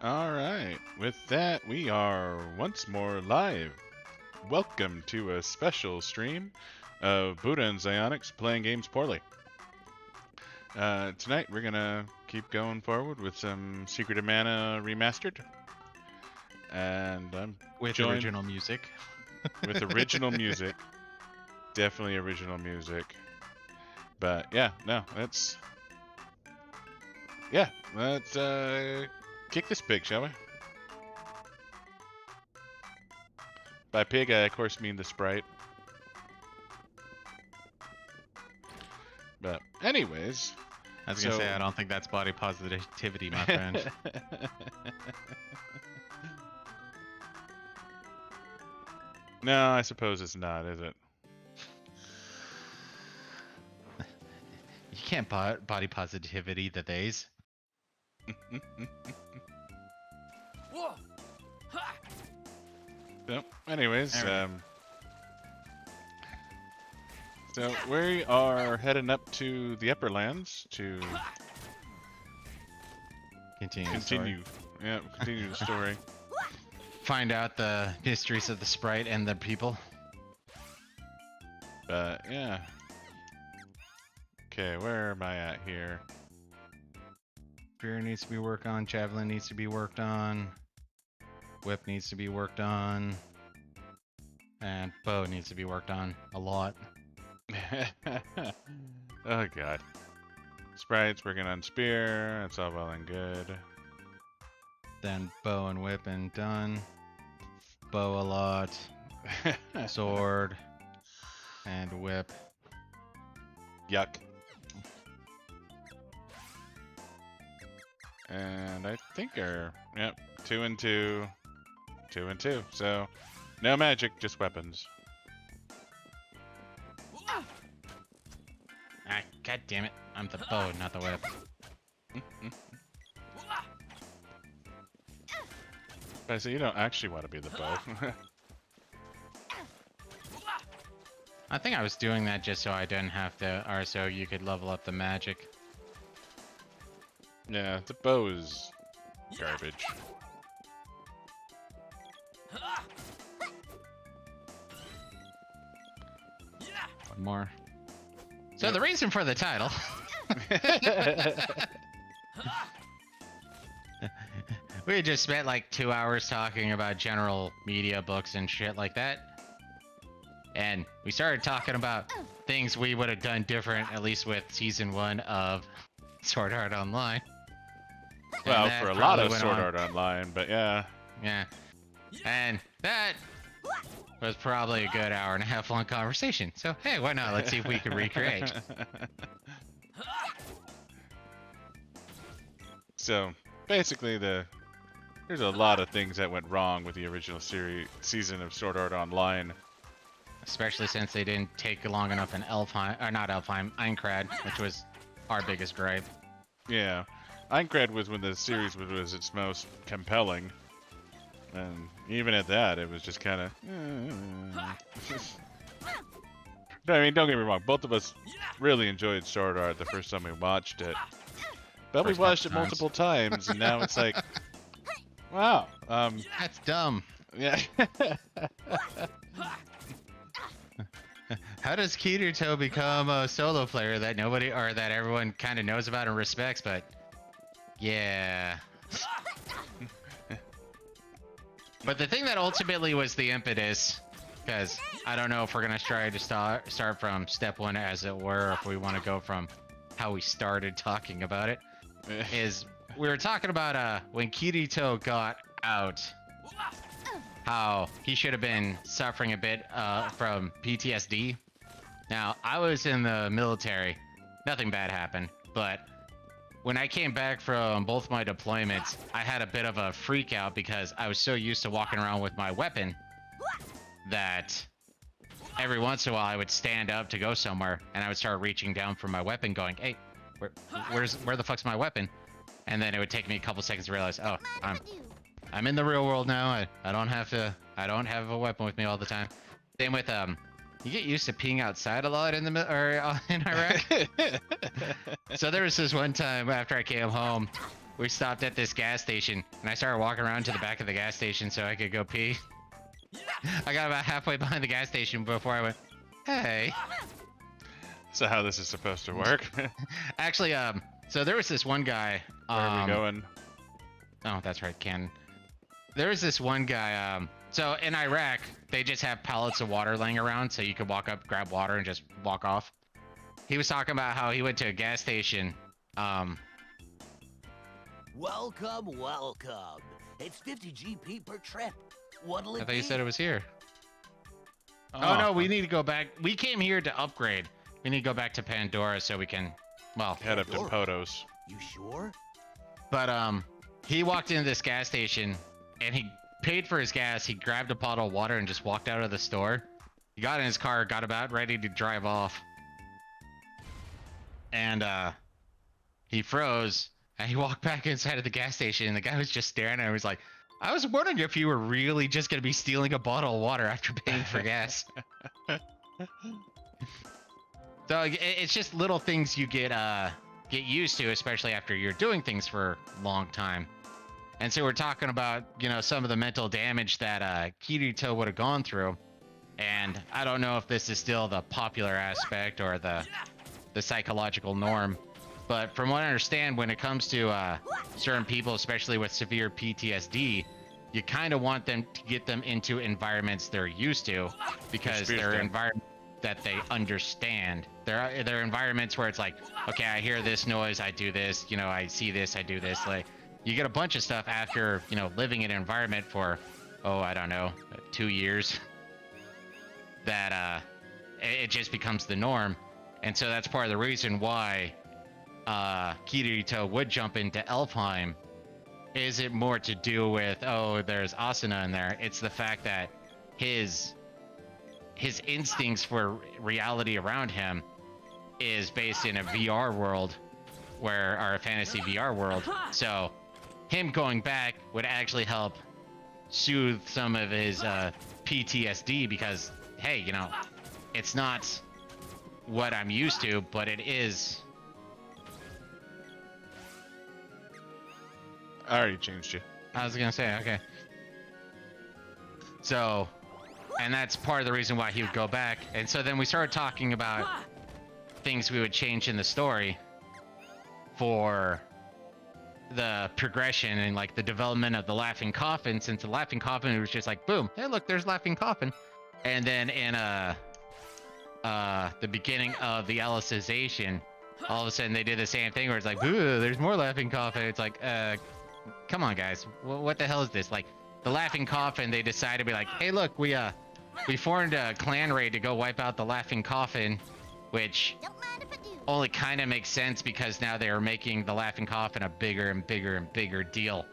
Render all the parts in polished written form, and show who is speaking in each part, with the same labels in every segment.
Speaker 1: All right, with that, we are once more live. Welcome to a special stream of Buddha and Xionyx playing games poorly. Tonight, we're gonna keep going forward with some Secret of Mana Remastered, and I'm
Speaker 2: With
Speaker 1: joined
Speaker 2: original music.
Speaker 1: with original music. Definitely original music. But yeah, no, let's kick this pig, shall we? By pig, I of course mean the sprite. But anyways,
Speaker 2: I was gonna say I don't think that's body positivity, my friend.
Speaker 1: No, I suppose it's not, is it?
Speaker 2: You can't body positivity the days.
Speaker 1: So, anyways,
Speaker 2: There
Speaker 1: so we are heading up to the Upper Lands to
Speaker 2: Continue.
Speaker 1: continue the story.
Speaker 2: Find out the mysteries of the sprite and the people.
Speaker 1: But yeah. Okay, where am I at here?
Speaker 2: Spear needs to be worked on. Javelin needs to be worked on. Whip needs to be worked on. And bow needs to be worked on a lot.
Speaker 1: Oh god. Sprites working on spear, that's all well and good.
Speaker 2: Then bow and whip and done. Bow a lot. Sword. And whip.
Speaker 1: Yuck. And I think yep, 2 and 2. 2 and 2. So no magic, just weapons.
Speaker 2: Ah, god damn it. I'm the bow, not the whip.
Speaker 1: But so you don't actually want to be the bow.
Speaker 2: I think I was doing that just so I didn't have to, or so you could level up the magic.
Speaker 1: Yeah, the bow is garbage.
Speaker 2: One more. So the reason for the title. We had just spent like 2 hours talking about general media books and shit like that. And we started talking about things we would have done different, at least with season 1 of Sword Art Online.
Speaker 1: Well,
Speaker 2: And that
Speaker 1: for a lot
Speaker 2: probably
Speaker 1: of
Speaker 2: went
Speaker 1: Sword
Speaker 2: on-
Speaker 1: Art Online, but yeah.
Speaker 2: Yeah. And that was probably a good hour and a half long conversation. So, hey, why not? Let's see if we can recreate.
Speaker 1: So, basically, there's a lot of things that went wrong with the original season of Sword Art Online.
Speaker 2: Especially since they didn't take long enough in Elfheim, or not Elfheim, Aincrad, which was our biggest gripe.
Speaker 1: Yeah. Aincrad was when the series was its most compelling. And even at that, it was just kind of... I mean, don't get me wrong. Both of us really enjoyed Sword Art the first time we watched it. But we
Speaker 2: First
Speaker 1: watched it
Speaker 2: couple times.
Speaker 1: multiple times, and now it's like... Wow.
Speaker 2: That's dumb.
Speaker 1: Yeah.
Speaker 2: How does Kirito become a solo player that nobody, or that everyone kind of knows about and respects, but... Yeah. But the thing that ultimately was the impetus, because I don't know if we're going to try to start from step 1 as it were, if we want to go from how we started talking about it, is we were talking about when Kirito got out, how he should have been suffering a bit from PTSD. Now, I was in the military. Nothing bad happened, but when I came back from both my deployments, I had a bit of a freak out because I was so used to walking around with my weapon that every once in a while I would stand up to go somewhere and I would start reaching down for my weapon going, hey, where the fuck's my weapon? And then it would take me a couple seconds to realize, oh, I'm in the real world now. I don't have a weapon with me all the time. Same with you get used to peeing outside a lot in in Iraq. So there was this one time after I came home we stopped at this gas station, and I started walking around to the back of the gas station so I could go pee. I got about halfway behind the gas station before I went, hey.
Speaker 1: So how this is supposed to work?
Speaker 2: Actually, so there was this one guy.
Speaker 1: Where are we going?
Speaker 2: Oh, that's right, Ken. There was this one guy. So in Iraq, they just have pallets of water laying around, so you could walk up, grab water, and just walk off. He was talking about how he went to a gas station.
Speaker 3: Welcome, welcome. It's 50 GP per trip. What'll it
Speaker 2: I thought you
Speaker 3: be?
Speaker 2: said it was here. Oh no, we need to go back. We came here to upgrade. We need to go back to Pandora so we can, well,
Speaker 1: Head up to Potos.
Speaker 3: You sure?
Speaker 2: but he walked into this gas station and he paid for his gas. He grabbed a bottle of water and just walked out of the store. He got in his car, got about ready to drive off. And he froze and he walked back inside of the gas station and the guy was just staring at him. He was like, I was wondering if you were really just going to be stealing a bottle of water after paying for gas. So it's just little things you get used to, especially after you're doing things for a long time. And so we're talking about, you know, some of the mental damage that Kirito would have gone through. And I don't know if this is still the popular aspect or the psychological norm. But from what I understand, when it comes to certain people, especially with severe PTSD, you kind of want them to get them into environments they're used to, because they're environments that they understand. They're environments where it's like, okay, I hear this noise, I do this, you know, I see this, I do this. Like, you get a bunch of stuff after, you know, living in an environment for, oh, I don't know, 2 years, that it just becomes the norm. And so that's part of the reason why Kirito would jump into Elfheim. Is it more to do with, oh, there's Asuna in there? It's the fact that his instincts for reality around him is based in a VR world, or a fantasy VR world. So him going back would actually help soothe some of his PTSD, because, hey, you know, it's not what I'm used to, but it is.
Speaker 1: I already changed you.
Speaker 2: I was gonna say, okay. So, and that's part of the reason why he would go back. And so then we started talking about things we would change in the story for the progression and like the development of the Laughing Coffin. Since the Laughing Coffin, it was just like, boom, hey, look, there's Laughing Coffin. And then in the beginning of the Alicization, all of a sudden they did the same thing where it's like, ooh, there's more Laughing Coffin. It's like, come on, guys, what the hell is this? Like, the Laughing Coffin, they decided to be like, hey, look, we formed a clan raid to go wipe out the Laughing Coffin, which only kind of makes sense because now they are making the Laughing Coffin a bigger and bigger and bigger deal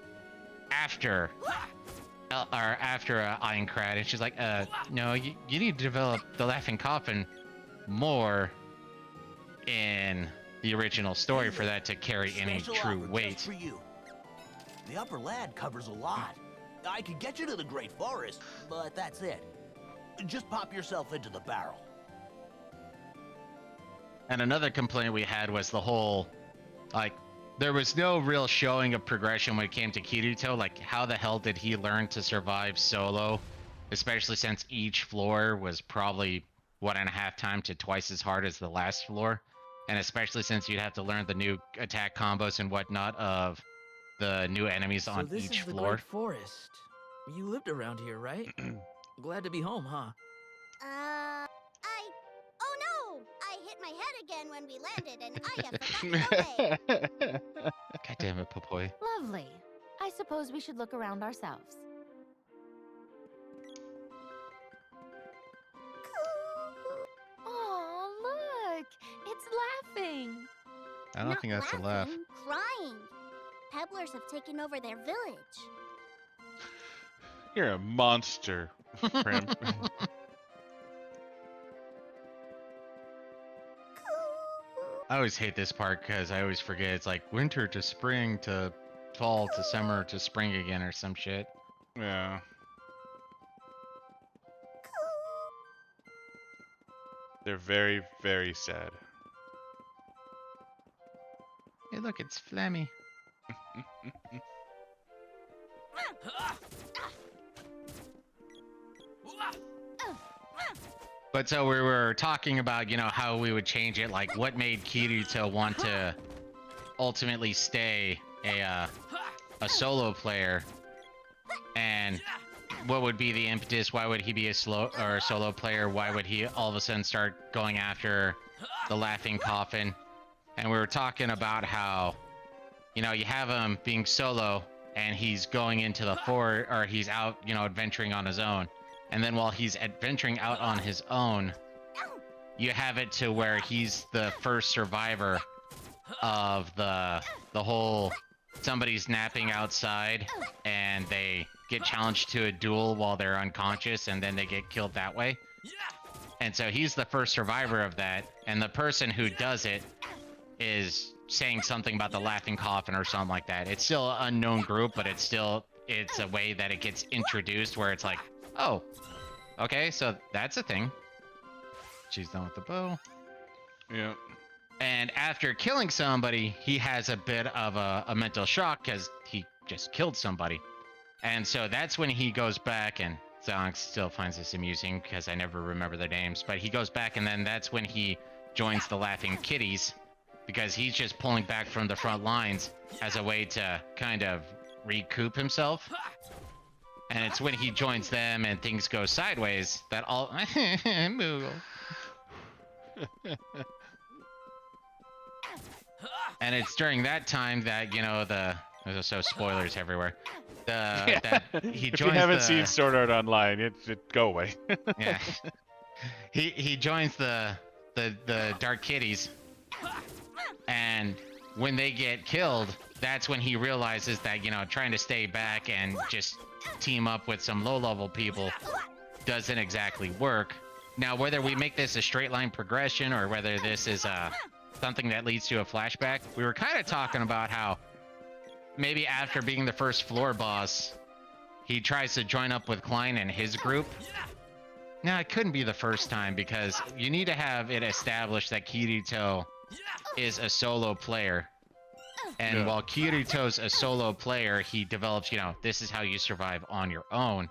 Speaker 2: after Aincrad. And she's like, no, you need to develop the Laughing Coffin more in the original story for that to carry any true weight.
Speaker 3: For you. The upper land covers a lot. I could get you to the Great Forest, but that's it. Just pop yourself into the barrel.
Speaker 2: And another complaint we had was the whole, like, there was no real showing of progression when it came to Kirito. Like, how the hell did he learn to survive solo? Especially since each floor was probably 1.5 times to twice as hard as the last floor. And especially since you'd have to learn the new attack combos and whatnot of the new enemies on
Speaker 4: this
Speaker 2: each
Speaker 4: is the
Speaker 2: floor.
Speaker 4: Great Forest. You lived around here, right? Glad to be home, huh?
Speaker 5: Oh no! I hit my head again when we landed, and I have forgotten the way.
Speaker 2: God damn it, Papoy.
Speaker 6: Lovely. I suppose we should look around ourselves. Oh, look! It's laughing!
Speaker 2: I don't think that's a laugh.
Speaker 5: Laughing, crying. Pebblers have taken over their village.
Speaker 1: You're a monster, Prim.
Speaker 2: I always hate this part because I always forget it's like winter to spring to fall to summer to spring again or some shit.
Speaker 1: Yeah. They're very, very sad.
Speaker 2: Hey, look, it's Flemmy. But so we were talking about, how we would change it, like what made Kirito want to ultimately stay a solo player, and what would be the impetus? Why would he be a solo player? Why would he all of a sudden start going after the laughing coffin? And we were talking about how, you have him being solo and he's going into the forest, or he's out, adventuring on his own. And then while he's adventuring out on his own, you have it to where he's the first survivor of the whole somebody's napping outside and they get challenged to a duel while they're unconscious and then they get killed that way. And so he's the first survivor of that, and the person who does it is saying something about the laughing coffin or something like that. It's still an unknown group, but it's a way that it gets introduced where it's like, oh, okay, so that's a thing. She's done with the bow.
Speaker 1: Yeah.
Speaker 2: And after killing somebody, he has a bit of a mental shock because he just killed somebody. And so that's when he goes back, and Zonk still finds this amusing because I never remember their names, but he goes back, and then that's when he joins the Laughing Kitties, because he's just pulling back from the front lines as a way to kind of recoup himself. And it's when he joins them and things go sideways that all... Moogle. And it's during that time that, there's so spoilers everywhere. That he
Speaker 1: If
Speaker 2: joins
Speaker 1: you haven't seen Sword Art Online, it go away.
Speaker 2: Yeah. He joins the Dark Kitties, and when they get killed, that's when he realizes that, trying to stay back and just team up with some low-level people doesn't exactly work. Now, whether we make this a straight line progression or whether this is something that leads to a flashback, we were kind of talking about how maybe after being the first floor boss, he tries to join up with Klein and his group. Now, it couldn't be the first time because you need to have it established that Kirito is a solo player. And while Kirito's a solo player, he develops, this is how you survive on your own.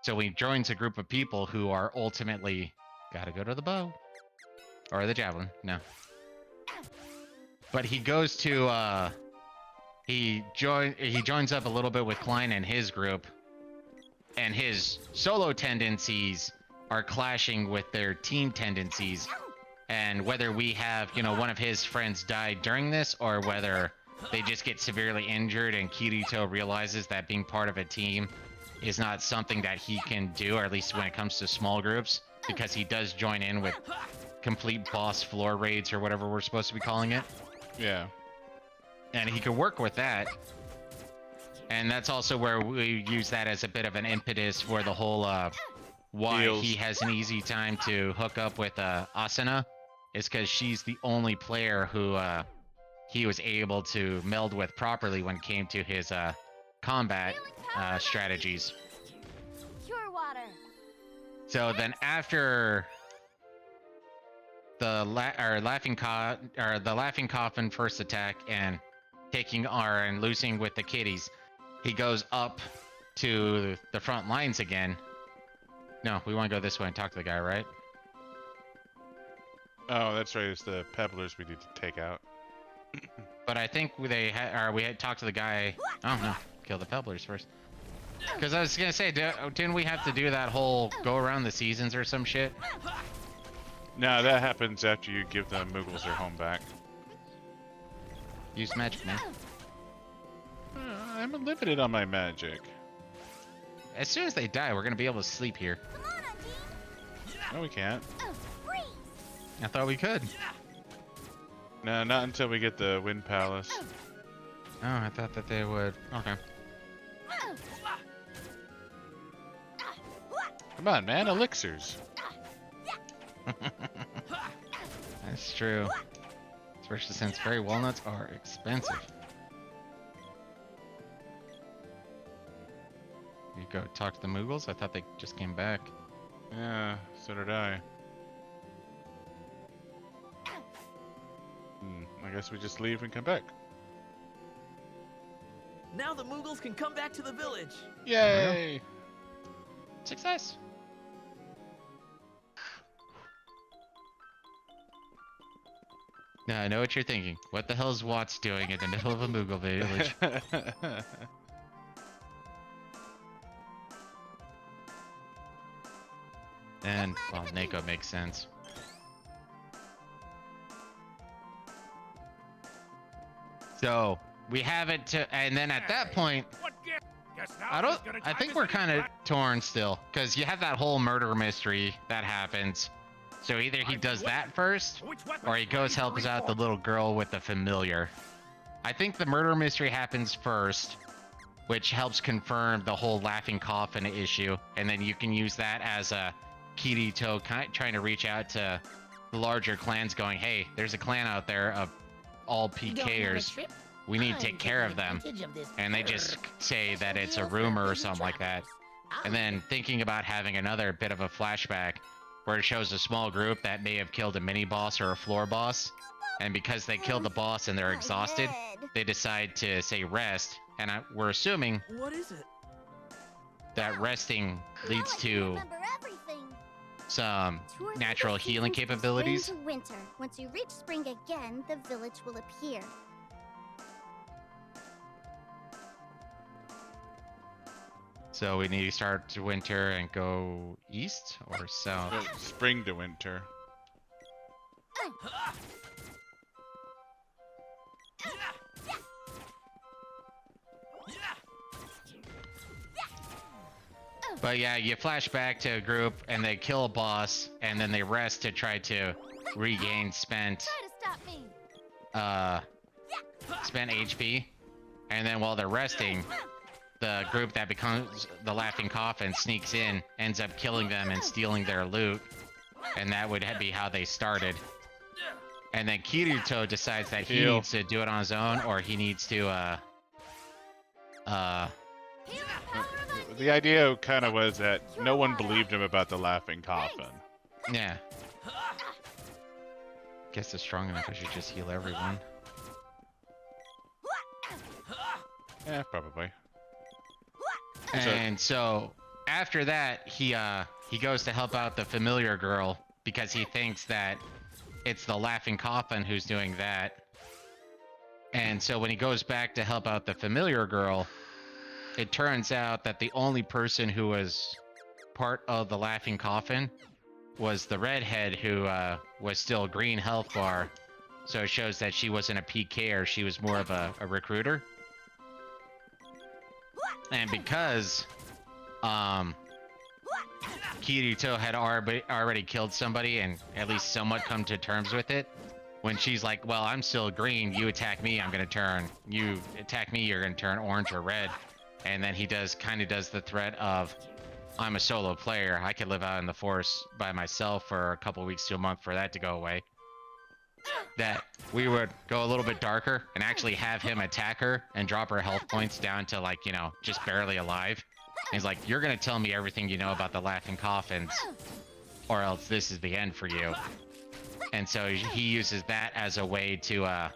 Speaker 2: So he joins a group of people who are ultimately... Gotta go to the bow. Or the javelin. No. But he goes to, he joins up a little bit with Klein and his group. And his solo tendencies are clashing with their team tendencies. And whether we have, one of his friends die during this, or whether they just get severely injured and Kirito realizes that being part of a team is not something that he can do, or at least when it comes to small groups, because he does join in with complete boss floor raids or whatever we're supposed to be calling it.
Speaker 1: Yeah.
Speaker 2: And he could work with that. And that's also where we use that as a bit of an impetus for the whole why he has an easy time to hook up with Asuna, is because she's the only player who he was able to meld with properly when it came to his combat strategies.
Speaker 6: Cure water.
Speaker 2: So then after the laughing coffin first attack and and losing with the kitties, he goes up to the front lines again. No, we want to go this way and talk to the guy, right?
Speaker 1: Oh, that's right. It's the pebblers we need to take out.
Speaker 2: But I think we had talked to the guy. Oh no, kill the pebblers first. Because I was gonna say, didn't we have to do that whole go around the seasons or some shit?
Speaker 1: No, that happens after you give the Moogles their home back.
Speaker 2: Use magic, man.
Speaker 1: I'm limited on my magic.
Speaker 2: As soon as they die, we're gonna be able to sleep here.
Speaker 5: Come on, Undine.
Speaker 1: No, we can't.
Speaker 5: Freeze.
Speaker 2: I thought we could.
Speaker 1: No, not until we get the Wind Palace.
Speaker 2: Oh, I thought that they would. Okay.
Speaker 1: Come on, man. Elixirs.
Speaker 2: That's true. Especially since fairy walnuts are expensive. You go talk to the Moogles? I thought they just came back.
Speaker 1: Yeah, so did I. I guess we just leave and come back.
Speaker 4: Now the Moogles can come back to the village.
Speaker 1: Yay!
Speaker 2: Success. Now I know what you're thinking. What the hell is Watts doing in the middle of a Moogle village? And, well, Neko makes sense. So, we have it to, and then at that point, I think we're kind of torn still, because you have that whole murder mystery that happens. So either he does that first, or he goes helps out the little girl with the familiar. I think the murder mystery happens first, which helps confirm the whole laughing coffin issue, and then you can use that as a Kirito trying to reach out to the larger clans going, hey, there's a clan out there of all PKers. We need to take care of them. And they just say that it's a rumor or something like that. And then thinking about having another bit of a flashback where it shows a small group that may have killed a mini boss or a floor boss. And because they killed the boss and they're exhausted, they decide to say rest. And we're assuming
Speaker 4: What is it?
Speaker 2: that resting leads to some natural healing capabilities.
Speaker 5: Spring to winter. Once you reach spring again, the village will appear.
Speaker 2: So we need to start to winter and go east or south?
Speaker 1: Well, spring to winter.
Speaker 2: But yeah, you flash back to a group and they kill a boss and then they rest to try to regain spent HP. And then while they're resting, the group that becomes the Laughing Coffin sneaks in, ends up killing them and stealing their loot. And that would be how they started. And then Kirito decides that he needs to do it on his own, or he needs to,
Speaker 1: The idea kind of was that no one believed him about the laughing coffin.
Speaker 2: yeah. Guess it's strong enough I should just heal everyone.
Speaker 1: Yeah, probably.
Speaker 2: And so after that, he goes to help out the familiar girl because he thinks that it's the Laughing Coffin who's doing that. And so when he goes back to help out the familiar girl, it turns out that the only person who was part of the Laughing Coffin was the redhead who was still green health bar. So it shows that she wasn't a PKer, she was more of a recruiter. And because Kirito had already killed somebody and at least somewhat come to terms with it, when she's like, well, I'm still green, you attack me, I'm gonna turn. You attack me, you're gonna turn orange or red. And then he kind of does the threat of, I'm a solo player, I could live out in the forest by myself for a couple weeks to a month for that to go away. That we would go a little bit darker and actually have him attack her and drop her health points down to, like, you know, just barely alive. And he's like, you're gonna tell me everything you know about the Laughing Coffins, or else this is the end for you. And so he uses that as a way to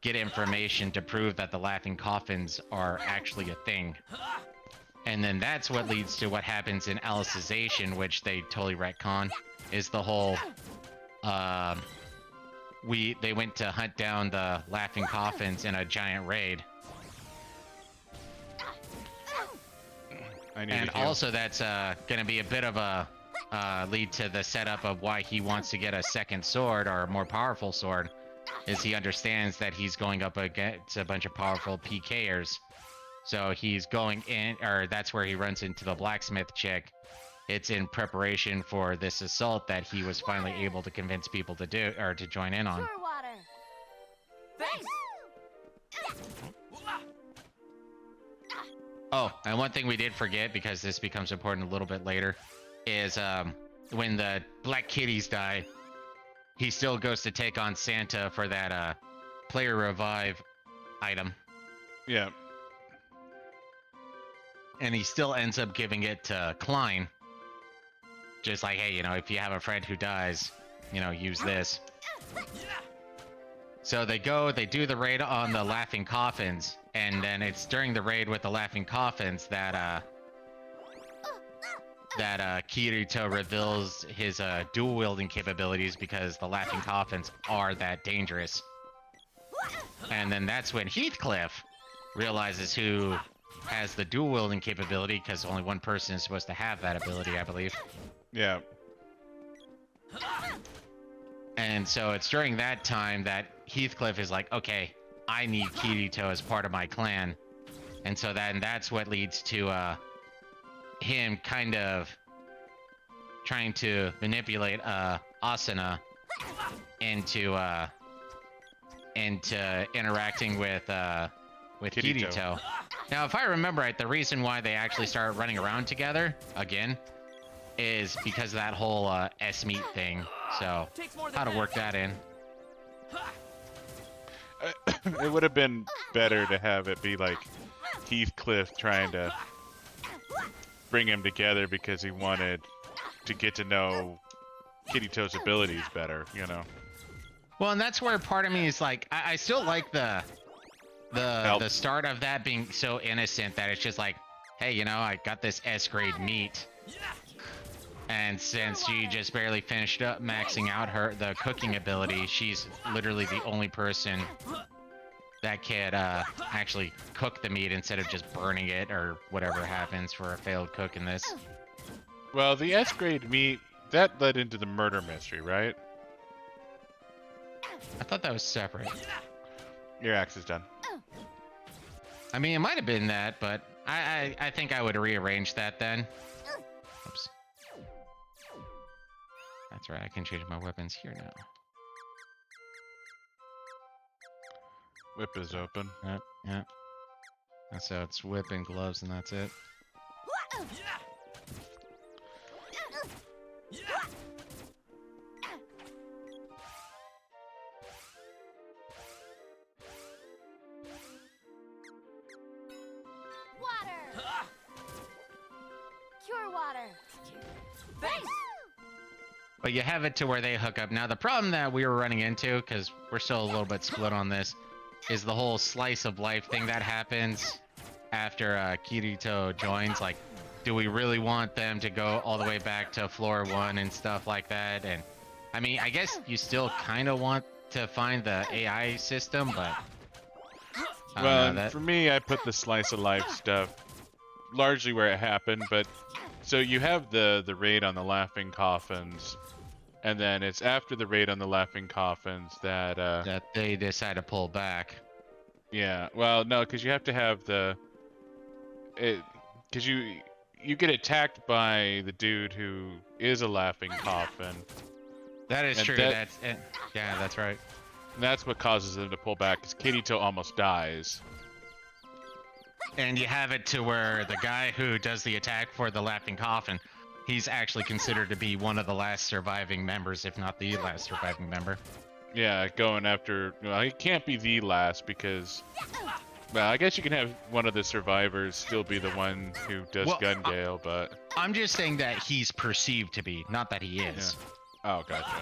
Speaker 2: get information to prove that the Laughing Coffins are actually a thing. And then that's what leads to what happens in Alicization, which they totally retcon, is the whole they went to hunt down the Laughing Coffins in a giant raid. And also that's going to be a bit of a lead to the setup of why he wants to get a second sword, or a more powerful sword, is he understands that he's going up against a bunch of powerful PKers. So he's going in, or that's where he runs into the blacksmith chick. It's in preparation for this assault that he was finally able to convince people to do, or to join in on.
Speaker 6: Pure water.
Speaker 4: Thanks.
Speaker 2: Oh, and one thing we did forget, because this becomes important a little bit later, is when the Black Kitties die, he still goes to take on Santa for that player revive item.
Speaker 1: Yeah.
Speaker 2: And he still ends up giving it to Klein. Just like, hey, you know, if you have a friend who dies, you know, use this. So they go, they do the raid on the Laughing Coffins, and then it's during the raid with the Laughing Coffins that Kirito reveals his dual wielding capabilities because the Laughing Coffins are that dangerous. And then that's when Heathcliff realizes who has the dual wielding capability, because only one person is supposed to have that ability, I believe.
Speaker 1: Yeah.
Speaker 2: And so it's during that time that Heathcliff is like, okay, I need Kirito as part of my clan. And so then that's what leads to him kind of trying to manipulate Asuna into interacting with Kirito. Now, if I remember right, the reason why they actually started running around together again is because of that whole S-meet thing. So, how to work that in.
Speaker 1: It would have been better to have it be like Heathcliff trying to bring him together because he wanted to get to know Kirito's abilities better, you know?
Speaker 2: Well, and that's where part of me is like, I still like the start of that being so innocent that it's just like, hey, you know, I got this S-grade meat. And since she just barely finished up maxing out the cooking ability, she's literally the only person that could actually cook the meat instead of just burning it or whatever happens for a failed cook in this.
Speaker 1: Well, the S-grade meat, that led into the murder mystery, right?
Speaker 2: I thought that was separate.
Speaker 1: Your axe is done.
Speaker 2: I mean, it might have been that, but I think I would rearrange that then. Oops. That's right, I can change my weapons here now.
Speaker 1: Whip is open.
Speaker 2: Yep, yep. And so it's whip and gloves and that's it.
Speaker 6: Water. Cure water. Thanks.
Speaker 2: But you have it to where they hook up. Now, the problem that we were running into, because we're still a little bit split on this, is the whole slice of life thing that happens after Kirito joins. Like, do we really want them to go all the way back to floor 1 and stuff like that? And, I mean, I guess you still kind of want to find the AI system, but...
Speaker 1: Well, for me, I put the slice of life stuff largely where it happened, but... So you have the raid on the Laughing Coffins, and then it's after the raid on the Laughing Coffins that
Speaker 2: they decide to pull back.
Speaker 1: Yeah, well, no, because you have to have because you get attacked by the dude who is a Laughing Coffin.
Speaker 2: That is true. Yeah, that's right.
Speaker 1: And that's what causes them to pull back, because Kirito almost dies.
Speaker 2: And you have it to where the guy who does the attack for the Laughing Coffin, he's actually considered to be one of the last surviving members, if not the last surviving member.
Speaker 1: Yeah, going after... Well, he can't be the last because... Well, I guess you can have one of the survivors still be the one who does gun gale, but...
Speaker 2: I'm just saying that he's perceived to be, not that he is.
Speaker 1: Yeah. Oh, gotcha.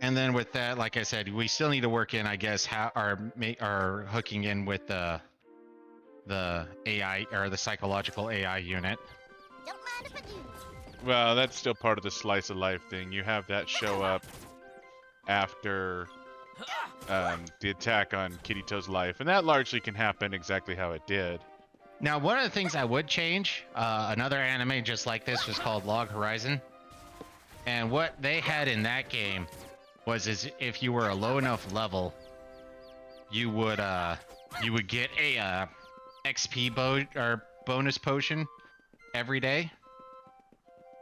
Speaker 2: And then with that, like I said, we still need to work in, I guess, how our hooking in with the AI or the psychological AI unit.
Speaker 5: Don't mind if I do.
Speaker 1: Well, that's still part of the slice of life thing. You have that show up after the attack on Kirito's life, and that largely can happen exactly how it did.
Speaker 2: Now, one of the things I would change, another anime just like this was called Log Horizon, and what they had in that game was if you were a low enough level, you would get a XP bonus potion every day.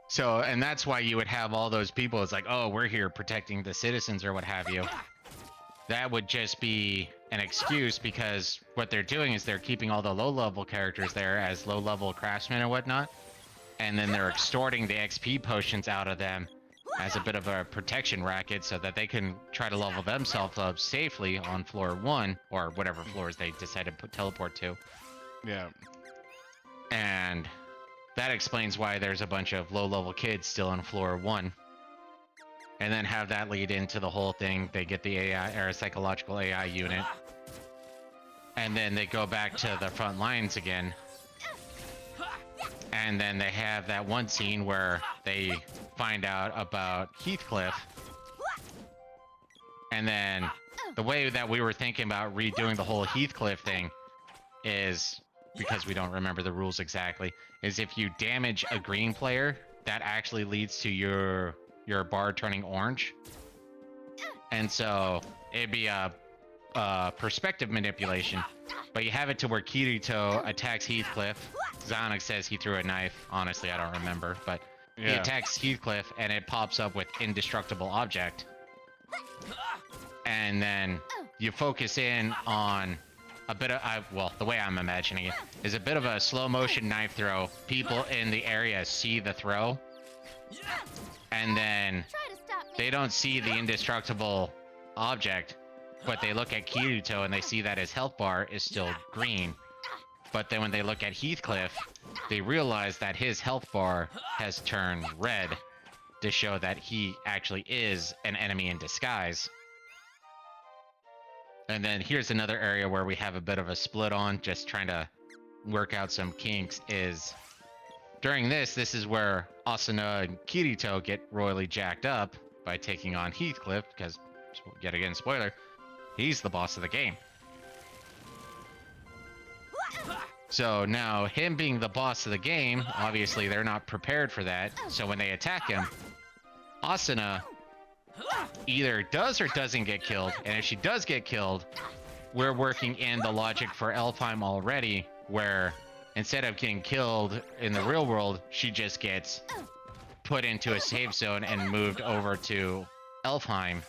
Speaker 2: So, and that's why you would have all those people. It's like, oh, we're here protecting the citizens or what have you. That would just be an excuse, because what they're doing is they're keeping all the low-level characters there as low-level craftsmen and whatnot, and then they're extorting the XP potions out of them as a bit of a protection racket so that they can try to level themselves up safely on floor 1 or whatever floors they decide to teleport to.
Speaker 1: Yeah.
Speaker 2: And that explains why there's a bunch of low-level kids still on floor 1. And then have that lead into the whole thing. They get the AI or psychological AI unit. And then they go back to the front lines again. And then they have that one scene where they find out about Heathcliff. And then the way that we were thinking about redoing the whole Heathcliff thing is, because we don't remember the rules exactly, is if you damage a green player, that actually leads to your bar turning orange. And so it'd be a perspective manipulation, but you have it to where Kirito attacks Heathcliff. Zonix says he threw a knife. Honestly, I don't remember, but he attacks Heathcliff and it pops up with indestructible object. And then you focus in on a bit of, well, the way I'm imagining it is a bit of a slow motion knife throw. People in the area see the throw, and then they don't see the indestructible object, but they look at Kirito and they see that his health bar is still green. But then when they look at Heathcliff, they realize that his health bar has turned red to show that he actually is an enemy in disguise. And then here's another area where we have a bit of a split on, just trying to work out some kinks, is during this is where Asuna and Kirito get royally jacked up by taking on Heathcliff, because, yet again, spoiler, he's the boss of the game. So now, him being the boss of the game, obviously they're not prepared for that, so when they attack him, Asuna either does or doesn't get killed, and if she does get killed, we're working in the logic for Elfheim already, where instead of getting killed in the real world, she just gets put into a safe zone and moved over to Elfheim.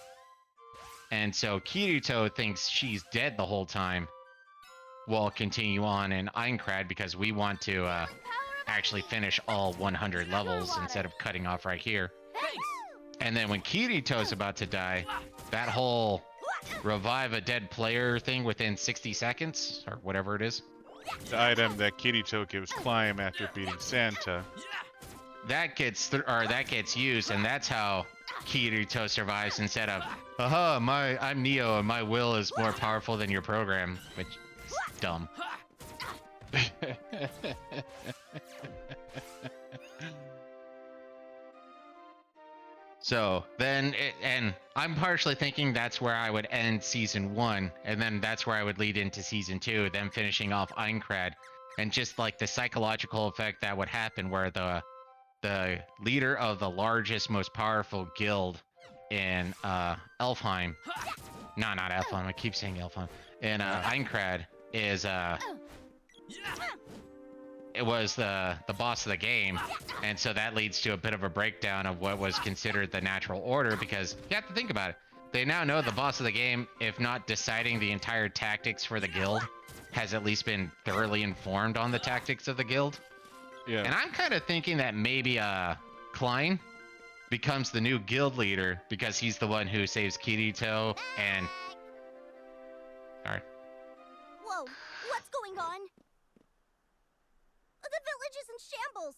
Speaker 2: And so Kirito thinks she's dead the whole time. We'll continue on in Aincrad because we want to actually finish all 100 levels instead of cutting off right here. And then when Kirito's about to die, that whole revive a dead player thing within 60 seconds, or whatever it is.
Speaker 1: The item that Kirito gives Climb after beating Santa.
Speaker 2: That gets used, and that's how Kirito survives instead of, haha, I'm Neo and my will is more powerful than your program, which is dumb. So then, and I'm partially thinking that's where I would end season 1, and then that's where I would lead into season 2, then finishing off Aincrad, and just like the psychological effect that would happen where the leader of the largest, most powerful guild in Elfheim, not Elfheim, I keep saying Elfheim, in Aincrad is it was the boss of the game, and so that leads to a bit of a breakdown of what was considered the natural order, because you have to think about it. They now know the boss of the game, if not deciding the entire tactics for the guild, has at least been thoroughly informed on the tactics of the guild.
Speaker 1: Yeah.
Speaker 2: And I'm kind of thinking that maybe Klein becomes the new guild leader because he's the one who saves Kirito and... Alright.
Speaker 5: Whoa, what's going on? The village is in shambles.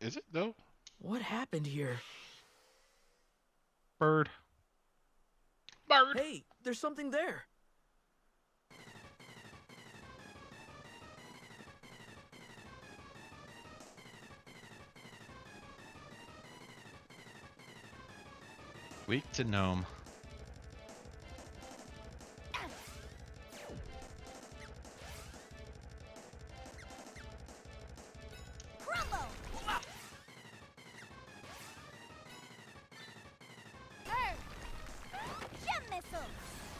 Speaker 1: Is it though?
Speaker 4: What happened here?
Speaker 2: Bird.
Speaker 4: Hey, there's something there.
Speaker 2: Weak to gnome.
Speaker 5: Crumble! Gem missile!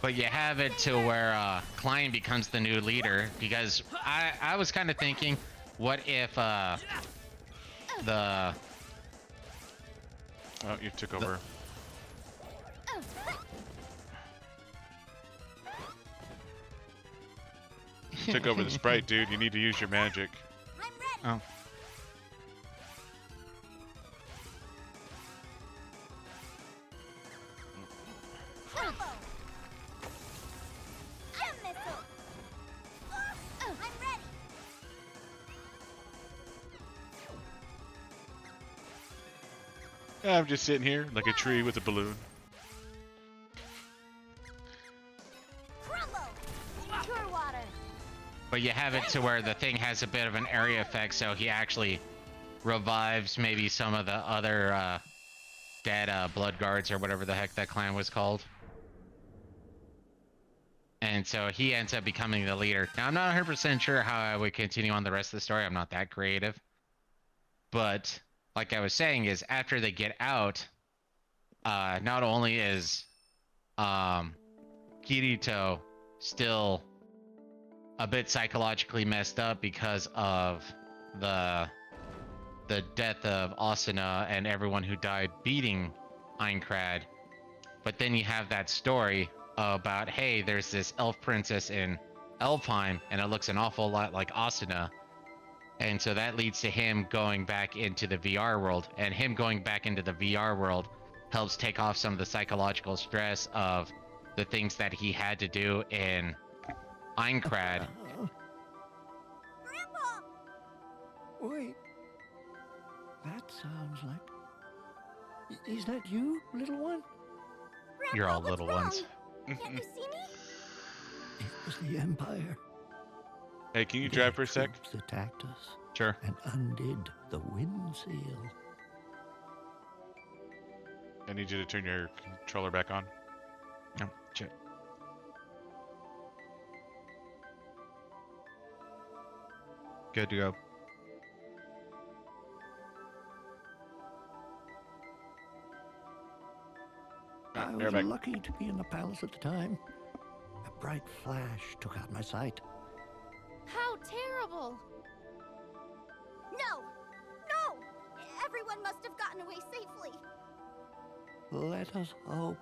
Speaker 2: But you have it to where Klein becomes the new leader, because I was kind of thinking, what if the...
Speaker 1: Oh, you took over. Took over the sprite, dude. You need to use your magic.
Speaker 5: I'm ready!
Speaker 2: Oh.
Speaker 1: I'm just sitting here like a tree with a balloon.
Speaker 5: Crumble.
Speaker 6: Pure water.
Speaker 2: But you have it to where the thing has a bit of an area effect, so he actually revives maybe some of the other dead blood guards or whatever the heck that clan was called. And so he ends up becoming the leader. Now, I'm not 100% sure how I would continue on the rest of the story. I'm not that creative. But like I was saying is after they get out, not only is Kirito still a bit psychologically messed up because of the death of Asuna and everyone who died beating Aincrad, but then you have that story about, hey, there's this elf princess in Elfheim and it looks an awful lot like Asuna. And so that leads to him going back into the VR world, and him going back into the VR world helps take off some of the psychological stress of the things that he had to do in Aincrad.
Speaker 5: Grandpa!
Speaker 7: Wait. That sounds like... Is that you, little one?
Speaker 5: Grandpa,
Speaker 2: You're all
Speaker 5: what's
Speaker 2: little
Speaker 5: wrong?
Speaker 2: ones.
Speaker 5: Can't you see me?
Speaker 7: It was the Empire.
Speaker 1: Hey, can you
Speaker 7: Their
Speaker 1: drive for a sec?
Speaker 7: troops attacked us
Speaker 2: Sure.
Speaker 7: and undid the wind seal.
Speaker 1: I need you to turn your controller back on.
Speaker 2: No, shit. Good to go.
Speaker 7: I
Speaker 1: You're
Speaker 7: was
Speaker 1: back.
Speaker 7: lucky to be in the palace at the time. A bright flash took out my sight.
Speaker 6: How terrible.
Speaker 5: No! No! Everyone must have gotten away safely.
Speaker 7: Let us hope.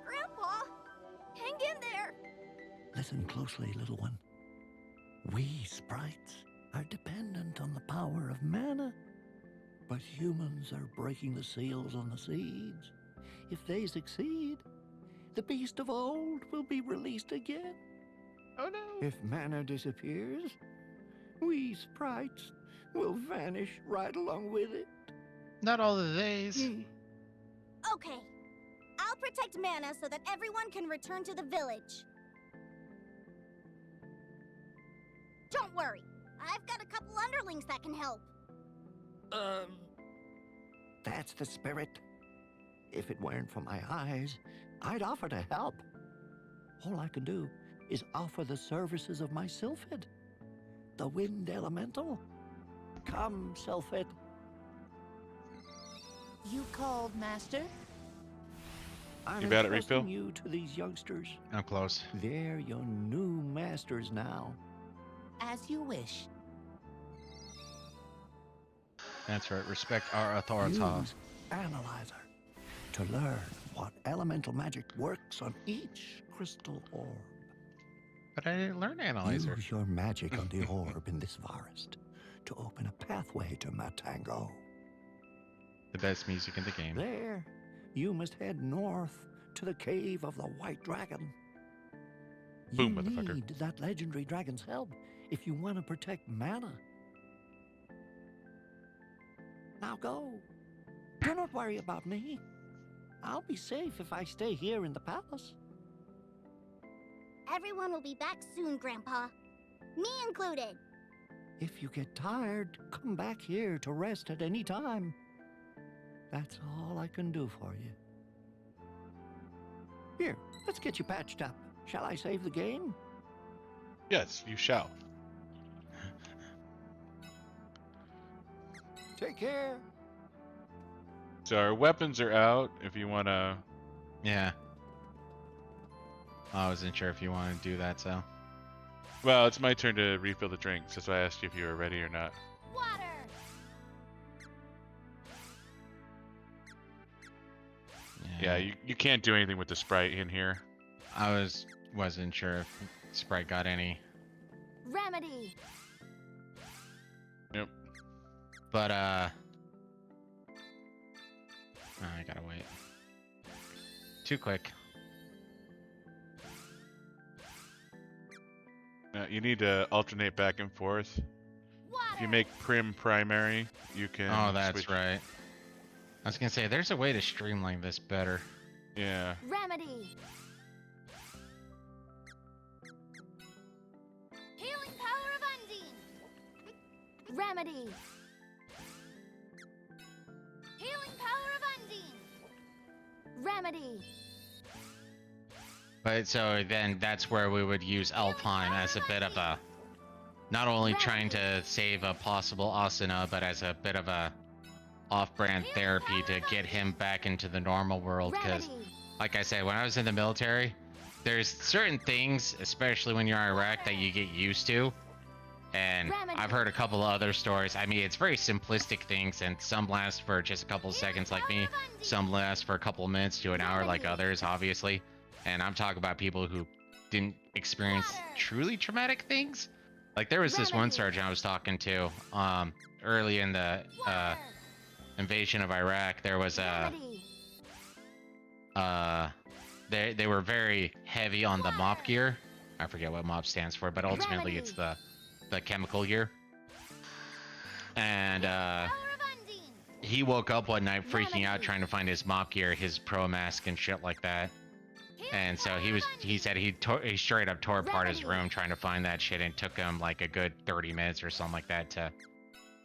Speaker 5: Grandpa! Hang in there!
Speaker 7: Listen closely, little one. We sprites are dependent on the power of mana. But humans are breaking the seals on the seeds. If they succeed, the beast of old will be released again.
Speaker 1: Oh no!
Speaker 7: If mana disappears, we sprites will vanish right along with it.
Speaker 2: Not all the days.
Speaker 5: Okay. I'll protect Mana so that everyone can return to the village. Don't worry. I've got a couple underlings that can help.
Speaker 7: That's the spirit. If it weren't for my eyes, I'd offer to help. All I can do is offer the services of my Sylphid, the wind elemental. Come, Sylphid.
Speaker 6: You called, Master?
Speaker 7: I'm
Speaker 1: You got it,
Speaker 7: entrusting
Speaker 1: Refill?
Speaker 7: you to these youngsters.
Speaker 2: I'm close.
Speaker 7: They're your new masters now.
Speaker 6: As you wish.
Speaker 2: That's right. Respect our authority.
Speaker 7: Use Analyzer to learn what elemental magic works on each crystal orb.
Speaker 2: But I didn't learn Analyzer.
Speaker 7: Use your magic on the orb in this forest to open a pathway to Matango.
Speaker 2: The best music in the game.
Speaker 7: There, you must head north to the cave of the White Dragon.
Speaker 1: Boom,
Speaker 7: You
Speaker 1: motherfucker.
Speaker 7: need that legendary dragon's help if you want to protect Mana. Now go. Do not worry about me. I'll be safe if I stay here in the palace.
Speaker 5: Everyone will be back soon, Grandpa. Me included.
Speaker 7: If you get tired, come back here to rest at any time. That's all I can do for you. Here, let's get you patched up. Shall I save the game?
Speaker 1: Yes, you shall.
Speaker 7: Take care.
Speaker 1: So our weapons are out. If you want to,
Speaker 2: Yeah. I wasn't sure if you wanted to do that, so.
Speaker 1: well, it's my turn to refill the drinks. That's why I asked you if you were ready or not.
Speaker 5: Water!
Speaker 1: Yeah, you can't do anything with the sprite in here.
Speaker 2: I wasn't sure if Sprite got any.
Speaker 6: Remedy.
Speaker 1: Yep.
Speaker 2: But I gotta wait. Too quick.
Speaker 1: You need to alternate back and forth.
Speaker 5: Water!
Speaker 1: if you make Prim primary, you can.
Speaker 2: Oh, that's
Speaker 1: switch.
Speaker 2: right. I was gonna say, there's a way to streamline this better.
Speaker 1: Yeah.
Speaker 6: Remedy. Healing power of Undine. Remedy. Healing power of Undine. Remedy.
Speaker 2: But so then that's where we would use Alpine as a bit of a, not only trying to save a possible Asuna, but as a bit of a off-brand therapy to get him back into the normal world. Because, like I said, when I was in the military, there's certain things, especially when you're in Iraq, that you get used to. And I've heard a couple of other stories. I mean, it's very simplistic things, and some last for just a couple of seconds like me. Some last for a couple of minutes to an hour like others, obviously. And I'm talking about people who didn't experience truly traumatic things. Like, there was this one sergeant I was talking to early in the invasion of Iraq. There was a... They were very heavy on the MOP gear. I forget what MOP stands for, but ultimately it's the chemical gear. And he woke up one night freaking out trying to find his MOP gear, his pro mask and shit like that. And so he said he straight up tore apart his room trying to find that shit, and it took him like a good 30 minutes or something like that to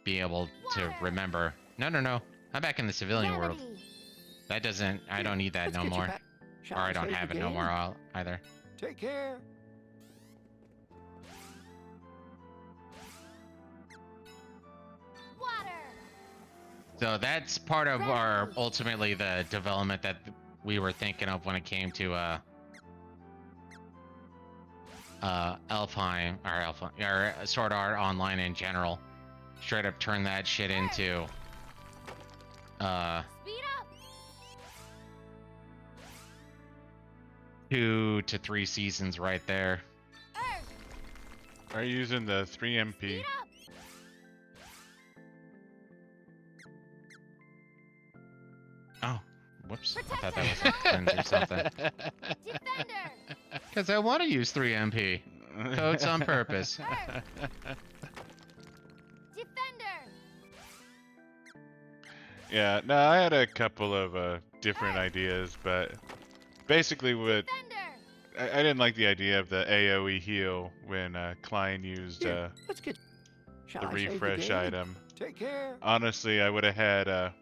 Speaker 2: be able to remember. No, I'm back in the civilian world. That doesn't, I don't need that no more. Or I don't have it no more either.
Speaker 7: Take care.
Speaker 2: So that's part of our, ultimately, the development that we were thinking of when it came to Alpine, or Sword Art Online in general. Straight up turn that shit into
Speaker 6: Speed up.
Speaker 2: 2 to 3 seasons right there.
Speaker 1: Are you using the 3MP?
Speaker 6: Speed up.
Speaker 2: Oh, whoops. I thought that was a lens or something.
Speaker 6: Defender.
Speaker 2: Because I want to use 3MP. Codes on purpose.
Speaker 6: Defender.
Speaker 1: Yeah, no, I had a couple of different ideas, but basically what
Speaker 6: Defender.
Speaker 1: I didn't like the idea of the AoE heal when Klein used
Speaker 7: Here, let's get. Shall
Speaker 1: the
Speaker 7: I save
Speaker 1: refresh
Speaker 7: game?
Speaker 1: item.
Speaker 7: Take care.
Speaker 1: Honestly, I would have had,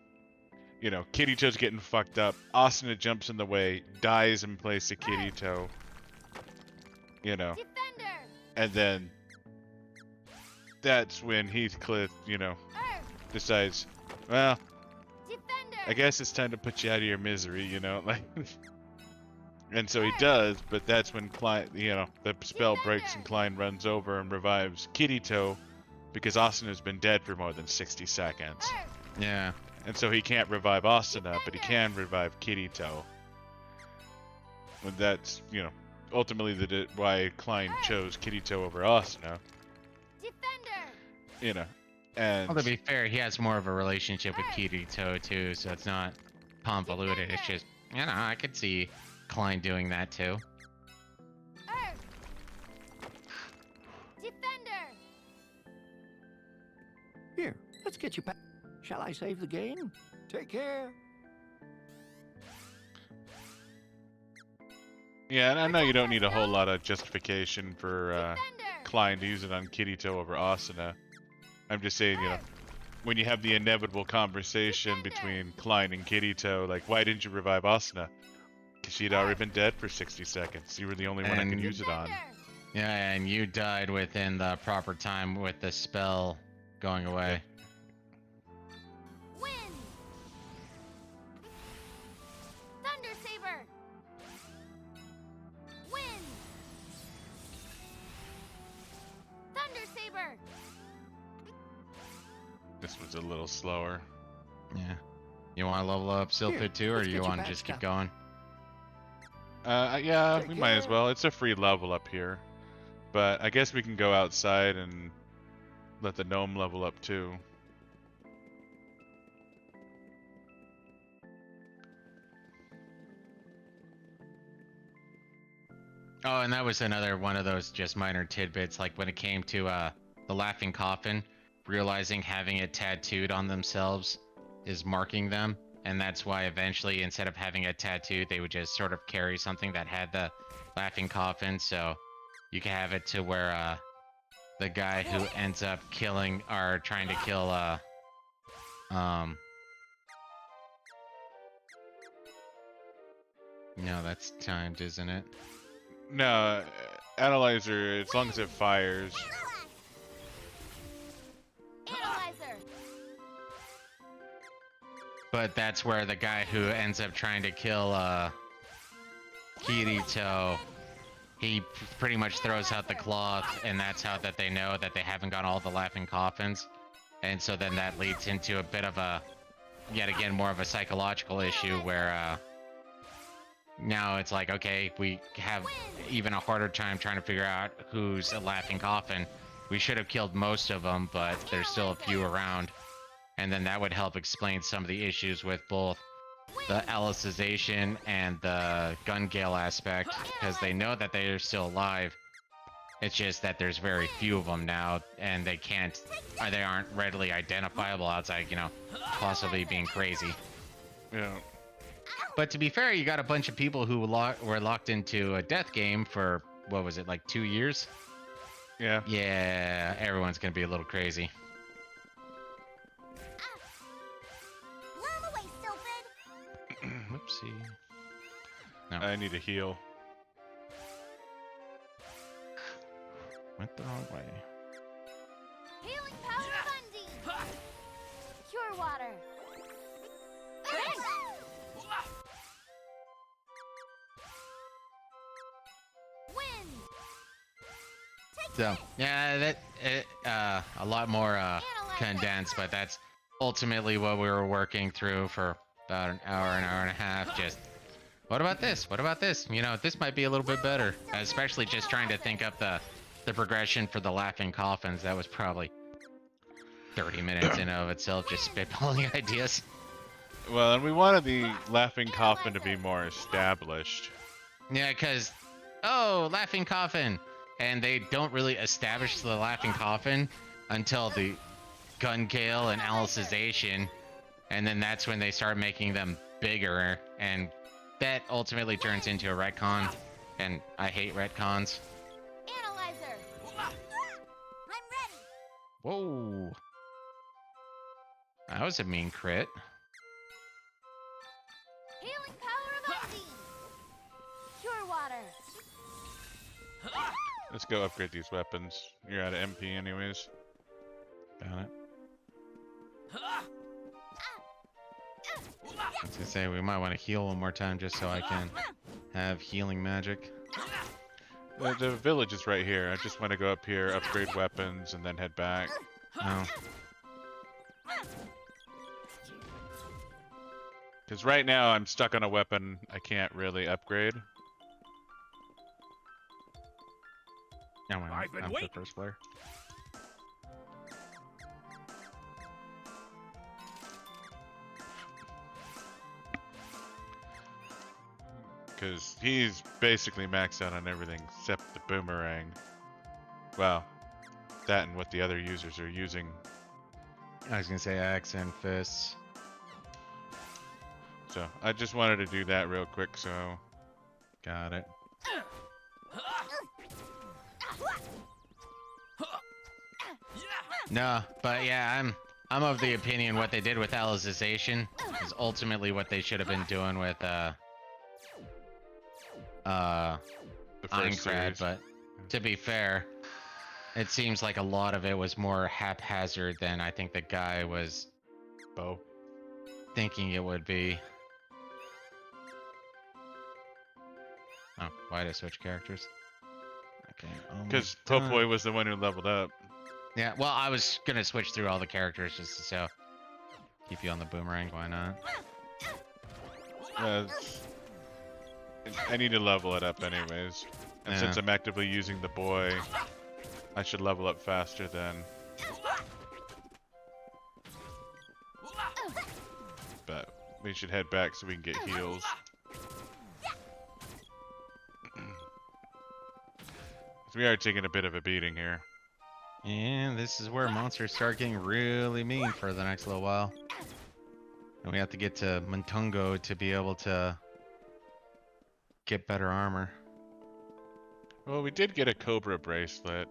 Speaker 1: you know, Kirito's getting fucked up. Asuna jumps in the way, dies in place of Kirito. You know,
Speaker 6: Defender.
Speaker 1: and then that's when Heathcliff, you know, decides, well,
Speaker 6: Defender.
Speaker 1: I guess it's time to put you out of your misery, you know, like. And so he does, but that's when Klein, you know, the spell breaks and Klein runs over and revives Kirito because Asuna's been dead for more than 60 seconds.
Speaker 2: Yeah.
Speaker 1: And so he can't revive Asuna, but he can revive Kirito. And that's, you know, ultimately why Klein chose Kirito over Asuna.
Speaker 6: Defender.
Speaker 1: You know, and...
Speaker 2: Well, to be fair, he has more of a relationship with Kirito, too, so it's not convoluted. It's just, you know, I could see Klein doing that, too.
Speaker 6: Defender.
Speaker 7: Here, let's get you back. Shall I save the game? Take care.
Speaker 1: Yeah, and I know you don't need a whole lot of justification for
Speaker 6: Defender.
Speaker 1: Klein to use it on Kirito over Asuna. I'm just saying, you know, when you have the inevitable conversation between Klein and Kirito, like, why didn't you revive Asuna? Because she'd already been dead for 60 seconds. You were the only one I could use it on.
Speaker 2: Yeah, and you died within the proper time with the spell going away.
Speaker 6: Win. Thunder Saber. Win. Thunder Saber.
Speaker 1: This was a little slower.
Speaker 2: Yeah. You want to level up Sylphid too, or
Speaker 7: let's
Speaker 2: do
Speaker 7: get
Speaker 2: you
Speaker 7: you
Speaker 2: want to
Speaker 7: back,
Speaker 2: just keep
Speaker 7: Scott.
Speaker 2: going?
Speaker 1: Yeah,
Speaker 7: Take
Speaker 1: we might as
Speaker 7: care.
Speaker 1: well. It's a free level up here. But I guess we can go outside and let the gnome level up too.
Speaker 2: Oh, and that was another one of those just minor tidbits, like when it came to the Laughing Coffin. realizing having it tattooed on themselves is marking them. And that's why eventually, instead of having it tattooed, they would just sort of carry something that had the laughing coffin. So you can have it to where the guy who ends up killing or trying to kill no, that's timed, isn't it?
Speaker 1: No, analyzer, as long as it fires.
Speaker 6: Analyzer.
Speaker 2: But that's where the guy who ends up trying to kill Kirito, he pretty much throws out the cloth, and that's how that they know that they haven't got all the laughing coffins. And so then that leads into a bit of a, yet again, more of a psychological issue where now it's like, okay, we have even a harder time trying to figure out who's a laughing coffin. We should have killed most of them, but there's still a few around. And then that would help explain some of the issues with both the Alicization and the gun gale aspect, because they know that they are still alive. It's just that there's very few of them now, and they can't, or they aren't readily identifiable outside, you know, possibly being crazy.
Speaker 1: Yeah.
Speaker 2: But to be fair, you got a bunch of people who were locked into a death game for, what was it, like 2 years?
Speaker 1: Yeah.
Speaker 2: Yeah, everyone's gonna be a little crazy.
Speaker 5: Learn away, Sylphid.
Speaker 2: Whoopsie. No,
Speaker 1: I need a heal.
Speaker 2: went the wrong way.
Speaker 6: Healing power of Undine. Cure water. Wind.
Speaker 2: So, yeah, that a lot more condensed, but that's ultimately what we were working through for about an hour and a half. Just, what about this? What about this? You know, this might be a little bit better. Especially just trying to think up the progression for the laughing coffins. That was probably 30 minutes in of itself, just spitballing ideas.
Speaker 1: Well, and we wanted the laughing coffin to be more established.
Speaker 2: Yeah, because, oh, laughing coffin. And they don't really establish the laughing coffin until the gun gale and Alicization. And then that's when they start making them bigger. And that ultimately turns into a retcon. And I hate retcons.
Speaker 6: Analyzer.
Speaker 5: I'm ready.
Speaker 2: Whoa. That was a mean crit.
Speaker 6: Healing power of Undine. Cure water.
Speaker 1: Let's go upgrade these weapons. You're out of MP anyways.
Speaker 2: Got it. I was gonna say, we might want to heal one more time just so I can have healing magic.
Speaker 1: The village is right here. I just want to go up here, upgrade weapons, and then head back.
Speaker 2: Oh.
Speaker 1: Because right now I'm stuck on a weapon I can't really upgrade.
Speaker 2: No, I'm
Speaker 3: been
Speaker 2: the
Speaker 3: waiting.
Speaker 2: first player.
Speaker 1: Because he's basically maxed out on everything except the boomerang. Well, that and what the other users are using.
Speaker 2: I was gonna say axe and fists.
Speaker 1: So I just wanted to do that real quick, so...
Speaker 2: Got it. No, but yeah, I'm of the opinion what they did with Alicization is ultimately what they should have been doing with
Speaker 1: The first
Speaker 2: Aincrad,
Speaker 1: series.
Speaker 2: but to be fair, it seems like a lot of it was more haphazard than I think the guy was
Speaker 1: Bow.
Speaker 2: thinking it would be. Oh, why did I switch characters? Okay.
Speaker 1: Because
Speaker 2: almost done.
Speaker 1: Popoi was the one who leveled up.
Speaker 2: Yeah, well, I was gonna switch through all the characters just to so keep you on the boomerang. Why not?
Speaker 1: I need to level it up anyways. And since
Speaker 2: Yeah.
Speaker 1: I'm actively using the boy, I should level up faster than... But we should head back so we can get heals. So we are taking a bit of a beating here.
Speaker 2: And this is where monsters start getting really mean for the next little while. And we have to get to Muntungo to be able to get better armor.
Speaker 1: Well, we did get a Cobra bracelet.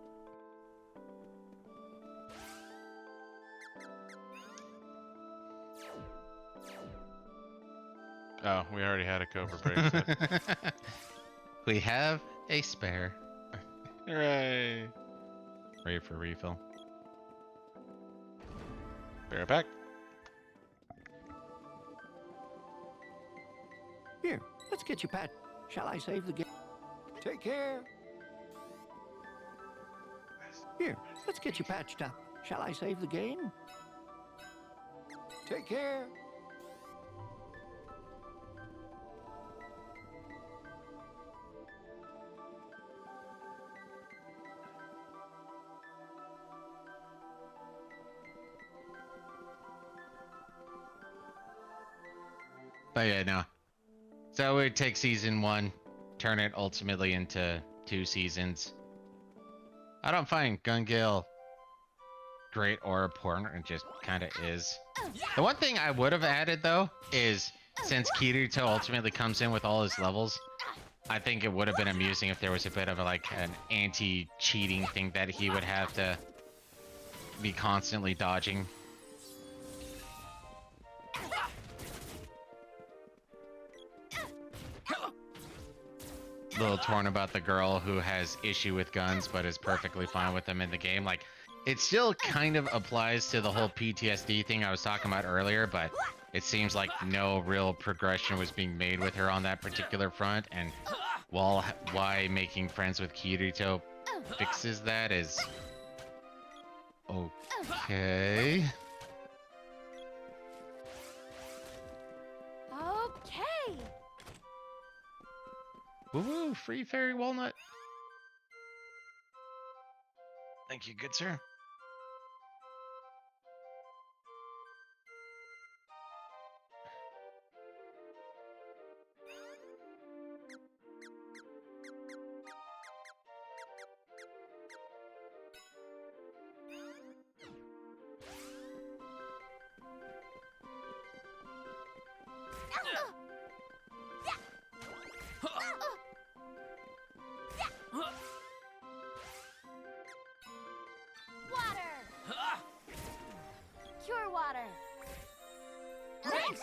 Speaker 1: Oh, we already had a Cobra bracelet.
Speaker 2: We have a spare.
Speaker 1: Hooray!
Speaker 2: Ready for refill.
Speaker 1: Bear it back.
Speaker 7: Here, let's get you pat. Shall I save the game? Take care. Here, let's get you patched up. Shall I save the game? Take care.
Speaker 2: But yeah, no. So we would take season 1, turn it ultimately into 2 seasons. I don't find Gun Gale great or important, it just kind of is. The one thing I would have added though is since Kirito ultimately comes in with all his levels, I think it would have been amusing if there was a bit of like an anti-cheating thing that he would have to be constantly dodging. Little torn about the girl who has issue with guns but is perfectly fine with them in the game. Like, it still kind of applies to the whole PTSD thing I was talking about earlier, but it seems like no real progression was being made with her on that particular front, and why making friends with Kirito fixes that is okay.
Speaker 6: Okay.
Speaker 2: Woo-woo, free fairy walnut. Thank you, good sir.
Speaker 6: Water. Cure water. Nice.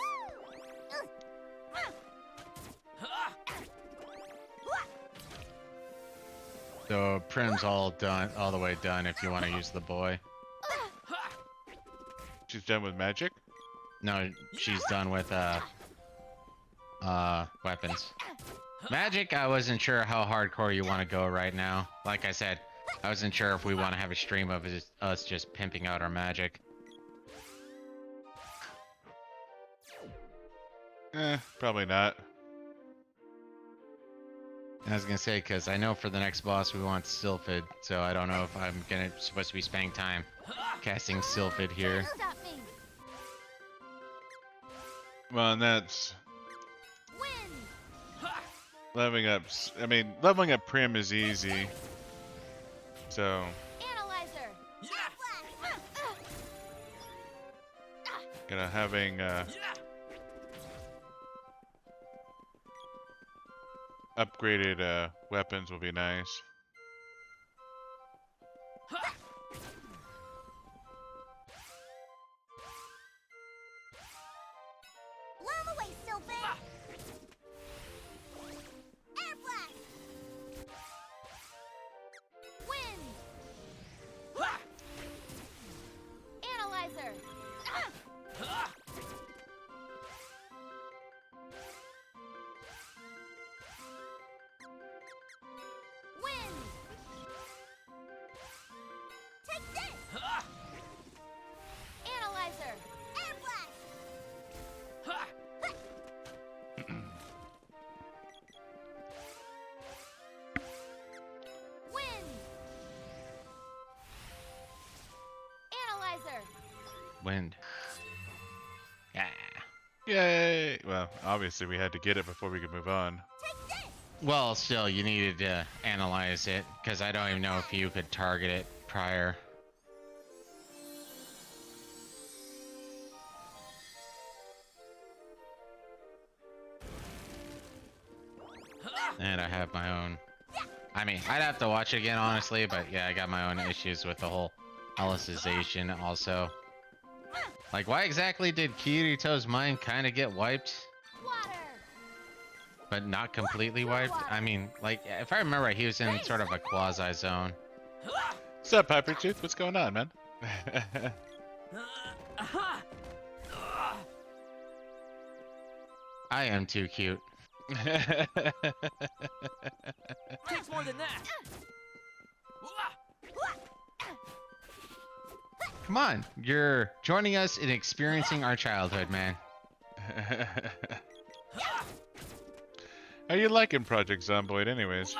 Speaker 2: So Prim's all done, all the way done if you want to use the boy.
Speaker 1: She's done with magic?
Speaker 2: No, she's done with weapons. Magic, I wasn't sure how hardcore you want to go right now. Like I said, I wasn't sure if we want to have a stream of us just pimping out our magic.
Speaker 1: Probably not.
Speaker 2: I was gonna say, because I know for the next boss we want Sylphid, so I don't know if I'm supposed to be spending time casting Sylphid here.
Speaker 6: Stop me.
Speaker 1: Well, and that's
Speaker 6: Win.
Speaker 1: leveling up. I mean, leveling up Prim is easy. So,
Speaker 6: Analyzer.
Speaker 1: having upgraded weapons will be nice.
Speaker 5: Blow 'em away, Sylvan! Air blast!
Speaker 6: Win. Analyzer. Win.
Speaker 5: Take this!
Speaker 6: Analyzer.
Speaker 5: Air blast!
Speaker 6: Win. Analyzer.
Speaker 2: Wind. Yeah.
Speaker 1: Yay! Well, obviously we had to get it before we could move on.
Speaker 5: Take this!
Speaker 2: Well, still, you needed to analyze it, because I don't even know if you could target it prior. And I have my own. I mean, I'd have to watch it again, honestly, but yeah, I got my own issues with the whole Alicization also. Like, why exactly did Kirito's mind kind of get wiped?
Speaker 6: Water.
Speaker 2: But not completely wiped? I mean, like, if I remember right, he was in sort of a quasi-zone.
Speaker 1: What's up, Piper Tooth? What's going on, man?
Speaker 2: I am too cute.
Speaker 4: Takes more than that.
Speaker 2: Come on, you're joining us in experiencing our childhood, man.
Speaker 1: How you liking Project Zomboid, anyways?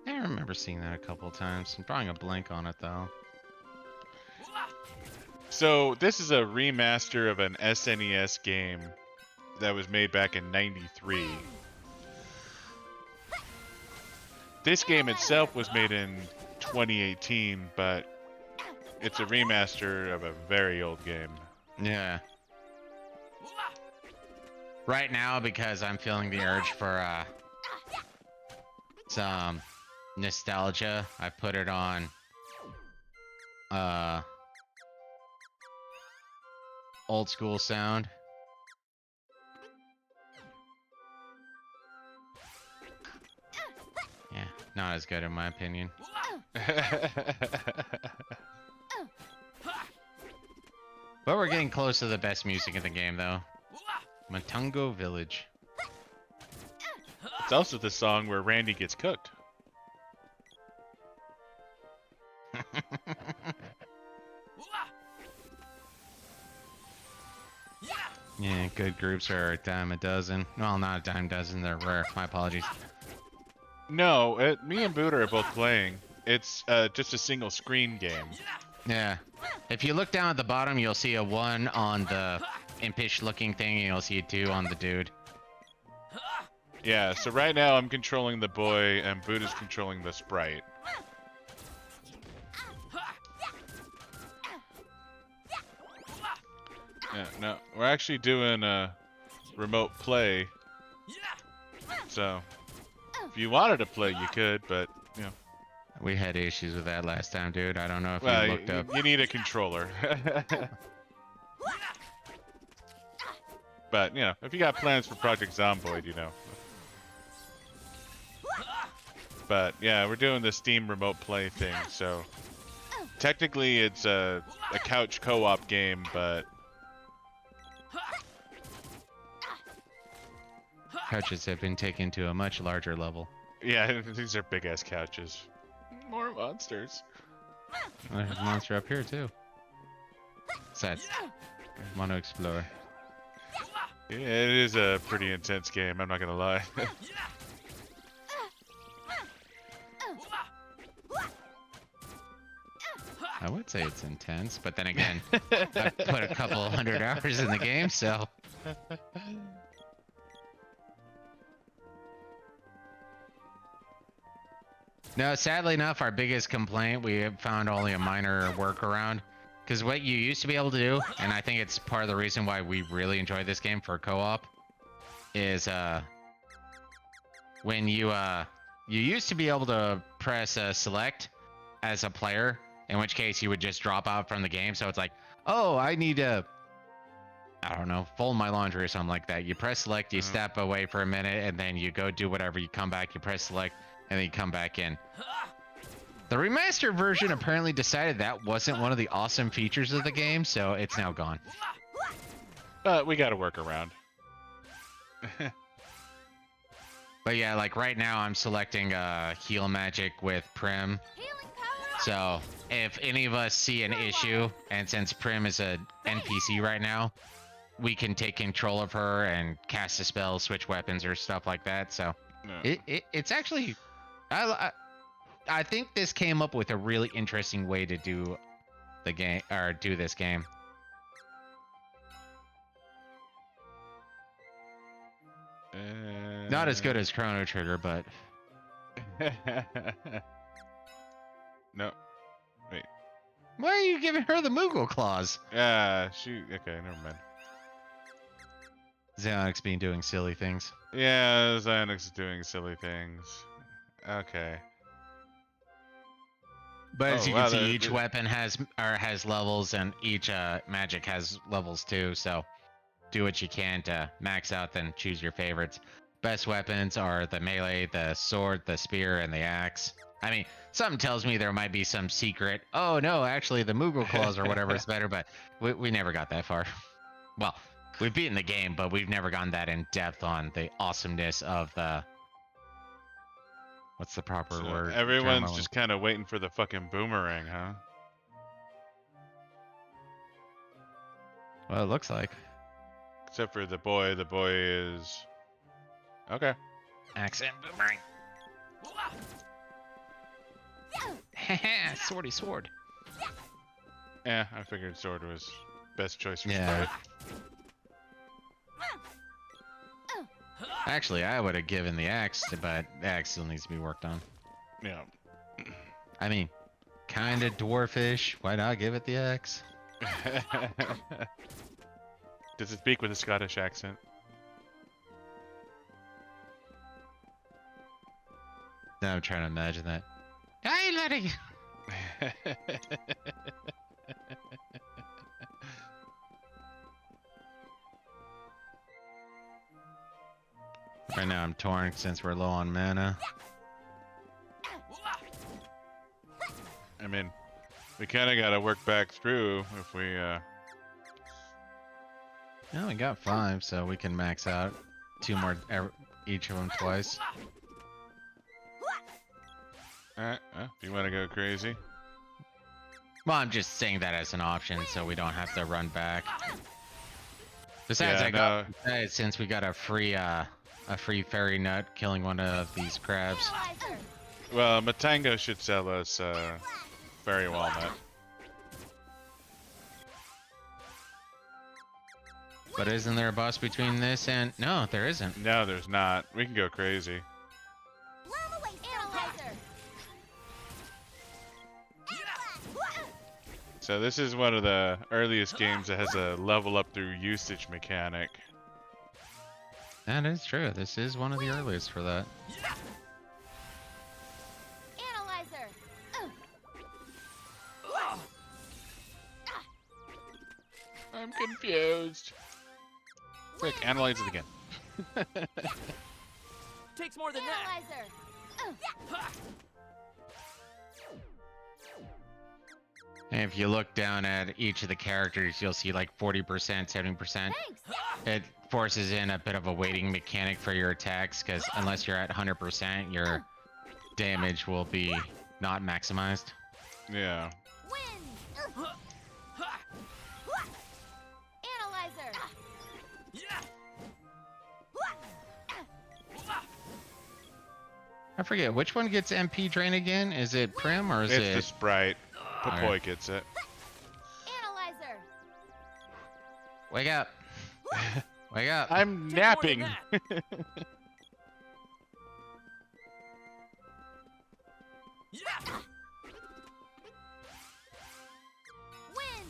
Speaker 2: I remember seeing that a couple of times. I'm drawing a blank on it, though.
Speaker 1: So, this is a remaster of an SNES game that was made back in '93. This game itself was made in 2018, but it's a remaster of a very old game.
Speaker 2: Yeah. Right now, because I'm feeling the urge for some nostalgia, I put it on old school sound. Yeah, not as good in my opinion. But we're getting close to the best music in the game, though. Matungo Village.
Speaker 1: It's also the song where Randy gets cooked.
Speaker 2: Yeah, good groups are a dime a dozen. Well, not a dime dozen, they're rare. My apologies.
Speaker 1: No, me and Buddha are both playing. It's just a single screen game.
Speaker 2: Yeah. If you look down at the bottom, you'll see a 1 on the impish looking thing, and you'll see a 2 on the dude.
Speaker 1: Yeah, so right now I'm controlling the boy and Buddha's controlling the sprite. Yeah, no, we're actually doing a remote play. So, if you wanted to play, you could, but, you know.
Speaker 2: We had issues with that last time, dude. I don't know if
Speaker 1: Well,
Speaker 2: you looked up.
Speaker 1: you need a controller. But, you know, if you got plans for Project Zomboid, you know. But, yeah, we're doing the Steam remote play thing, so... Technically, it's a couch co-op game, but...
Speaker 2: Couches have been taken to a much larger level.
Speaker 1: Yeah, these are big-ass couches. More monsters.
Speaker 2: There's a monster up here, too. Sad. Want to explore.
Speaker 1: Yeah, it is a pretty intense game, I'm not gonna lie.
Speaker 2: I would say it's intense, but then again, I've put a couple 100 hours in the game, so... No, sadly enough, our biggest complaint, we have found only a minor workaround. Because what you used to be able to do, and I think it's part of the reason why we really enjoy this game for co-op, is when you used to be able to press select as a player, in which case you would just drop out from the game. So it's like, oh, I need to, I don't know, fold my laundry or something like that. You press select, you step away for a minute, and then you go do whatever. You come back, you press select, and then you come back in. The remastered version apparently decided that wasn't one of the awesome features of the game, so it's now gone.
Speaker 1: But we gotta work around.
Speaker 2: But yeah, like right now I'm selecting heal magic with Prim.
Speaker 6: Healing power.
Speaker 2: So if any of us see an issue, and since Prim is a NPC right now, we can take control of her and cast a spell, switch weapons or stuff like that. So
Speaker 1: No.
Speaker 2: it's actually, I think this came up with a really interesting way to do the game, or do this game. Not as good as Chrono Trigger, but
Speaker 1: No. Wait.
Speaker 2: why are you giving her the Moogle claws?
Speaker 1: Yeah, she... Okay, never mind.
Speaker 2: Xeonix being doing silly things.
Speaker 1: Yeah, Xynox is doing silly things. Okay.
Speaker 2: But as
Speaker 1: Oh,
Speaker 2: you
Speaker 1: wow,
Speaker 2: can see,
Speaker 1: there-
Speaker 2: each
Speaker 1: there-
Speaker 2: weapon has levels, and each magic has levels too. So do what you can to max out, then choose your favorites. Best weapons are the melee, the sword, the spear, and the axe. I mean, something tells me there might be some secret. Oh no, actually the Moogle claws or whatever is better, but we never got that far. Well, we've beaten the game, but we've never gone that in depth on the awesomeness of the. What's the proper
Speaker 1: So
Speaker 2: word?
Speaker 1: everyone's just kind of waiting for the fucking boomerang, huh?
Speaker 2: Well, it looks like.
Speaker 1: Except for the boy. The boy is... Okay.
Speaker 2: Accent boomerang. Swordy sword.
Speaker 1: Yeah, I figured sword was best choice for
Speaker 2: Yeah.
Speaker 1: Sprite.
Speaker 2: Actually, I would have given the axe, but the axe still needs to be worked on.
Speaker 1: Yeah.
Speaker 2: I mean, kind of dwarfish. Why not give it the axe?
Speaker 1: Does it speak with a Scottish accent?
Speaker 2: Now I'm trying to imagine that. Hey, laddie! Right now I'm torn since we're low on mana.
Speaker 1: I mean, we kind of got to work back through if we,
Speaker 2: No, we got 5, so we can max out 2 more each of them twice.
Speaker 1: if you want to go crazy.
Speaker 2: Well, I'm just saying that as an option, so we don't have to run back. Besides,
Speaker 1: Yeah,
Speaker 2: I got since we got a free fairy nut killing one of these crabs.
Speaker 6: Analyzer.
Speaker 1: Well, Matango should sell us, fairy walnut.
Speaker 2: But isn't there a boss between this and... No, there isn't.
Speaker 1: No, there's not. We can go crazy.
Speaker 6: Lava waste analyzer.
Speaker 1: So this is one of the earliest games that has a level up through usage mechanic.
Speaker 2: That is true. This is one of the earliest for that.
Speaker 6: Analyzer.
Speaker 1: I'm confused. Quick, analyze it again.
Speaker 4: Takes more than that.
Speaker 6: Analyzer.
Speaker 2: And if you look down at each of the characters, you'll see like 40%, 70%.
Speaker 6: Thanks.
Speaker 2: It forces in a bit of a weighting mechanic for your attacks, because unless you're at 100%, your damage will be not maximized.
Speaker 1: Yeah.
Speaker 6: Win. Analyzer.
Speaker 2: I forget, which one gets MP drain again? Is it Prim or is
Speaker 1: It's
Speaker 2: it...
Speaker 1: the sprite. Papoy
Speaker 2: Alright.
Speaker 1: gets it.
Speaker 6: Analyzer.
Speaker 2: Wake up! Wake up!
Speaker 1: I'm
Speaker 4: Takes more than
Speaker 1: napping.
Speaker 4: that.
Speaker 6: Win.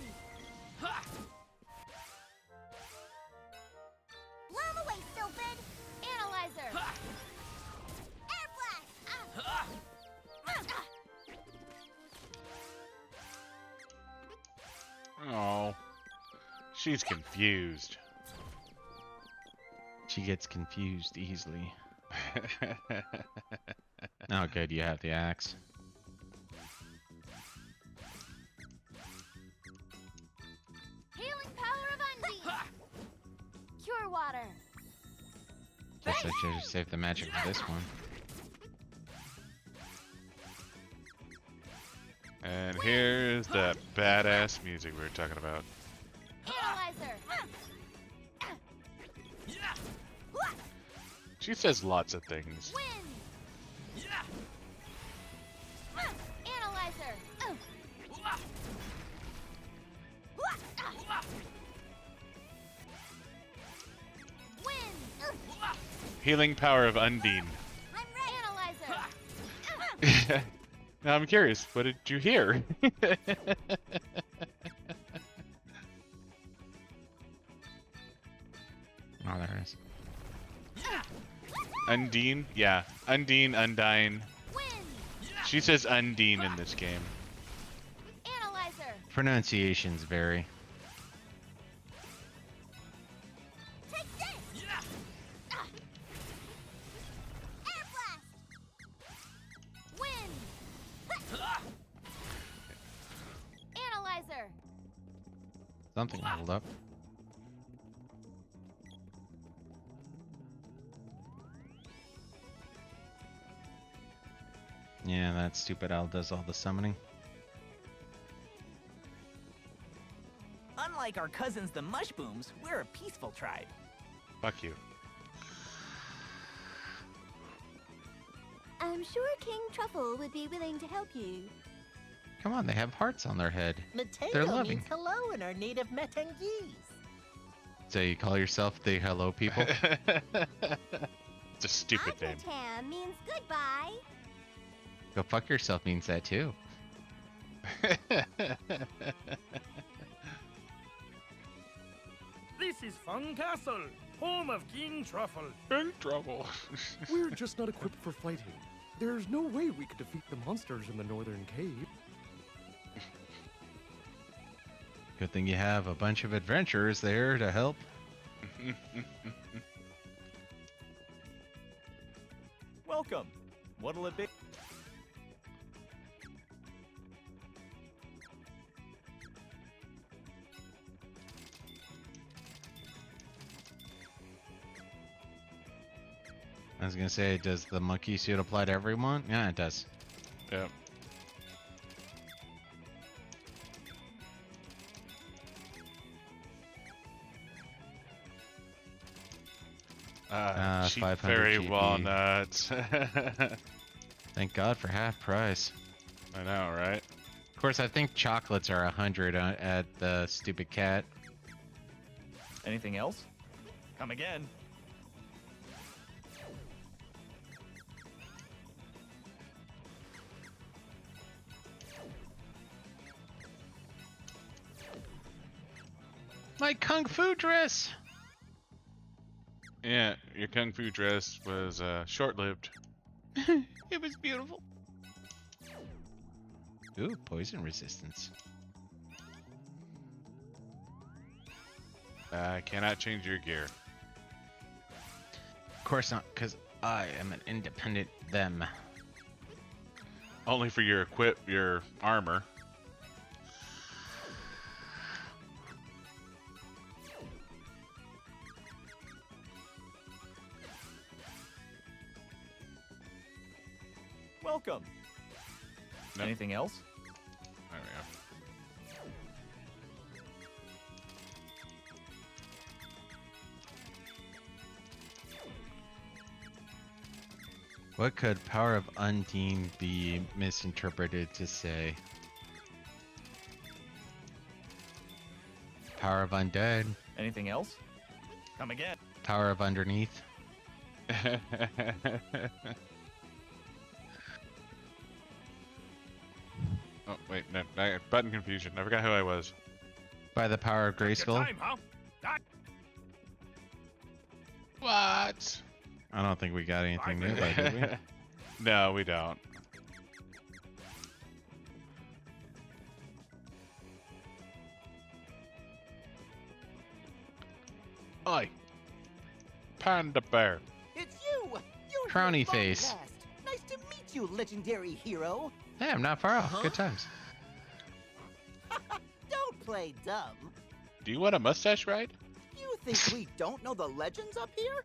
Speaker 6: Lava waste, stupid. Analyzer. Air blast.
Speaker 1: Oh. She's confused.
Speaker 2: She gets confused easily. Oh, good, you have the axe.
Speaker 6: Healing power of Undine. Cure water.
Speaker 2: Guess I should have saved the magic for this one.
Speaker 1: And here's that badass music we were talking about.
Speaker 6: Analyzer.
Speaker 1: She says lots of things.
Speaker 6: Win. Analyzer. Win.
Speaker 1: Healing power of Undine.
Speaker 6: I'm ready. Analyzer.
Speaker 1: Now I'm curious, what did you hear?
Speaker 2: Oh, there it is.
Speaker 1: Undine? Yeah. Undine, Undine.
Speaker 6: Win!
Speaker 1: She says Undine in this game.
Speaker 6: Analyzer!
Speaker 2: Pronunciations vary.
Speaker 6: Take this! Air blast! Win! Analyzer!
Speaker 2: Something leveled up. Yeah, that stupid owl does all the summoning.
Speaker 8: Unlike our cousins the Mushbooms, we're a peaceful tribe.
Speaker 1: Fuck you.
Speaker 6: I'm sure King Truffle would be willing to help you.
Speaker 2: Come on, they have hearts on their head.
Speaker 9: Mateo
Speaker 2: They're loving.
Speaker 9: means hello in our native Metangese.
Speaker 2: So you call yourself the hello people?
Speaker 1: It's a stupid name.
Speaker 6: Tam means goodbye.
Speaker 2: Go fuck yourself means that too.
Speaker 10: This is Fun Castle, home of King Truffle.
Speaker 1: King Truffle.
Speaker 10: We're just not equipped for fighting. There's no way we could defeat the monsters in the northern cave.
Speaker 2: Good thing you have a bunch of adventurers there to help.
Speaker 8: Welcome. What'll it be?
Speaker 2: I was gonna say, does the monkey suit apply to everyone? Yeah, it does.
Speaker 1: Yeah. Cheap
Speaker 2: 500
Speaker 1: fairy
Speaker 2: GP.
Speaker 1: walnuts.
Speaker 2: Thank God for half price.
Speaker 1: I know, right?
Speaker 2: Of course, I think chocolates are 100 at the stupid cat.
Speaker 8: Anything else? Come again.
Speaker 2: My kung fu dress!
Speaker 1: Yeah, your kung fu dress was short-lived.
Speaker 2: It was beautiful. Ooh, poison resistance.
Speaker 1: I cannot change your gear.
Speaker 2: Of course not, because I am an independent them.
Speaker 1: Only for your your armor.
Speaker 8: Welcome.
Speaker 1: Nope.
Speaker 8: Anything else?
Speaker 1: There we go.
Speaker 2: What could Power of Undine be misinterpreted to say? Power of Undead.
Speaker 8: Anything else? Come again.
Speaker 2: Power of Underneath.
Speaker 1: Oh, wait, no, button confusion. I forgot who I was.
Speaker 2: By the power of Grayskull.
Speaker 10: Time, huh?
Speaker 1: What?
Speaker 2: I don't think we got anything new by did we?
Speaker 1: No, we don't. Oi. Panda Bear.
Speaker 9: It's you! You're
Speaker 2: Frowny
Speaker 9: here,
Speaker 2: face.
Speaker 9: Bombcast. Nice to meet you, legendary hero.
Speaker 2: Hey, I'm not far off. Good times.
Speaker 9: Don't play dumb.
Speaker 1: Do you want a mustache ride?
Speaker 9: You think we don't know the legends up here?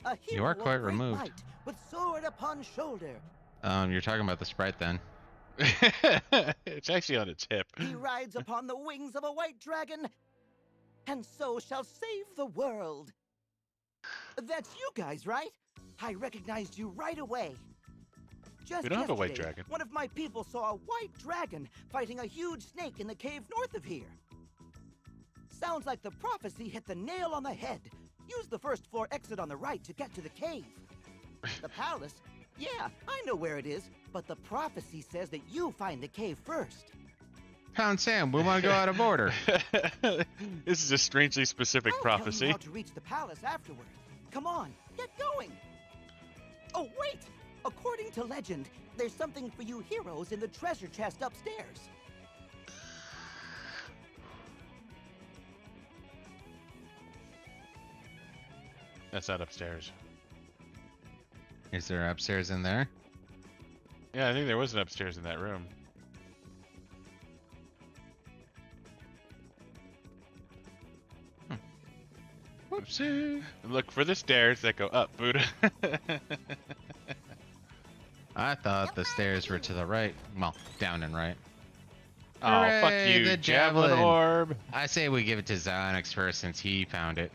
Speaker 9: A
Speaker 2: You are
Speaker 9: hero of
Speaker 2: quite
Speaker 9: great
Speaker 2: removed.
Speaker 9: might, with sword upon shoulder.
Speaker 2: You're talking about the sprite then.
Speaker 1: It's actually on its hip.
Speaker 9: He rides upon the wings of a white dragon, and so shall save the world. That's you guys, right? I recognized you right away. Just
Speaker 1: We don't have a white
Speaker 9: yesterday,
Speaker 1: dragon.
Speaker 9: One of my people saw a white dragon fighting a huge snake in the cave north of here. Sounds like the prophecy hit the nail on the head. Use the first floor exit on the right to get to the cave. The palace? Yeah, I know where it is, but the prophecy says that you find the cave first.
Speaker 2: Pound Sam, we want to go out of order.
Speaker 1: This is a strangely specific
Speaker 9: I'll
Speaker 1: prophecy.
Speaker 9: tell you how to reach the palace afterward. Come on, get going. Oh, wait! According to legend, there's something for you heroes in the treasure chest upstairs.
Speaker 1: That's not upstairs.
Speaker 2: Is there upstairs in there?
Speaker 1: Yeah, I think there was an upstairs in that room.
Speaker 2: Whoopsie.
Speaker 1: Look for the stairs that go up, Buddha.
Speaker 2: I thought the stairs were to the right. Well, down and right.
Speaker 1: Oh, fuck
Speaker 2: Hooray,
Speaker 1: you,
Speaker 2: the
Speaker 1: javelin
Speaker 2: javelin.
Speaker 1: orb.
Speaker 2: I say we give it to Zonix first since he found it.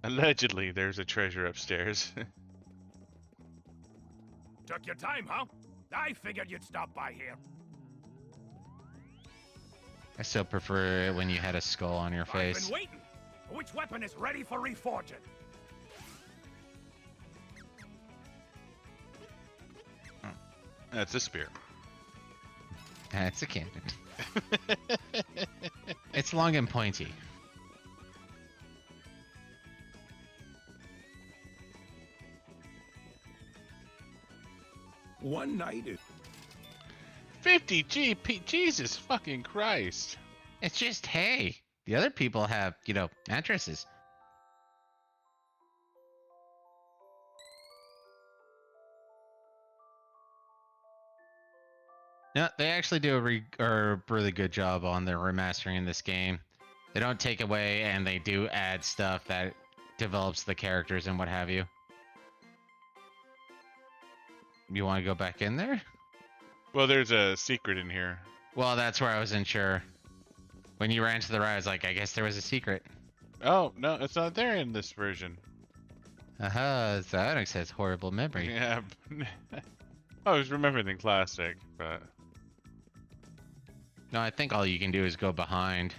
Speaker 1: Allegedly, there's a treasure upstairs.
Speaker 11: Took your time, huh? I figured you'd stop by here.
Speaker 2: I still prefer it when you had a skull on your
Speaker 11: I've
Speaker 2: face.
Speaker 11: been waiting. Which weapon is ready for reforging?
Speaker 1: That's a spear.
Speaker 2: It's a cannon. It's long and pointy.
Speaker 11: One night.
Speaker 1: 50 GP, Jesus fucking Christ.
Speaker 2: It's just hay. The other people have, you know, mattresses. No, they actually do a really good job on their remastering in this game. They don't take away, and they do add stuff that develops the characters and what have you. You want to go back in there?
Speaker 1: Well, there's a secret in here.
Speaker 2: Well, that's where I wasn't sure. When you ran to the right, I was like, I guess there was a secret.
Speaker 1: Oh, no, it's not there in this version.
Speaker 2: Aha, Zonix has horrible memory.
Speaker 1: Yeah. I was remembering the classic, but...
Speaker 2: No, I think all you can do is go behind.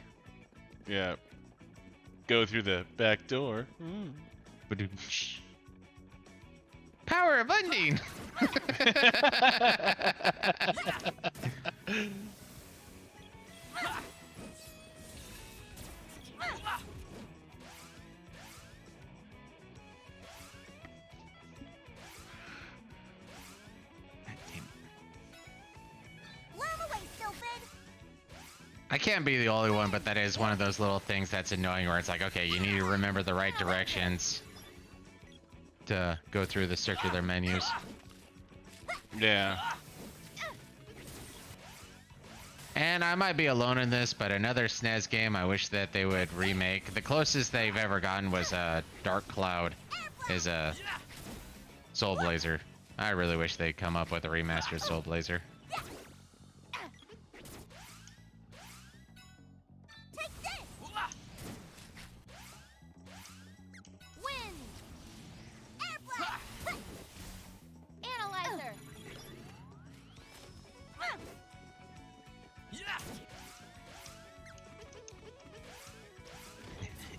Speaker 1: Yeah. Go through the back door.
Speaker 2: Ba-doom-tsh. Power of Undine! I can't be the only one, but that is one of those little things that's annoying where it's like, okay, you need to remember the right directions to go through the circular menus.
Speaker 1: Yeah.
Speaker 2: And I might be alone in this, but another SNES game I wish that they would remake. The closest they've ever gotten was Dark Cloud is a Soul Blazer. I really wish they'd come up with a remastered Soul Blazer.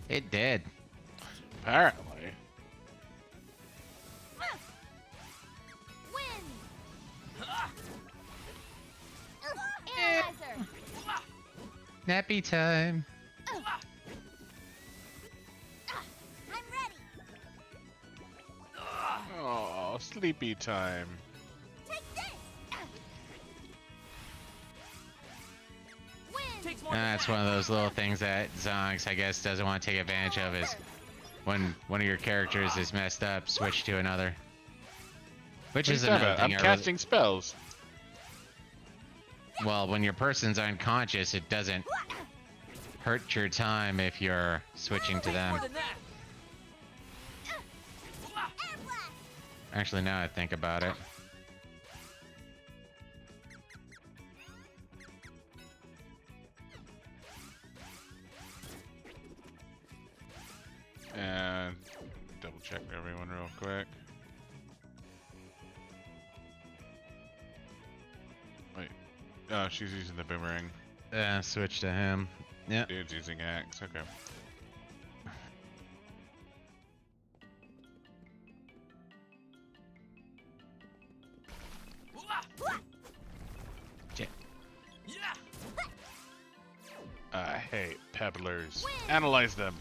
Speaker 2: It did.
Speaker 1: Apparently.
Speaker 2: Nappy time.
Speaker 5: I'm ready.
Speaker 1: Oh, sleepy time.
Speaker 5: Take this.
Speaker 2: That's one of those little things that Zonix, I guess, doesn't want to take advantage of is when one of your characters is messed up, switch to another. Which is another thing.
Speaker 1: I'm casting spells.
Speaker 2: Well, when your person's unconscious, it doesn't hurt your time if you're switching to them. Actually, now I think about it.
Speaker 1: And double check everyone real quick. Wait. Oh, she's using the boomerang.
Speaker 2: Switch to him. Yeah.
Speaker 1: Dude's using axe. Okay. Hey, pebblers. Analyze them.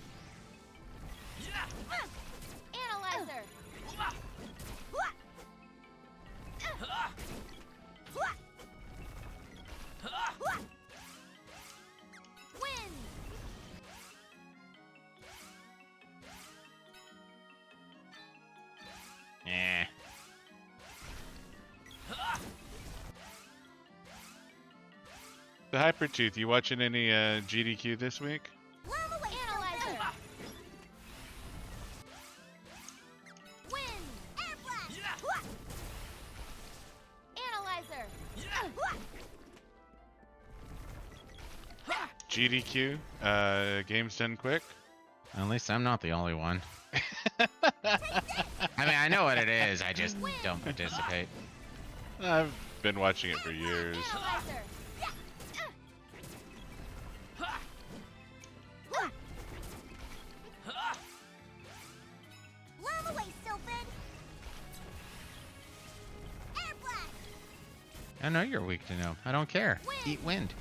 Speaker 6: Analyzer. Win.
Speaker 2: Yeah.
Speaker 1: The Hypertooth, you watching any GDQ this week?
Speaker 6: Analyzer. Win. Air blast. Analyzer.
Speaker 1: GDQ, games done quick.
Speaker 2: At least I'm not the only one. I mean, I know what it is. I just don't participate.
Speaker 1: I've been watching it for years.
Speaker 6: Analyzer. Blow away, Sylphin. Air blast.
Speaker 2: I know you're weak to know. I don't care. Eat wind.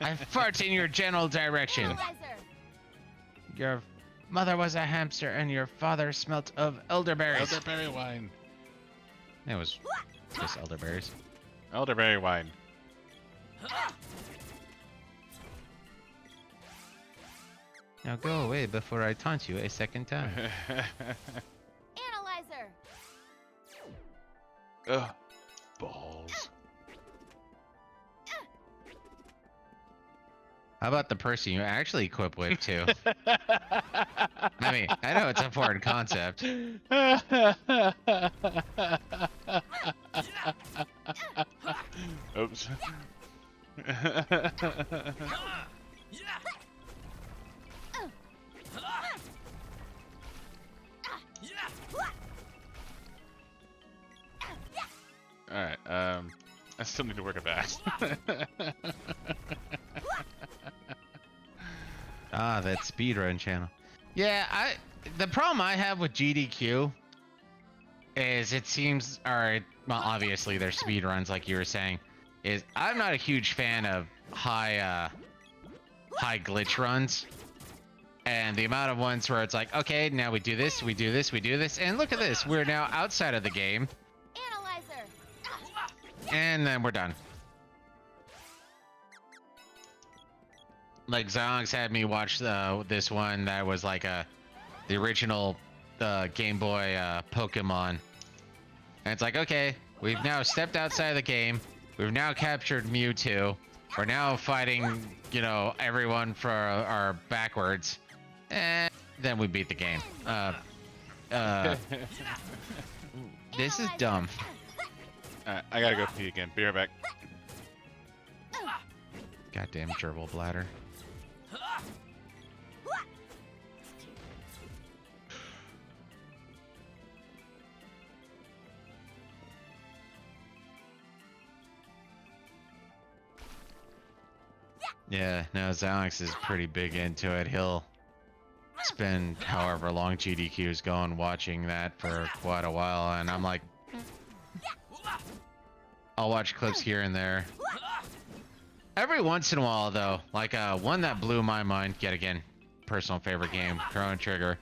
Speaker 2: I fart in your general direction.
Speaker 6: Analyzer.
Speaker 2: Your mother was a hamster and your father smelt of elderberries.
Speaker 1: Elderberry wine.
Speaker 2: It was just elderberries.
Speaker 1: Elderberry wine.
Speaker 2: Now go away before I taunt you a second time.
Speaker 6: Analyzer.
Speaker 1: Ugh. Balls.
Speaker 2: How about the person you actually equip with too? I mean, I know it's a foreign concept.
Speaker 1: Oops. Alright, I still need to work it fast.
Speaker 2: Ah, that speedrun channel. Yeah, the problem I have with GDQ is it seems, well, obviously there's speedruns like you were saying, is I'm not a huge fan of high glitch runs. And the amount of ones where it's like, okay, now we do this, we do this, we do this, and look at this, we're now outside of the game,
Speaker 6: Analyzer.
Speaker 2: and then we're done. Like Zonx had me watch this one that was like the original Game Boy Pokemon. And it's like, okay, we've now stepped outside of the game. We've now captured Mewtwo. We're now fighting, you know, everyone for our backwards. And then we beat the game. This is dumb.
Speaker 1: Alright, I gotta go pee again. Be right back.
Speaker 2: Goddamn gerbil bladder. Yeah, no, Zalex is pretty big into it. He'll spend however long GDQ is going watching that for quite a while, and I'm like, I'll watch clips here and there. Every once in a while, though, like one that blew my mind, yet again, personal favorite game, Chrono Trigger.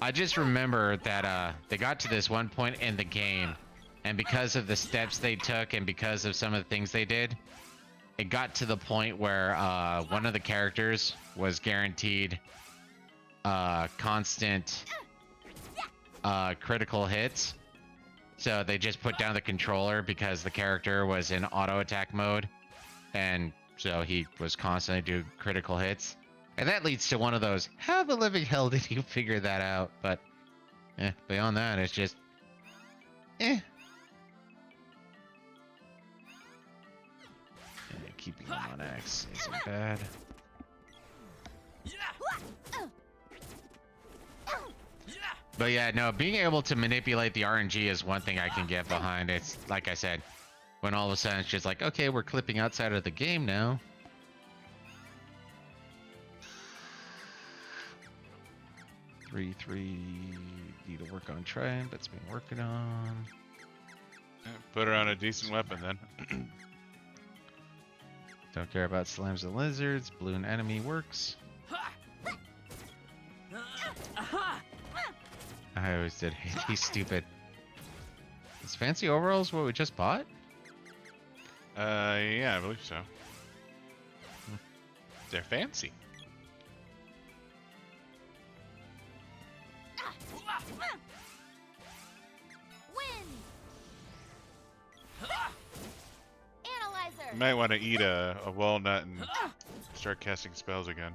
Speaker 2: I just remember that they got to this one point in the game, and because of the steps they took and because of some of the things they did, it got to the point where one of the characters was guaranteed constant critical hits. So they just put down the controller because the character was in auto attack mode, and so he was constantly doing critical hits. And that leads to one of those, how the living hell did you figure that out? But beyond that, it's just keeping him on X isn't bad. But yeah, no, being able to manipulate the RNG is one thing I can get behind. It's like I said, when all of a sudden it's just like, okay, we're clipping outside of the game now. Three, need to work on trying, but it's been working on.
Speaker 1: Put her on a decent weapon then.
Speaker 2: Don't care about slams and lizards. Balloon enemy works. I always did hate these stupid. Is fancy overalls what we just bought?
Speaker 1: Yeah, I believe so. They're fancy.
Speaker 6: Win. Analyzer.
Speaker 1: You might want to eat a walnut and start casting spells again.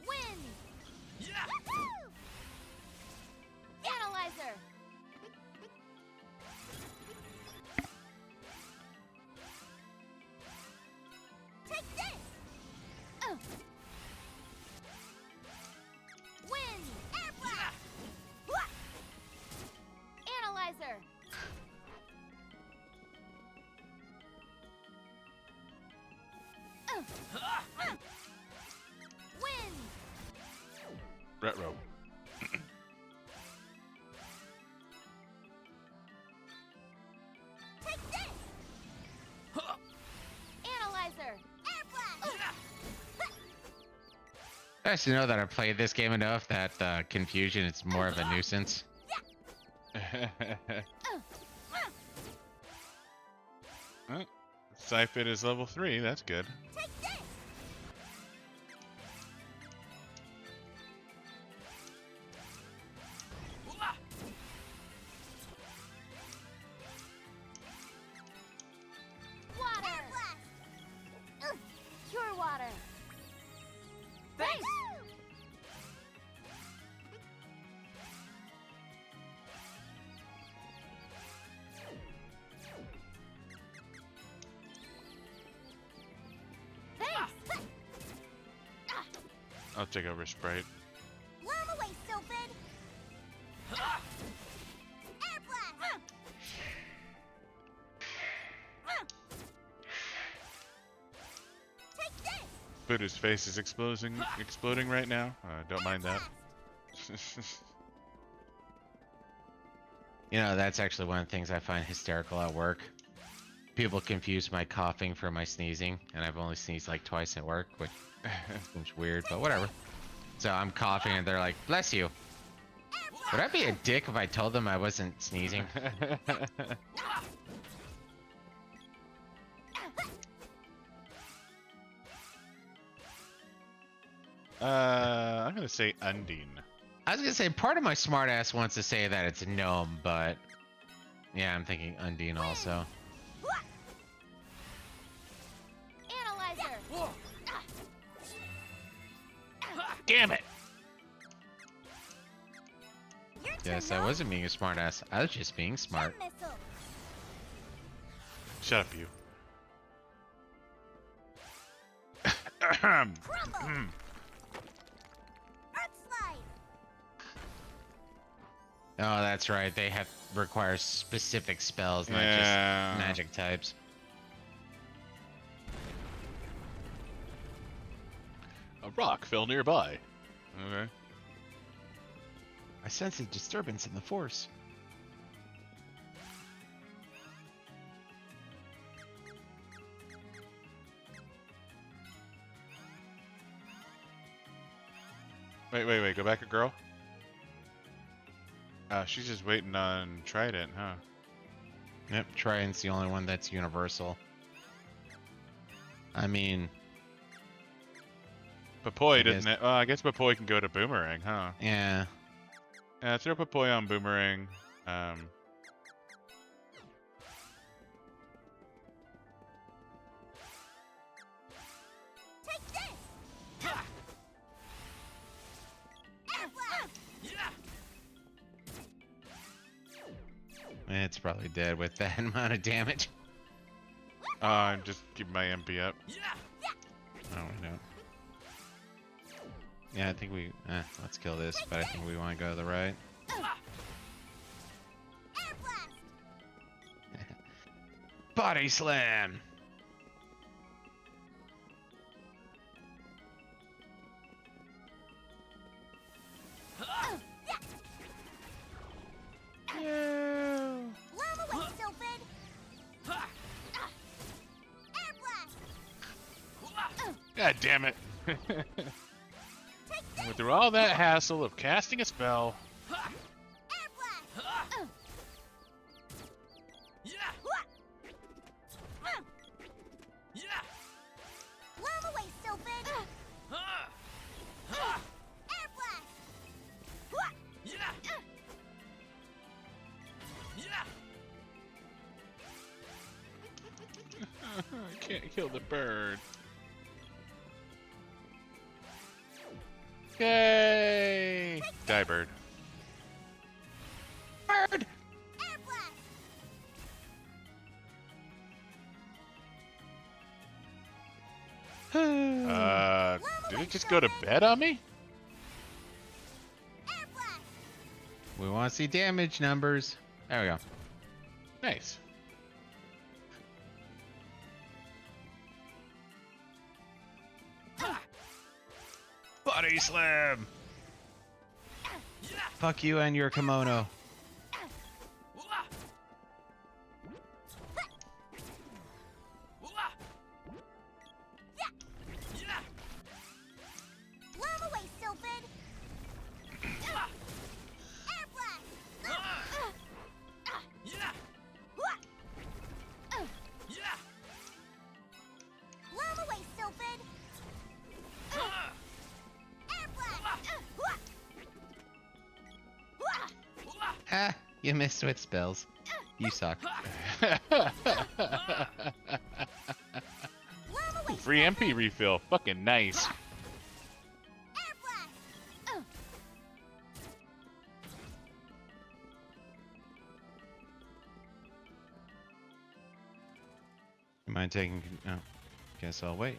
Speaker 6: Win. Analyzer. Take this. Win. Air blast. Analyzer. Win.
Speaker 1: Retro.
Speaker 6: Take this. Analyzer. Air blast.
Speaker 2: Nice to know that I played this game enough that confusion is more of a nuisance.
Speaker 1: Sci-Fit is level 3, that's good.
Speaker 6: Take this. Water. Air blast. Cure water. Thanks. Thanks.
Speaker 1: I'll take over Sprite.
Speaker 6: Lure him away, stupid. Air blast. Take this.
Speaker 1: Buddha's face is exploding right now. Don't mind that.
Speaker 2: You know, that's actually one of the things I find hysterical at work. People confuse my coughing for my sneezing, and I've only sneezed like twice at work, which seems weird, but whatever. So I'm coughing and they're like, bless you. Would I be a dick if I told them I wasn't sneezing?
Speaker 1: I'm gonna say Undine.
Speaker 2: I was gonna say, part of my smartass wants to say that it's gnome, but yeah, I'm thinking Undine also.
Speaker 6: Analyzer.
Speaker 2: Damn it!
Speaker 6: Your
Speaker 2: Yes,
Speaker 6: turn,
Speaker 2: I
Speaker 6: Mom.
Speaker 2: wasn't being a smartass. I was just being smart.
Speaker 6: Gem missile.
Speaker 1: Shut up, you.
Speaker 6: Crumble. Earth slide.
Speaker 2: Oh, that's right. They have require specific spells, not
Speaker 1: Yeah.
Speaker 2: just magic types.
Speaker 1: A rock fell nearby. Okay.
Speaker 2: I sense a disturbance in the force.
Speaker 1: Wait. Go back a girl. She's just waiting on Trident, huh?
Speaker 2: Yep, Trident's the only one that's universal. I mean...
Speaker 1: Papoy doesn't it? I guess Papoy can go to Boomerang, huh?
Speaker 2: Yeah.
Speaker 1: Throw Papoy on Boomerang.
Speaker 6: Take this. Air blast.
Speaker 2: It's probably dead with that amount of damage.
Speaker 1: I'm just keeping my MP up.
Speaker 2: Oh, we don't. Yeah, I think we... let's kill this, but I think we want to go to the right.
Speaker 6: Air blast.
Speaker 2: Body slam!
Speaker 1: God damn it. Went through all that hassle of casting a spell.
Speaker 5: Llama way, stupid! Air blast!
Speaker 1: I can't kill the bird. Yay! Die, bird. Bird!
Speaker 5: Air blast!
Speaker 1: Did it just go to bed on me?
Speaker 5: Air blast!
Speaker 2: We want to see damage numbers. There we go.
Speaker 1: Nice. Body slam!
Speaker 2: Fuck you and your kimono.
Speaker 5: Llama way, stupid! Air blast! Llama way, stupid! Air blast!
Speaker 2: Ha! You missed with spells. You suck.
Speaker 5: Llama way,
Speaker 1: Free MP refill. Fucking nice.
Speaker 5: air blast!
Speaker 2: You mind taking? Oh, guess I'll wait.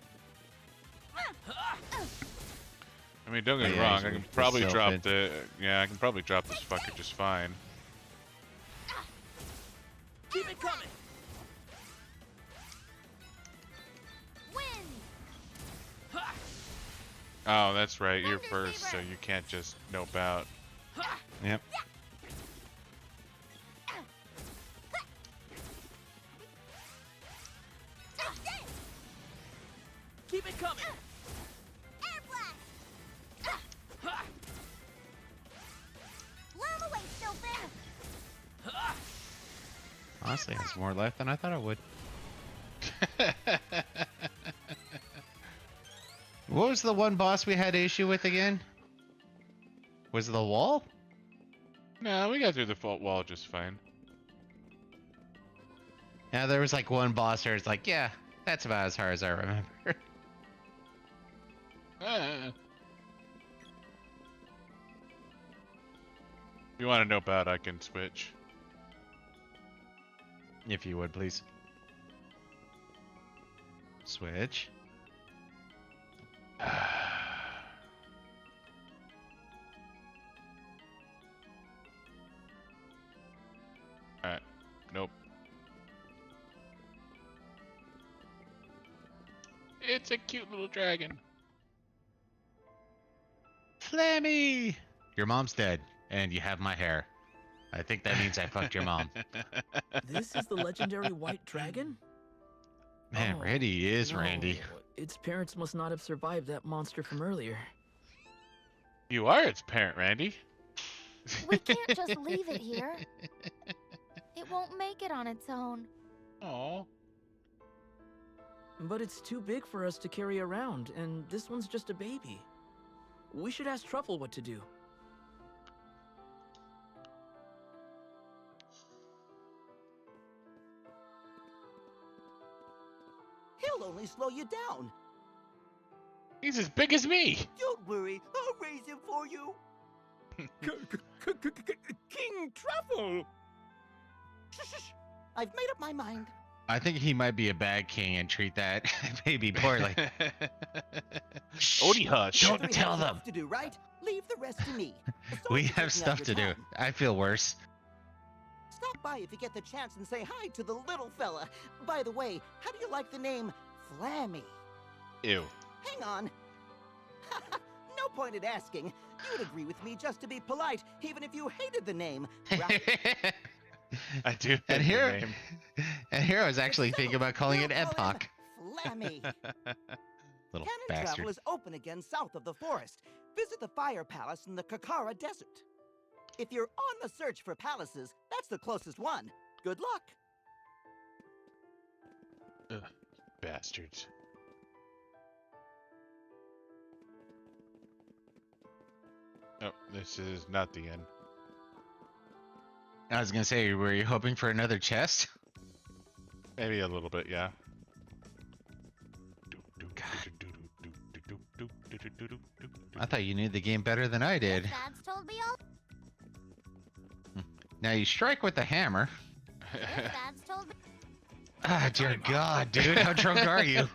Speaker 1: I mean, don't get me
Speaker 2: yeah,
Speaker 1: wrong.
Speaker 2: he's
Speaker 1: I can
Speaker 2: weak
Speaker 1: probably
Speaker 2: to
Speaker 1: drop
Speaker 2: self-hit.
Speaker 1: the. Yeah, I can probably drop this fucker just fine.
Speaker 4: Keep it coming.
Speaker 5: Win!
Speaker 1: Oh, that's right. You're first, so you can't just nope out.
Speaker 2: Yep.
Speaker 4: Keep it coming.
Speaker 5: Air blast! Llama way, stupid!
Speaker 2: Honestly, has more life than I thought it would. What was the one boss we had issue with again? Was it the wall?
Speaker 1: No, we got through the fault wall just fine.
Speaker 2: Yeah, there was like one boss where it's like, yeah, that's about as hard as I remember.
Speaker 1: If you want to nope out, I can switch.
Speaker 2: If you would, please. Switch.
Speaker 1: Alright. Nope. It's a cute little dragon.
Speaker 2: Flammy! Your mom's dead, and you have my hair. I think that means I fucked your mom.
Speaker 4: This is the legendary white dragon?
Speaker 2: Man,
Speaker 4: Oh,
Speaker 2: Randy is
Speaker 4: no.
Speaker 2: Randy.
Speaker 4: Its parents must not have survived that monster from earlier.
Speaker 1: You are its parent, Randy.
Speaker 6: We can't just leave it here. It won't make it on its own.
Speaker 1: Aww.
Speaker 4: But it's too big for us to carry around, and this one's just a baby. We should ask Truffle what to do.
Speaker 9: He'll only slow you down.
Speaker 1: He's as big as me.
Speaker 9: Don't worry, I'll raise him for you.
Speaker 11: King Truffle!
Speaker 9: Shh, shh, shh. I've made up my mind.
Speaker 2: I think he might be a bad king and treat that baby poorly.
Speaker 1: Odie hush.
Speaker 2: Don't
Speaker 9: We have
Speaker 2: tell them.
Speaker 9: stuff to do, right? Leave the rest to me.
Speaker 2: We
Speaker 9: Sorry for
Speaker 2: have
Speaker 9: taking
Speaker 2: stuff
Speaker 9: up
Speaker 2: to
Speaker 9: your
Speaker 2: do.
Speaker 9: time.
Speaker 2: I feel worse.
Speaker 9: Stop by if you get the chance and say hi to the little fella. By the way, how do you like the name Flammy?
Speaker 1: Ew.
Speaker 9: Hang on. No point in asking. You'd agree with me just to be polite, even if you hated the name, right?
Speaker 1: I do. hate
Speaker 2: And
Speaker 1: the
Speaker 2: here,
Speaker 1: name.
Speaker 2: and here I was actually
Speaker 9: So,
Speaker 2: thinking about calling
Speaker 9: we'll
Speaker 2: it
Speaker 9: call him
Speaker 2: Epoch.
Speaker 9: Flammy.
Speaker 2: Little
Speaker 9: Cannon
Speaker 2: bastard.
Speaker 9: travel is open again south of the forest. Visit the Fire Palace in the Kakara Desert. If you're on the search for palaces, that's the closest one. Good luck.
Speaker 1: Ugh, bastards. Oh, this is not the end.
Speaker 2: I was gonna say, were you hoping for another chest?
Speaker 1: Maybe a little bit, yeah.
Speaker 2: I thought you knew the game better than I did.
Speaker 5: Dad's told me all.
Speaker 2: Now you strike with the hammer.
Speaker 5: Dad's told me.
Speaker 2: Ah, dear God, dude, how drunk are you?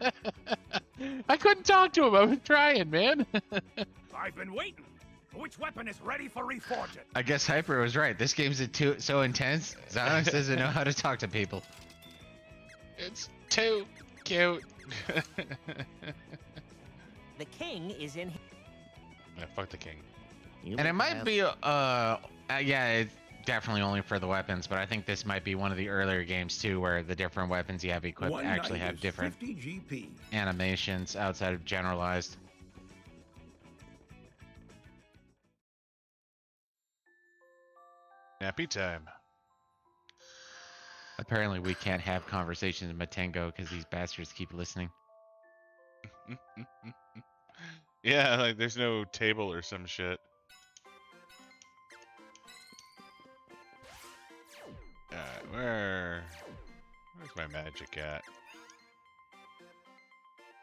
Speaker 1: I couldn't talk to him. I was trying, man.
Speaker 11: I've been waiting. Which weapon is ready for reforging?
Speaker 2: I guess Hyper was right. This game's so intense. Xylox doesn't know how to talk to people.
Speaker 1: It's too cute.
Speaker 12: The king is in.
Speaker 1: Yeah, fuck the king.
Speaker 2: And it might be, yeah, it's definitely only for the weapons, but I think this might be one of the earlier games too, where the different weapons you have equipped actually have different
Speaker 11: 50 GP.
Speaker 2: animations outside of generalized.
Speaker 1: Nappy time.
Speaker 2: Apparently we can't have conversations in Matengo because these bastards keep listening.
Speaker 1: Yeah, like there's no table or some shit. Where's my magic at?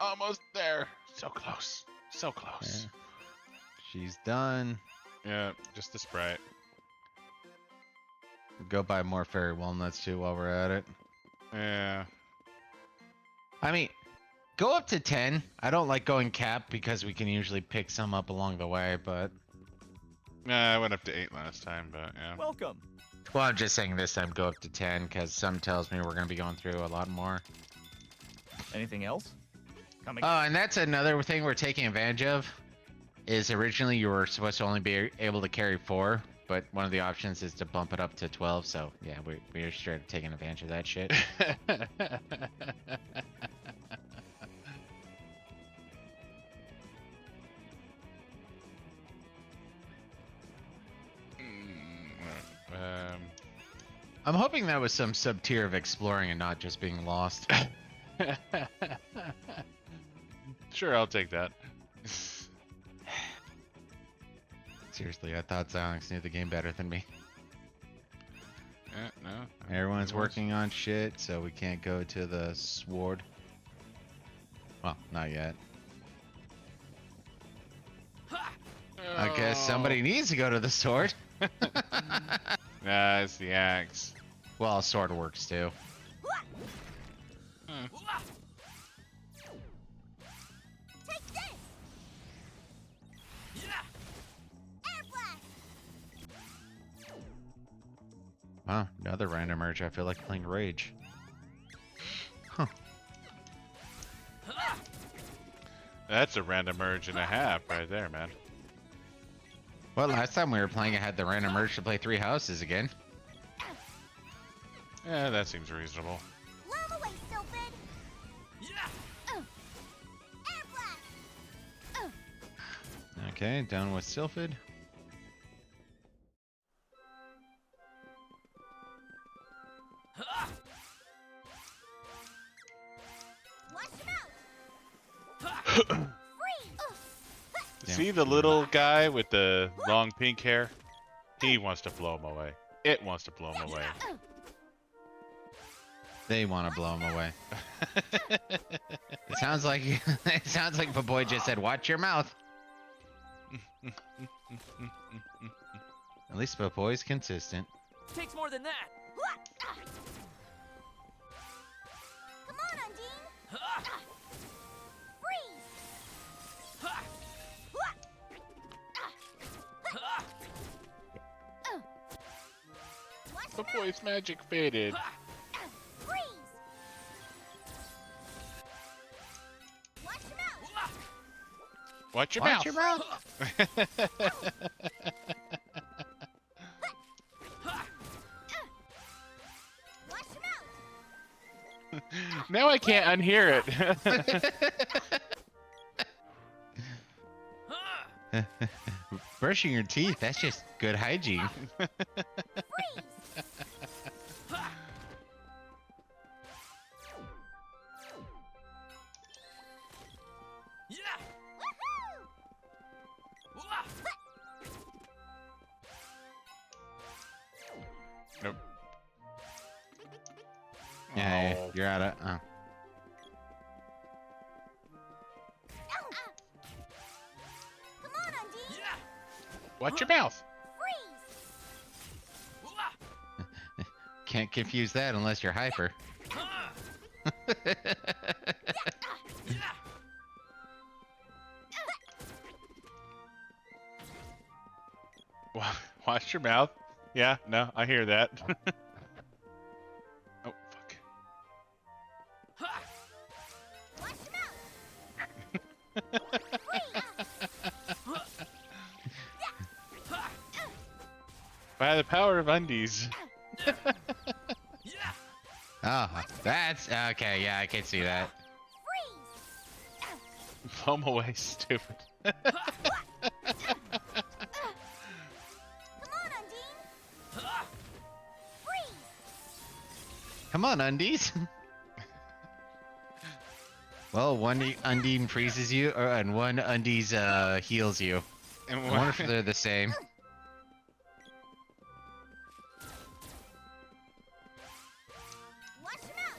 Speaker 1: Almost there. So close. So close.
Speaker 2: Yeah. She's done.
Speaker 1: Yeah, just the Sprite.
Speaker 2: Go buy more fairy walnuts too while we're at it.
Speaker 1: Yeah.
Speaker 2: I mean, go up to 10. I don't like going cap because we can usually pick some up along the way, but...
Speaker 1: Nah, I went up to 8 last time, but yeah.
Speaker 8: Welcome.
Speaker 2: Well, I'm just saying this time go up to 10 because some tells me we're going to be going through a lot more.
Speaker 8: Anything else? Come
Speaker 2: Oh, and that's another thing we're taking advantage of. Is originally you were supposed to only be able to carry 4, but one of the options is to bump it up to 12. So yeah, we're straight up taking advantage of that shit. I'm hoping that was some sub-tier of exploring and not just being lost.
Speaker 1: Sure, I'll take that.
Speaker 2: Seriously, I thought Xylox knew the game better than me.
Speaker 1: No.
Speaker 2: Everyone's working on shit, so we can't go to the sword. Well, not yet. I guess somebody needs to go to the sword.
Speaker 1: Nah, it's the axe.
Speaker 2: Well, sword works too.
Speaker 5: Take this. Air blast.
Speaker 2: Wow, another random urge. I feel like playing Rage. Huh.
Speaker 1: That's a random urge and a half right there, man.
Speaker 2: Well, last time we were playing, I had the random urge to play 3 houses again.
Speaker 1: Yeah, that seems reasonable.
Speaker 5: Blow away, stupid. Air blast.
Speaker 2: Okay, done with Sylphid.
Speaker 5: Watch him out. Freeze.
Speaker 1: See the little guy with the long pink hair? He wants to blow him away. It wants to blow him away.
Speaker 2: They want to blow him away. It sounds like the boy just said, "Watch your mouth." At least the boy's consistent.
Speaker 12: Takes more than that.
Speaker 5: Come on, Undine. Freeze. Watch
Speaker 1: The
Speaker 5: him
Speaker 1: boy's magic faded.
Speaker 5: out. Freeze. Watch him out.
Speaker 1: Watch your
Speaker 2: Watch
Speaker 1: mouth.
Speaker 2: your mouth.
Speaker 5: Watch him out.
Speaker 1: Now I can't unhear it.
Speaker 2: Brushing your teeth, that's just good hygiene.
Speaker 1: Nope.
Speaker 2: Yeah,
Speaker 1: Oh.
Speaker 2: you're out of. Oh.
Speaker 5: Come on, Undine.
Speaker 1: Watch your mouth.
Speaker 2: Can't confuse that unless you're hyper.
Speaker 1: Watch your mouth. Yeah, no, I hear that. Oh, fuck.
Speaker 5: Watch your
Speaker 1: By the power of undies.
Speaker 2: Oh, that's okay. Yeah, I can see that.
Speaker 1: Foam away, stupid.
Speaker 5: Come on, Undine. Freeze.
Speaker 2: Come on, undies. Well, one Undine freezes you, and one Undies heals you.
Speaker 1: And
Speaker 2: I wonder if they're the same.
Speaker 5: Watch your mouth.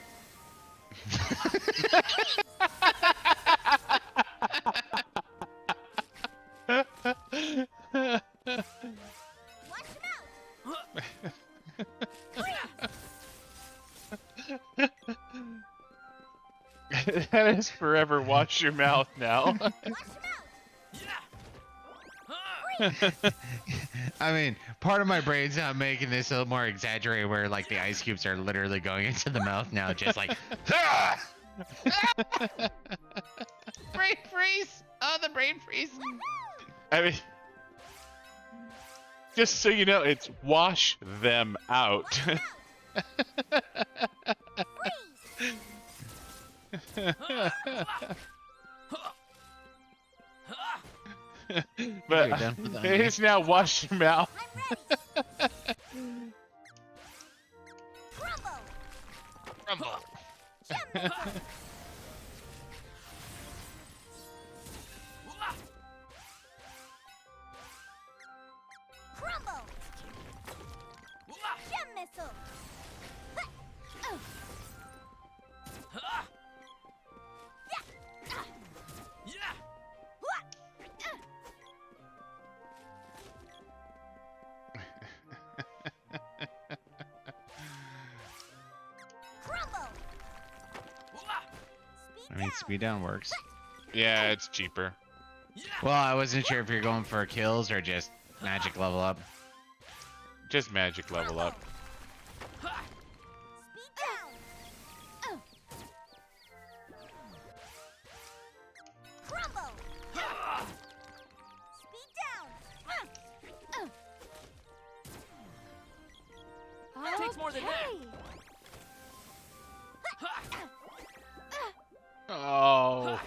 Speaker 5: Watch your mouth.
Speaker 1: That is forever watch your mouth now.
Speaker 5: Watch your mouth.
Speaker 2: I mean, part of my brain's not making this a little more exaggerated, where like the ice cubes are literally going into the mouth now, just like. Brain freeze! Oh, the brain freeze!
Speaker 1: I mean, just so you know, it's wash them out. But it is now wash your mouth.
Speaker 5: Crumble.
Speaker 1: Rumble.
Speaker 5: Crumble. Gem missile. Crumble.
Speaker 2: I mean, speed down works.
Speaker 1: Yeah, it's cheaper.
Speaker 2: Well, I wasn't sure if you're going for kills or just magic level up.
Speaker 1: Just magic level up.
Speaker 5: Speed down. Crumble. Speed down.
Speaker 12: It takes more than that.
Speaker 1: Oh.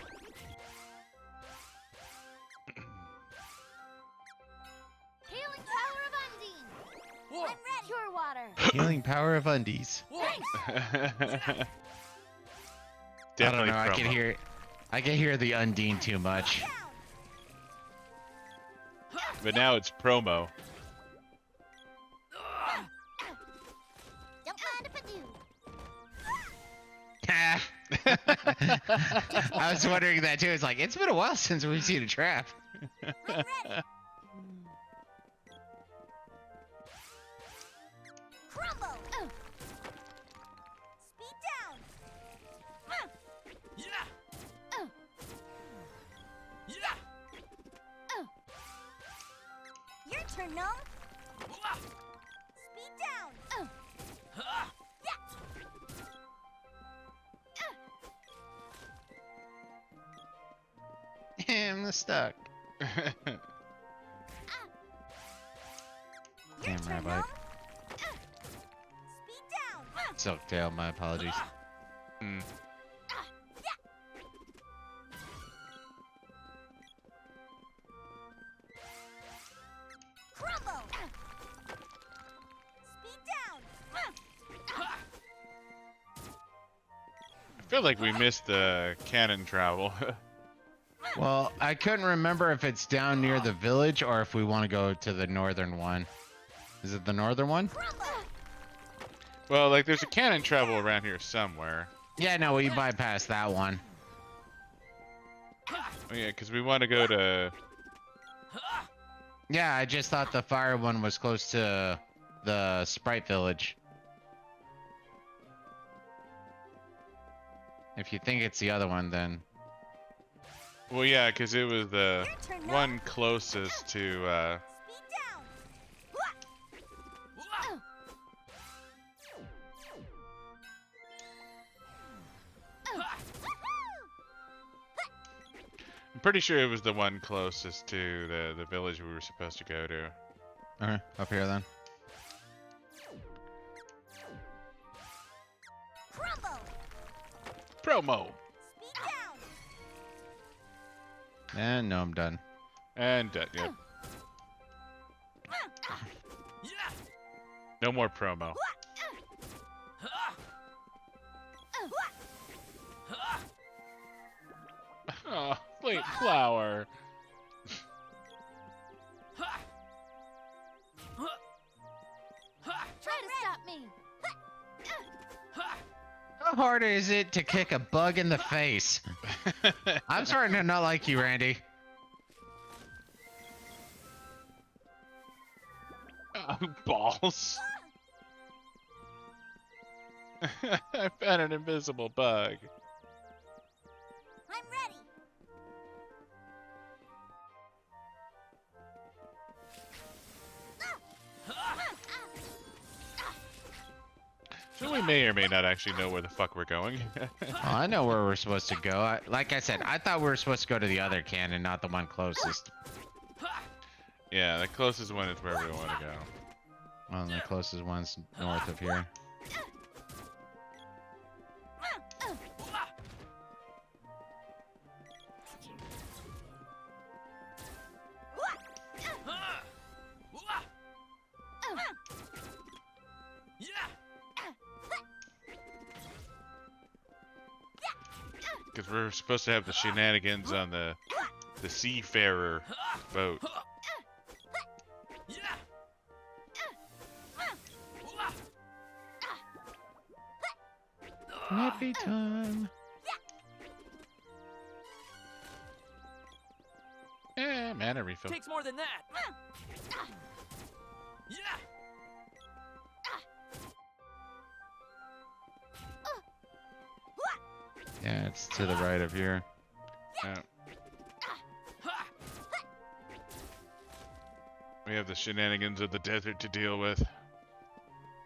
Speaker 5: Healing power of Undine.
Speaker 12: Whoa.
Speaker 5: I'm ready.
Speaker 6: Pure water.
Speaker 2: Healing power of undies.
Speaker 1: Definitely
Speaker 2: I don't know.
Speaker 1: promo.
Speaker 2: I can hear the Undine too much.
Speaker 1: But now it's promo.
Speaker 5: Don't mind if I do.
Speaker 2: I was wondering that too. It's like, it's been a while since we've seen a trap.
Speaker 5: I'm ready. Crumble. Speed down. Your turn, Gnome. Speed down.
Speaker 2: I'm stuck.
Speaker 5: Your
Speaker 2: Damn
Speaker 5: turn,
Speaker 2: rabbit.
Speaker 5: Gnome. Speed down.
Speaker 2: Silktail, my apologies.
Speaker 1: Hmm. feel like we missed the cannon travel.
Speaker 2: Well, I couldn't remember if it's down near the village or if we want to go to the northern one. Is it the northern one?
Speaker 1: Well, like there's a cannon travel around here somewhere.
Speaker 2: Yeah, no, we bypassed that one.
Speaker 1: Oh, yeah, because we want to go to...
Speaker 2: Yeah, I just thought the fire one was close to the Sprite Village. If you think it's the other one, then...
Speaker 1: Well, yeah, because it was the one closest to... I'm pretty sure it was the one closest to the village we were supposed to go to.
Speaker 2: Alright, up here then.
Speaker 1: Promo!
Speaker 2: And no, I'm done.
Speaker 1: And yep. No more promo. Oh, late flower.
Speaker 6: Try to stop me.
Speaker 2: How hard is it to kick a bug in the face? I'm starting to not like you, Randy.
Speaker 1: Oh, balls. I found an invisible bug.
Speaker 5: I'm ready.
Speaker 1: So we may or may not actually know where the fuck we're going.
Speaker 2: Oh, I know where we're supposed to go. Like I said, I thought we were supposed to go to the other cannon, not the one closest.
Speaker 1: Yeah, the closest one is where we want to go.
Speaker 2: Well, the closest one's north of here.
Speaker 1: Because we're supposed to have the shenanigans on the seafarer boat.
Speaker 2: Happy time.
Speaker 1: Eh, mana refill.
Speaker 12: Takes more than that.
Speaker 2: Yeah, it's to the right of here.
Speaker 1: Yeah. We have the shenanigans of the desert to deal with.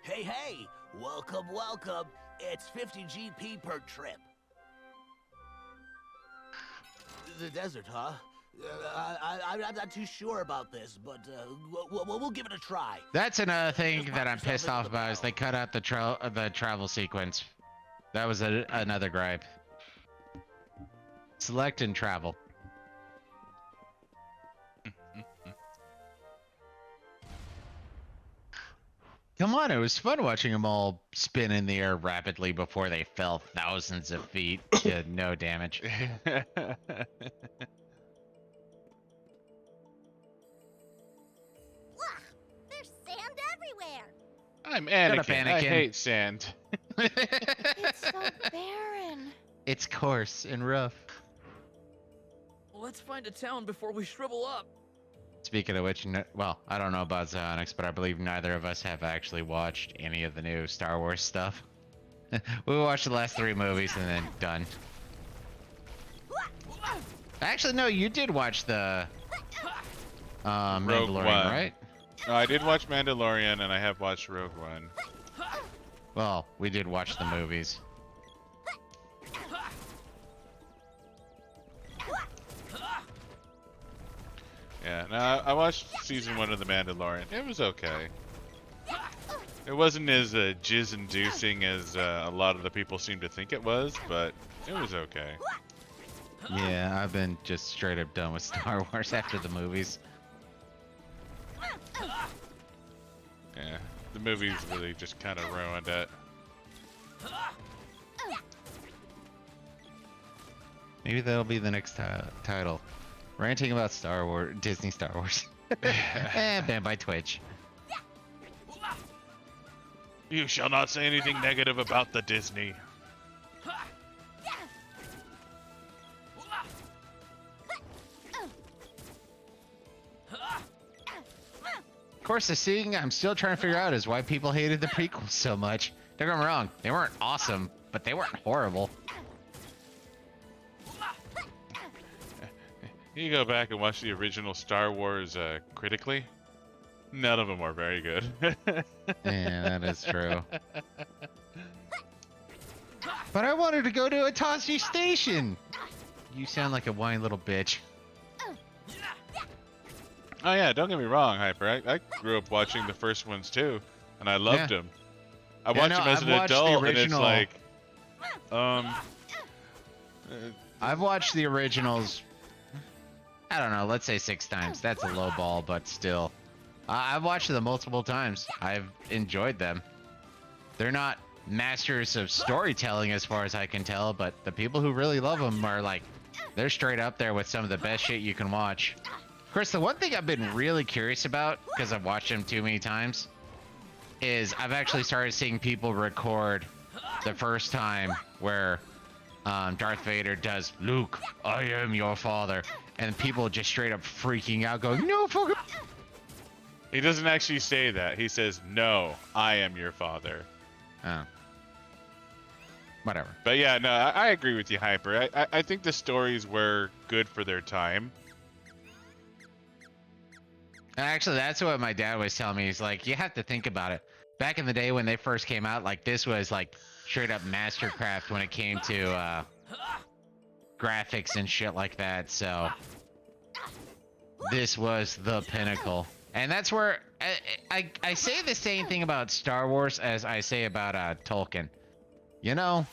Speaker 3: Hey, hey! Welcome, welcome. It's 50 GP per trip. The desert, huh? I'm not too sure about this, but we'll give it a try.
Speaker 2: That's another thing that I'm pissed off about is they cut out the travel sequence. That was another gripe. Select and travel. Come on, it was fun watching them all spin in the air rapidly before they fell thousands of feet to no damage.
Speaker 5: There's sand everywhere.
Speaker 1: I'm
Speaker 2: Shut up,
Speaker 1: Anakin. I hate sand.
Speaker 6: It's so barren.
Speaker 2: It's coarse and rough.
Speaker 4: Let's find a town before we shrivel up.
Speaker 2: Speaking of which, well, I don't know about Zionics, but I believe neither of us have actually watched any of the new Star Wars stuff. We watched the last 3 movies and then done. Actually, no, you did watch the Mandalorian, right?
Speaker 1: No, I did watch Mandalorian and I have watched Rogue One.
Speaker 2: Well, we did watch the movies.
Speaker 1: Yeah, no, I watched season 1 of The Mandalorian. It was okay. It wasn't as jizz-inducing as a lot of the people seem to think it was, but it was okay.
Speaker 2: Yeah, I've been just straight up done with Star Wars after the movies.
Speaker 1: Yeah, the movies really just kind of ruined it.
Speaker 2: Maybe that'll be the next title. Ranting about Star Wars, Disney Star Wars. Banned by Twitch.
Speaker 1: You shall not say anything negative about the Disney.
Speaker 2: Of course, the thing I'm still trying to figure out is why people hated the prequels so much. Don't get me wrong, they weren't awesome, but they weren't horrible.
Speaker 1: You go back and watch the original Star Wars critically. None of them are very good.
Speaker 2: Yeah, that is true. But I wanted to go to Atashi Station! You sound like a whiny little bitch.
Speaker 1: Oh yeah, don't get me wrong, Hyper. I grew up watching the first ones too, and I loved them. I watched them as an adult, and it's like,
Speaker 2: I've watched the originals, I don't know, let's say 6 times. That's a low ball, but still. I've watched them multiple times. I've enjoyed them. They're not masters of storytelling as far as I can tell, but the people who really love them are like, they're straight up there with some of the best shit you can watch. Of course, the one thing I've been really curious about, because I've watched them too many times, is I've actually started seeing people record the first time where Darth Vader does, "Luke, I am your father," and people just straight up freaking out going, "No fucking..."
Speaker 1: He doesn't actually say that. He says, "No, I am your father."
Speaker 2: Oh. Whatever.
Speaker 1: But yeah, no, I agree with you, Hyper. I think the stories were good for their time.
Speaker 2: Actually, that's what my dad was telling me. He's like, you have to think about it. Back in the day when they first came out, like, this was like straight up mastercraft when it came to graphics and shit like that. So this was the pinnacle. And that's where I say the same thing about Star Wars as I say about Tolkien. You know,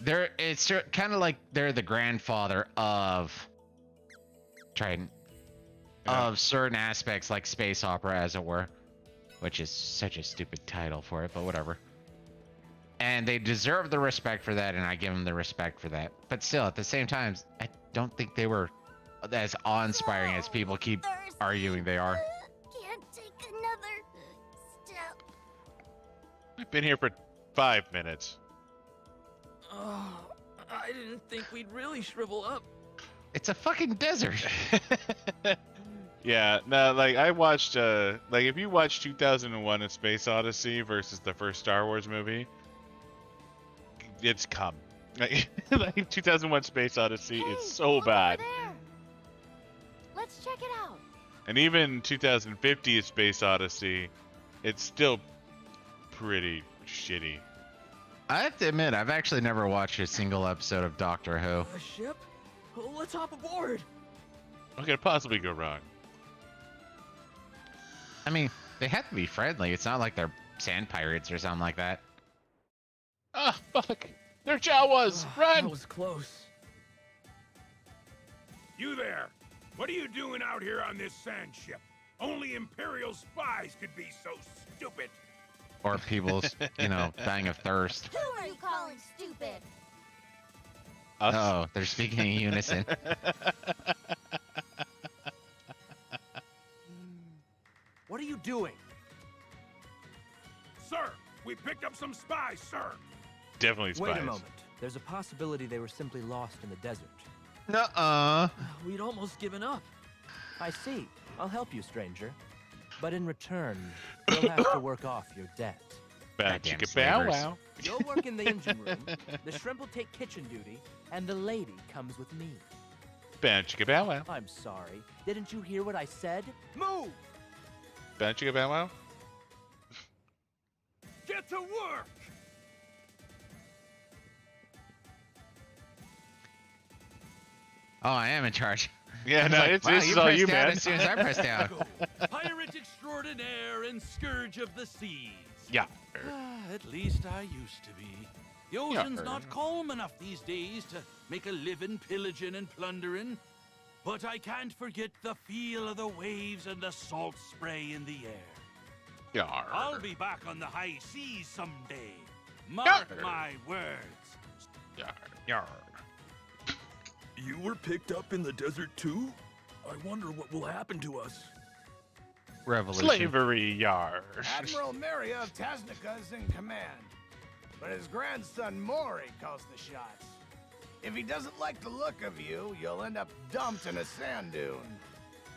Speaker 2: it's kind of like they're the grandfather of Trident. Yeah. Of certain aspects like space opera, as it were, which is such a stupid title for it, but whatever. And they deserve the respect for that, and I give them the respect for that. But still, at the same time, I don't think they were as awe-inspiring as people keep arguing they are.
Speaker 5: Can't take another step.
Speaker 1: I've been here for 5 minutes.
Speaker 4: Oh, I didn't think we'd really shrivel up.
Speaker 2: It's a fucking desert.
Speaker 1: Yeah, no, like I watched, like if you watch 2001: A Space Odyssey versus the first Star Wars movie, it's come. Like 2001: Space Odyssey is so bad.
Speaker 6: Let's check it out.
Speaker 1: And even 2050: A Space Odyssey, it's still pretty shitty.
Speaker 2: I have to admit, I've actually never watched a single episode of Doctor Who.
Speaker 4: A ship? Oh, let's hop aboard.
Speaker 1: What could possibly go wrong?
Speaker 2: I mean, they have to be friendly. It's not like they're sand pirates or something like that.
Speaker 1: Ah, fuck! They're Jawas! Run!
Speaker 4: That was close.
Speaker 11: You there! What are you doing out here on this sand ship? Only Imperial spies could be so stupid.
Speaker 2: Or people's, you know, dying of thirst.
Speaker 6: Who are you calling stupid?
Speaker 1: Us?
Speaker 2: Oh, they're speaking in unison.
Speaker 9: What are you doing?
Speaker 11: Sir, we picked up some spies, sir.
Speaker 1: Definitely spies.
Speaker 13: Wait a moment. There's a possibility they were simply lost in the desert.
Speaker 2: Nuh-uh.
Speaker 4: We'd almost given up.
Speaker 13: I see. I'll help you, stranger. But in return, you'll have to work off your debt.
Speaker 1: Bad chicka bow wow.
Speaker 13: You'll work in the engine room, the shrimp will take kitchen duty, and the lady comes with me.
Speaker 1: Bad chicka bow wow.
Speaker 13: I'm sorry. Didn't you hear what I said? Move!
Speaker 1: Bad chicka bow wow.
Speaker 11: Get to work!
Speaker 2: Oh, I am in charge.
Speaker 1: Yeah, no,
Speaker 2: like,
Speaker 1: this is all you, man.
Speaker 2: As soon as I press down.
Speaker 12: Pirate extraordinaire and scourge of the seas.
Speaker 1: Yeah.
Speaker 12: At least I used to be. The ocean's not calm enough these days to make a living pillaging and plundering. But I can't forget the feel of the waves and the salt spray in the air.
Speaker 1: Yar.
Speaker 12: I'll be back on the high seas someday. Mark my words.
Speaker 1: Yar. Yar.
Speaker 14: You were picked up in the desert too? I wonder what will happen to us.
Speaker 2: Revolution.
Speaker 1: Slavery, yar.
Speaker 11: Admiral Maria of Tasnica is in command, but his grandson Mori calls the shots. If he doesn't like the look of you, you'll end up dumped in a sand dune.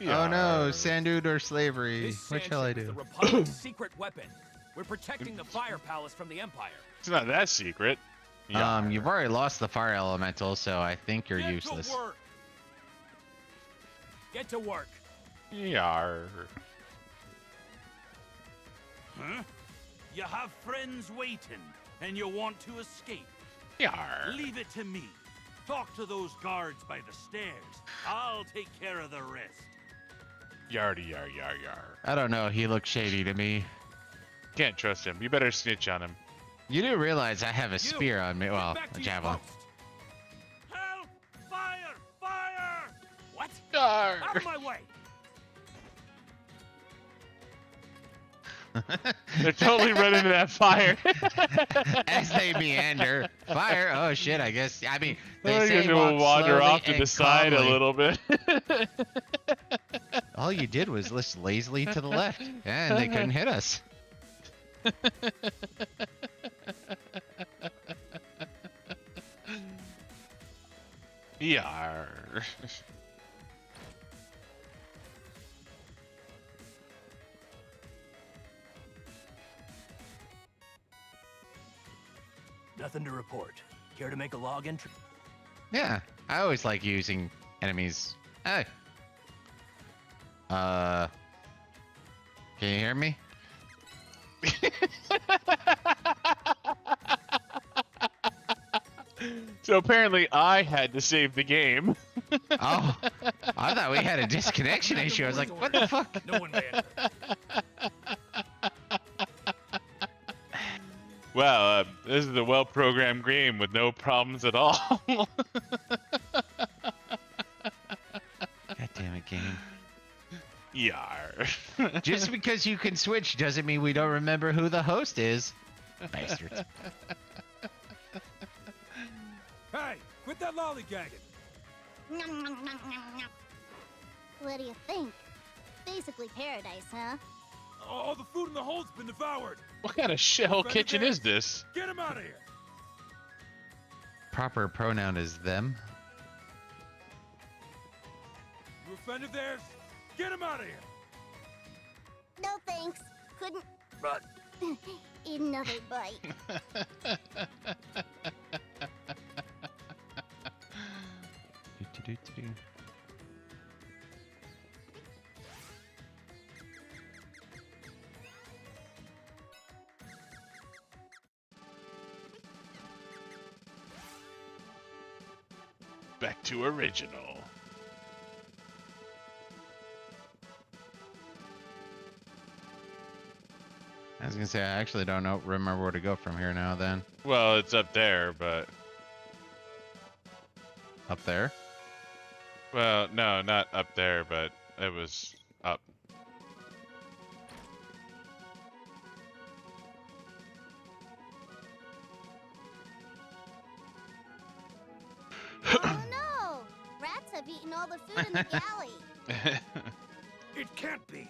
Speaker 2: Oh no, sand dune or slavery. What shall I do?
Speaker 15: The Republic's secret weapon. We're protecting the Fire Palace from the Empire.
Speaker 1: It's not that secret.
Speaker 2: You've already lost the fire elemental, so I think you're useless.
Speaker 15: Get to work.
Speaker 1: Yar.
Speaker 12: Huh? You have friends waiting, and you want to escape.
Speaker 1: Yar.
Speaker 12: Leave it to me. Talk to those guards by the stairs. I'll take care of the rest.
Speaker 1: Yardy, yar, yar, yar.
Speaker 2: I don't know. He looks shady to me.
Speaker 1: Can't trust him. You better snitch on him.
Speaker 2: You do realize I have a spear on me. Well, a javelin.
Speaker 12: Help! Fire! Fire!
Speaker 15: What?
Speaker 1: Yar.
Speaker 12: Out of my way!
Speaker 1: They're totally running to that fire.
Speaker 2: As they meander. Fire? Oh shit, I guess. I mean,
Speaker 1: They're
Speaker 2: they say
Speaker 1: gonna
Speaker 2: walk
Speaker 1: wander
Speaker 2: slowly
Speaker 1: off to
Speaker 2: and
Speaker 1: the side a
Speaker 2: calmly.
Speaker 1: little bit.
Speaker 2: All you did was list lazily to the left, and they couldn't hit us.
Speaker 1: Yar.
Speaker 15: Nothing to report. Care to make a log entry?
Speaker 2: Yeah, I always like using enemies. Hey. Can you hear me?
Speaker 1: So apparently I had to save the game.
Speaker 2: Oh, I thought we had a disconnection issue. I was like, what the fuck?
Speaker 15: No one may enter.
Speaker 1: Wow, this is a well-programmed game with no problems at all.
Speaker 2: God damn it, game.
Speaker 1: Yar.
Speaker 2: Just because you can switch doesn't mean we don't remember who the host is. Bastards.
Speaker 11: Hey, quit that lollygagging.
Speaker 5: What do you think? Basically paradise, huh?
Speaker 11: All the food in the hold's been devoured.
Speaker 1: What kind of shithole kitchen is this?
Speaker 11: Get him out of here.
Speaker 2: Proper pronoun is them.
Speaker 11: You a friend of theirs? Get him out of here.
Speaker 5: No thanks. Couldn't. Eat another bite.
Speaker 1: Back to original.
Speaker 2: I was gonna say, I actually don't remember where to go from here now then.
Speaker 1: Well, it's up there, but...
Speaker 2: Up there?
Speaker 1: Well, no, not up there, but it was up.
Speaker 5: Oh no! Rats have eaten all the food in the galley.
Speaker 11: It can't be.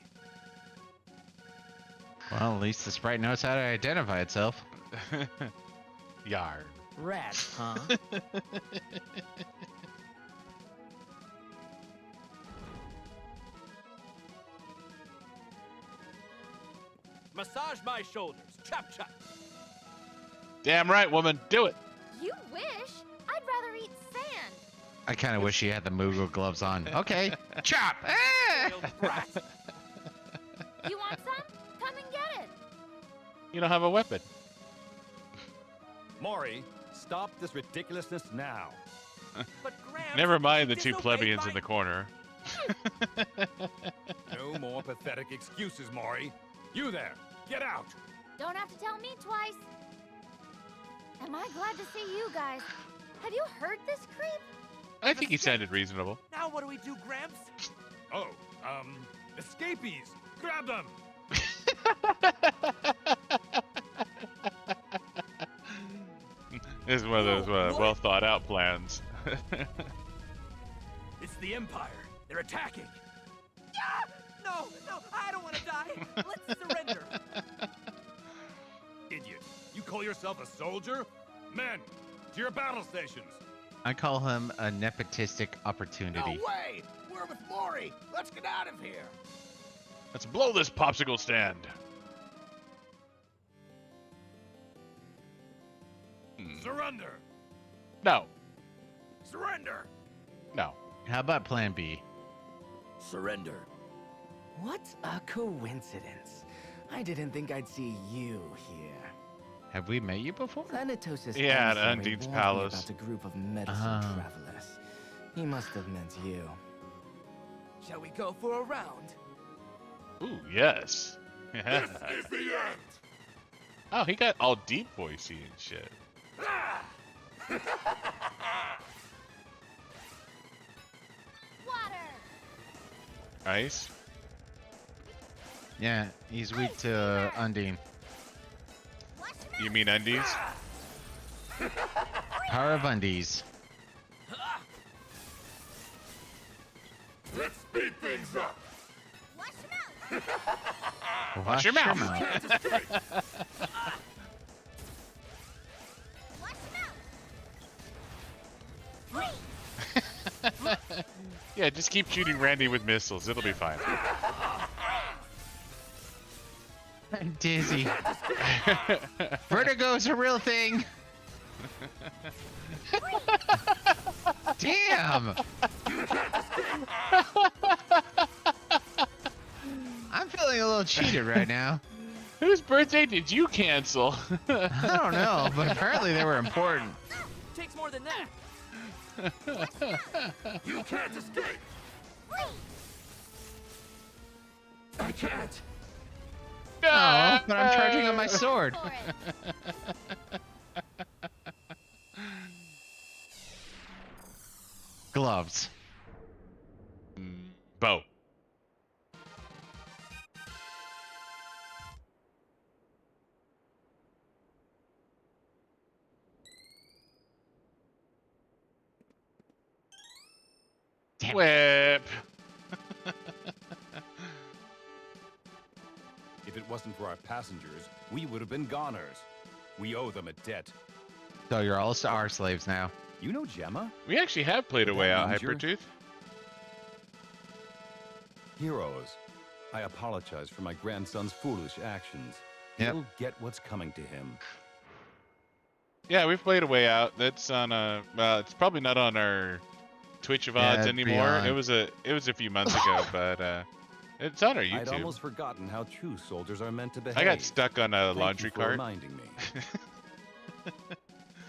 Speaker 2: Well, at least the sprite knows how to identify itself.
Speaker 1: Yar.
Speaker 4: Rats, huh?
Speaker 15: Massage my shoulders. Chop chop.
Speaker 1: Damn right, woman. Do it.
Speaker 6: You wish. I'd rather eat sand.
Speaker 2: I kind of wish he had the Moogle gloves on. Okay, chop! Ah!
Speaker 6: You want some? Come and get it.
Speaker 1: You don't have a weapon.
Speaker 8: Maury, stop this ridiculousness now.
Speaker 15: But Gramps,
Speaker 1: Never mind the two
Speaker 15: disobeyed
Speaker 1: plebeians
Speaker 15: my...
Speaker 1: in the corner.
Speaker 8: No more pathetic excuses, Maury. You there, get out.
Speaker 6: Don't have to tell me twice. Am I glad to see you guys? Have you heard this creep?
Speaker 1: I think he sounded reasonable.
Speaker 15: Now what do we do, Gramps?
Speaker 8: Oh, escapees. Grab them.
Speaker 1: This is one of those well thought out plans.
Speaker 15: the Empire. They're attacking.
Speaker 9: No, I don't want to die. Let's surrender.
Speaker 8: Idiot. You call yourself a soldier? Men, to your battle stations.
Speaker 2: I call him a nepotistic opportunity.
Speaker 11: No way! We're with Mori. Let's get out of here.
Speaker 1: Let's blow this popsicle stand.
Speaker 8: Surrender.
Speaker 1: No.
Speaker 11: Surrender.
Speaker 1: No.
Speaker 2: How about Plan B?
Speaker 11: Surrender.
Speaker 13: What a coincidence. I didn't think I'd see you here.
Speaker 2: Have we met you before?
Speaker 13: Thanatos'
Speaker 1: Yeah, at
Speaker 13: emissary
Speaker 1: Undine's
Speaker 13: warned me
Speaker 1: palace.
Speaker 13: about a group of medicine travelers. He must have meant you.
Speaker 9: Shall we go for a round?
Speaker 1: Ooh, yes.
Speaker 11: This is the end.
Speaker 1: Oh, he got all deep voicey and shit.
Speaker 6: Water.
Speaker 1: Ice?
Speaker 2: Yeah, he's weak to Undine.
Speaker 1: You mean undies?
Speaker 2: Power of Undies.
Speaker 11: Let's speed things up.
Speaker 1: Watch your mouth. Yeah, just keep shooting Randy with missiles. It'll be fine.
Speaker 2: I'm dizzy. Vertigo's a real thing. Damn. I'm feeling a little cheated right now.
Speaker 1: Whose birthday did you cancel?
Speaker 2: I don't know, but apparently they were important.
Speaker 4: Takes more than that.
Speaker 11: You can't escape. I can't.
Speaker 2: No, but I'm charging on my sword. Gloves.
Speaker 1: Bow.
Speaker 2: Damn.
Speaker 1: Whip.
Speaker 8: If it wasn't for our passengers, we would have been goners. We owe them a debt.
Speaker 2: So you're all our slaves now.
Speaker 8: You know Gemma?
Speaker 1: We actually have played a way out,
Speaker 8: means you're-
Speaker 1: Hypertooth.
Speaker 8: Heroes, I apologize for my grandson's foolish actions.
Speaker 2: Yep.
Speaker 8: He'll get what's coming to him.
Speaker 1: Yeah, we've played a way out. That's on a. It's probably not on our Twitch of
Speaker 2: Yeah,
Speaker 1: odds
Speaker 2: it'd be
Speaker 1: anymore.
Speaker 2: on-
Speaker 1: It was a few months ago, but it's on our
Speaker 8: I'd
Speaker 1: YouTube.
Speaker 8: almost forgotten how true soldiers are meant to behave.
Speaker 1: I got stuck on a
Speaker 8: Thank
Speaker 1: laundry
Speaker 8: you for
Speaker 1: cart.
Speaker 8: reminding me.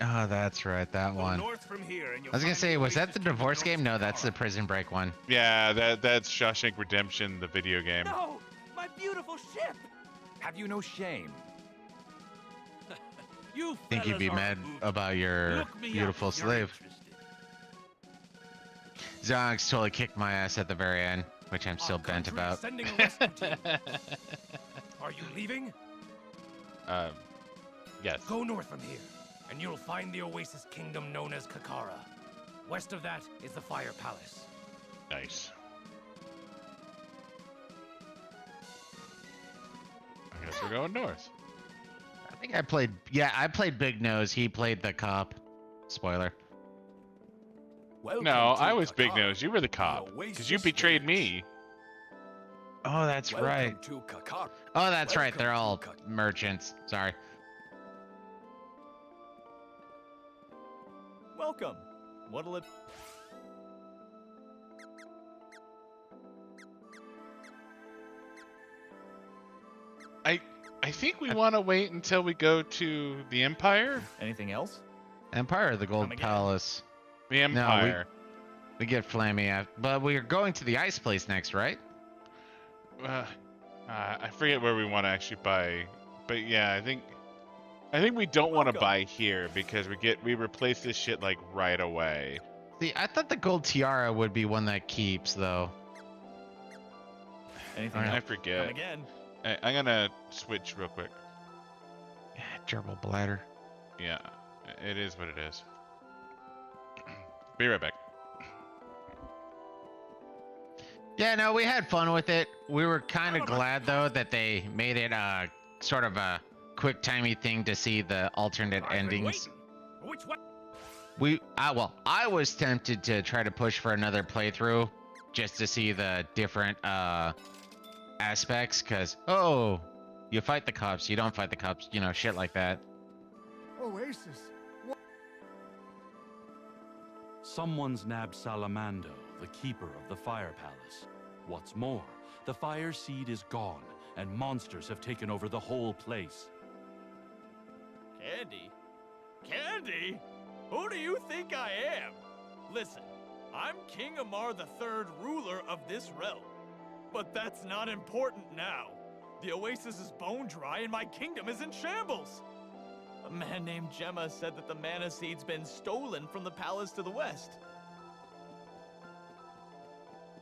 Speaker 2: Oh, that's right, that
Speaker 11: Go
Speaker 2: one.
Speaker 11: north from here and you'll
Speaker 2: I was gonna
Speaker 11: find
Speaker 2: say,
Speaker 11: the
Speaker 2: was that
Speaker 11: oasis
Speaker 2: the
Speaker 11: kingdom
Speaker 2: divorce
Speaker 11: known
Speaker 2: game?
Speaker 11: as
Speaker 2: No, that's the
Speaker 11: Takara.
Speaker 2: Prison Break one.
Speaker 1: Yeah, that's Shawshank Redemption, the video game.
Speaker 9: No, my beautiful ship.
Speaker 8: Have you no shame?
Speaker 12: You
Speaker 2: Think you'd be
Speaker 12: fellas are
Speaker 2: mad
Speaker 12: moving.
Speaker 2: about your
Speaker 12: Look me up
Speaker 2: beautiful
Speaker 12: if you're
Speaker 2: slave.
Speaker 12: interested.
Speaker 2: Zonx totally kicked my ass at the very end, which I'm still
Speaker 11: Our
Speaker 2: bent
Speaker 11: country is
Speaker 2: about.
Speaker 11: sending a rescue team. Are you leaving?
Speaker 1: Yes.
Speaker 11: Go north from here, and you'll find the oasis kingdom known as Takara. West of that is the Fire Palace.
Speaker 1: Nice. I guess we're going north.
Speaker 2: I think I played. Yeah, I played Big Nose. He played the cop. Spoiler.
Speaker 11: Welcome
Speaker 1: No,
Speaker 11: to
Speaker 1: I was Big
Speaker 11: Takara,
Speaker 1: Nose. You were the
Speaker 11: the
Speaker 1: cop. Because you
Speaker 11: oasis
Speaker 1: betrayed
Speaker 11: leaders.
Speaker 1: me.
Speaker 2: Oh, that's
Speaker 11: Welcome
Speaker 2: right.
Speaker 11: to Takara.
Speaker 2: Oh, that's right. They're
Speaker 11: Welcome
Speaker 2: all
Speaker 11: to Takara.
Speaker 2: merchants. Sorry.
Speaker 15: Welcome. What'll it...
Speaker 1: I think we want to wait until we go to the Empire.
Speaker 15: Anything else?
Speaker 2: Empire of the Gold
Speaker 15: Come again.
Speaker 2: Palace.
Speaker 1: The Empire.
Speaker 2: We get Flammy, but we're going to the ice place next, right?
Speaker 1: I forget where we want to actually buy, but yeah, I think we don't want to
Speaker 15: Welcome.
Speaker 1: buy here because we replace this shit like right away.
Speaker 2: See, I thought the gold tiara would be one that keeps, though.
Speaker 15: Anything
Speaker 1: I
Speaker 15: else? Come
Speaker 1: forget.
Speaker 15: again.
Speaker 1: I'm gonna switch real quick.
Speaker 2: Yeah, gerbil bladder.
Speaker 1: Yeah, it is what it is. Be right back.
Speaker 2: Yeah, no, we had fun with it. We were kind of glad though that they made it sort of a quick timey thing to see the alternate endings.
Speaker 15: Which one?
Speaker 2: I was tempted to try to push for another playthrough just to see the different aspects, cause you fight the cops, you don't fight the cops, you know, shit like that.
Speaker 11: Oasis.
Speaker 12: Someone's nabbed Salamando, the keeper of the Fire Palace. What's more, the Fire Seed is gone, and monsters have taken over the whole place.
Speaker 16: Candy? Candy? Who do you think I am? Listen, I'm King Amar III, ruler of this realm. But that's not important now. The oasis is bone dry and my kingdom is in shambles. A man named Gemma said that the mana seed's been stolen from the palace to the west.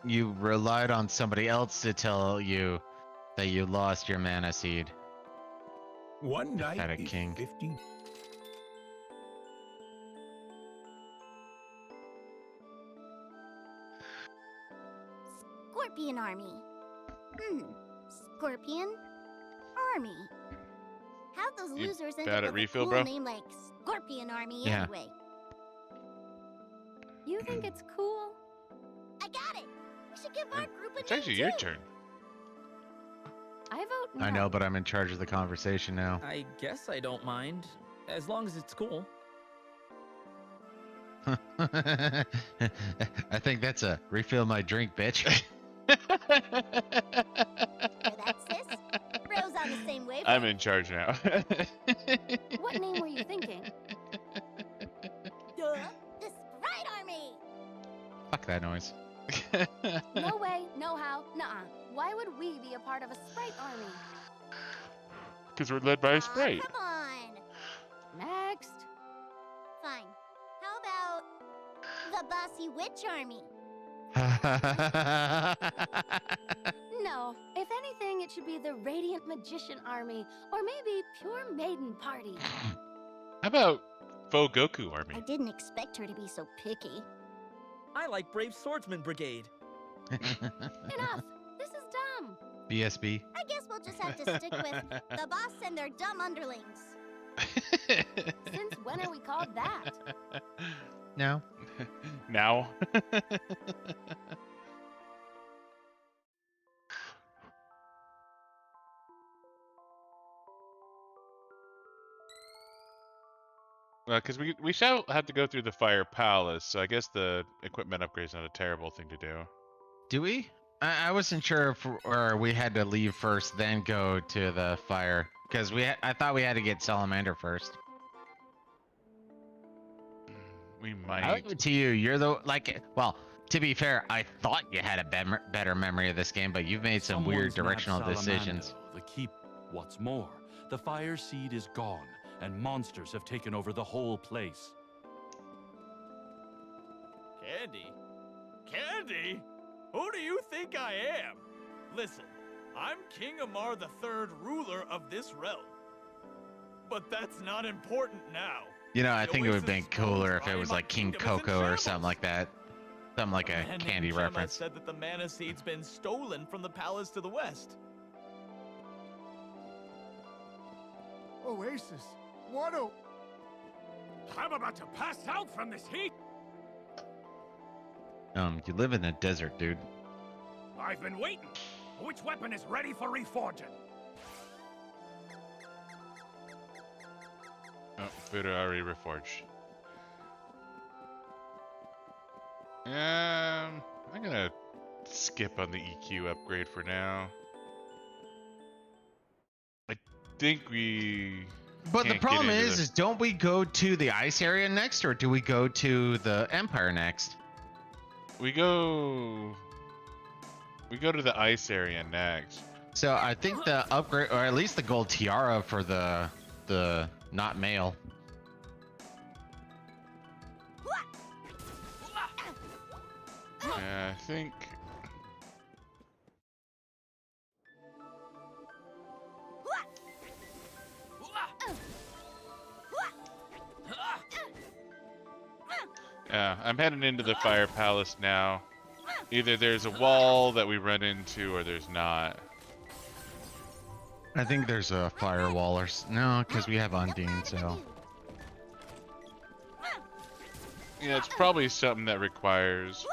Speaker 2: You relied on somebody else to tell you that you lost your mana seed.
Speaker 14: One night
Speaker 2: Had a
Speaker 14: is
Speaker 2: king.
Speaker 14: 50.
Speaker 5: Scorpion Army. Scorpion Army. How'd those
Speaker 1: You
Speaker 5: losers end
Speaker 1: bad
Speaker 5: up
Speaker 1: at
Speaker 5: with
Speaker 1: refill,
Speaker 5: a cool
Speaker 1: bro?
Speaker 5: name like Scorpion Army
Speaker 2: Yeah.
Speaker 5: anyway?
Speaker 6: You think it's cool?
Speaker 5: I got it. We should give our group a
Speaker 1: It's
Speaker 5: name
Speaker 1: actually your
Speaker 5: too.
Speaker 1: turn.
Speaker 6: I vote no.
Speaker 2: I know, but I'm in charge of the conversation now.
Speaker 4: I guess I don't mind, as long as it's cool.
Speaker 2: I think that's a refill my drink, bitch.
Speaker 5: That's sis. Rose on the same wavelength.
Speaker 1: I'm in charge now.
Speaker 6: What name were you thinking?
Speaker 5: Duh. The Sprite Army.
Speaker 2: Fuck that noise.
Speaker 6: No way, no how, nuh-uh. Why would we be a part of a sprite army?
Speaker 1: Because we're led by a sprite.
Speaker 5: Come on.
Speaker 6: Next.
Speaker 5: Fine. How about the Bossy Witch Army?
Speaker 6: No, if anything, it should be the Radiant Magician Army, or maybe Pure Maiden Party.
Speaker 1: How about Faux Goku Army?
Speaker 5: I didn't expect her to be so picky.
Speaker 4: I like Brave Swordsman Brigade.
Speaker 6: Enough! This is dumb!
Speaker 2: BSB.
Speaker 5: I guess we'll just have to stick with the boss and their dumb underlings.
Speaker 6: Since when are we called that?
Speaker 2: No.
Speaker 1: Now? Because we shall have to go through the Fire Palace, so I guess the equipment upgrade is not a terrible thing to do.
Speaker 2: Do we? I wasn't sure if or we had to leave first, then go to the fire. Because I thought we had to get Salamander first.
Speaker 1: We might.
Speaker 2: I leave it to you. You're the well. To be fair, I thought you had a better memory of this game, but you've made some weird
Speaker 12: Someone's
Speaker 2: directional
Speaker 12: nabbed
Speaker 2: decisions.
Speaker 12: Salamando, What's more, the Fire Seed is gone, and monsters have taken over the whole place.
Speaker 16: Candy? Candy? Who do you think I am? Listen, I'm King Amar III, ruler of this realm. But that's not important now.
Speaker 2: You know, I
Speaker 16: The
Speaker 2: think it would have
Speaker 16: Oasis
Speaker 2: been cooler if
Speaker 16: dry
Speaker 2: it
Speaker 16: and
Speaker 2: was
Speaker 16: my
Speaker 2: like King
Speaker 16: kingdom is in
Speaker 2: Coco or
Speaker 16: shambles.
Speaker 2: something like that. Something like a
Speaker 16: Man named
Speaker 2: candy
Speaker 16: Gemma
Speaker 2: reference.
Speaker 16: said that the mana seed's been stolen from the palace to the west.
Speaker 11: Oasis. What a...
Speaker 15: I'm about to pass out from this heat.
Speaker 2: You live in a desert, dude.
Speaker 15: I've been waiting. Which weapon is ready for reforging?
Speaker 1: Oh, Buddha already reforged. I'm gonna skip on the EQ upgrade for now. I think we.
Speaker 2: But the
Speaker 1: can't get
Speaker 2: problem
Speaker 1: into
Speaker 2: is don't we go to the ice area next, or do we go to the Empire next?
Speaker 1: We go to the ice area next.
Speaker 2: So I think the upgrade, or at least the gold tiara for the not male.
Speaker 1: Yeah, I think. Yeah, I'm heading into the Fire Palace now. Either there's a wall that we run into, or there's not.
Speaker 2: I think there's a firewall or no, because we have Undine, so.
Speaker 1: Yeah, it's probably something that requires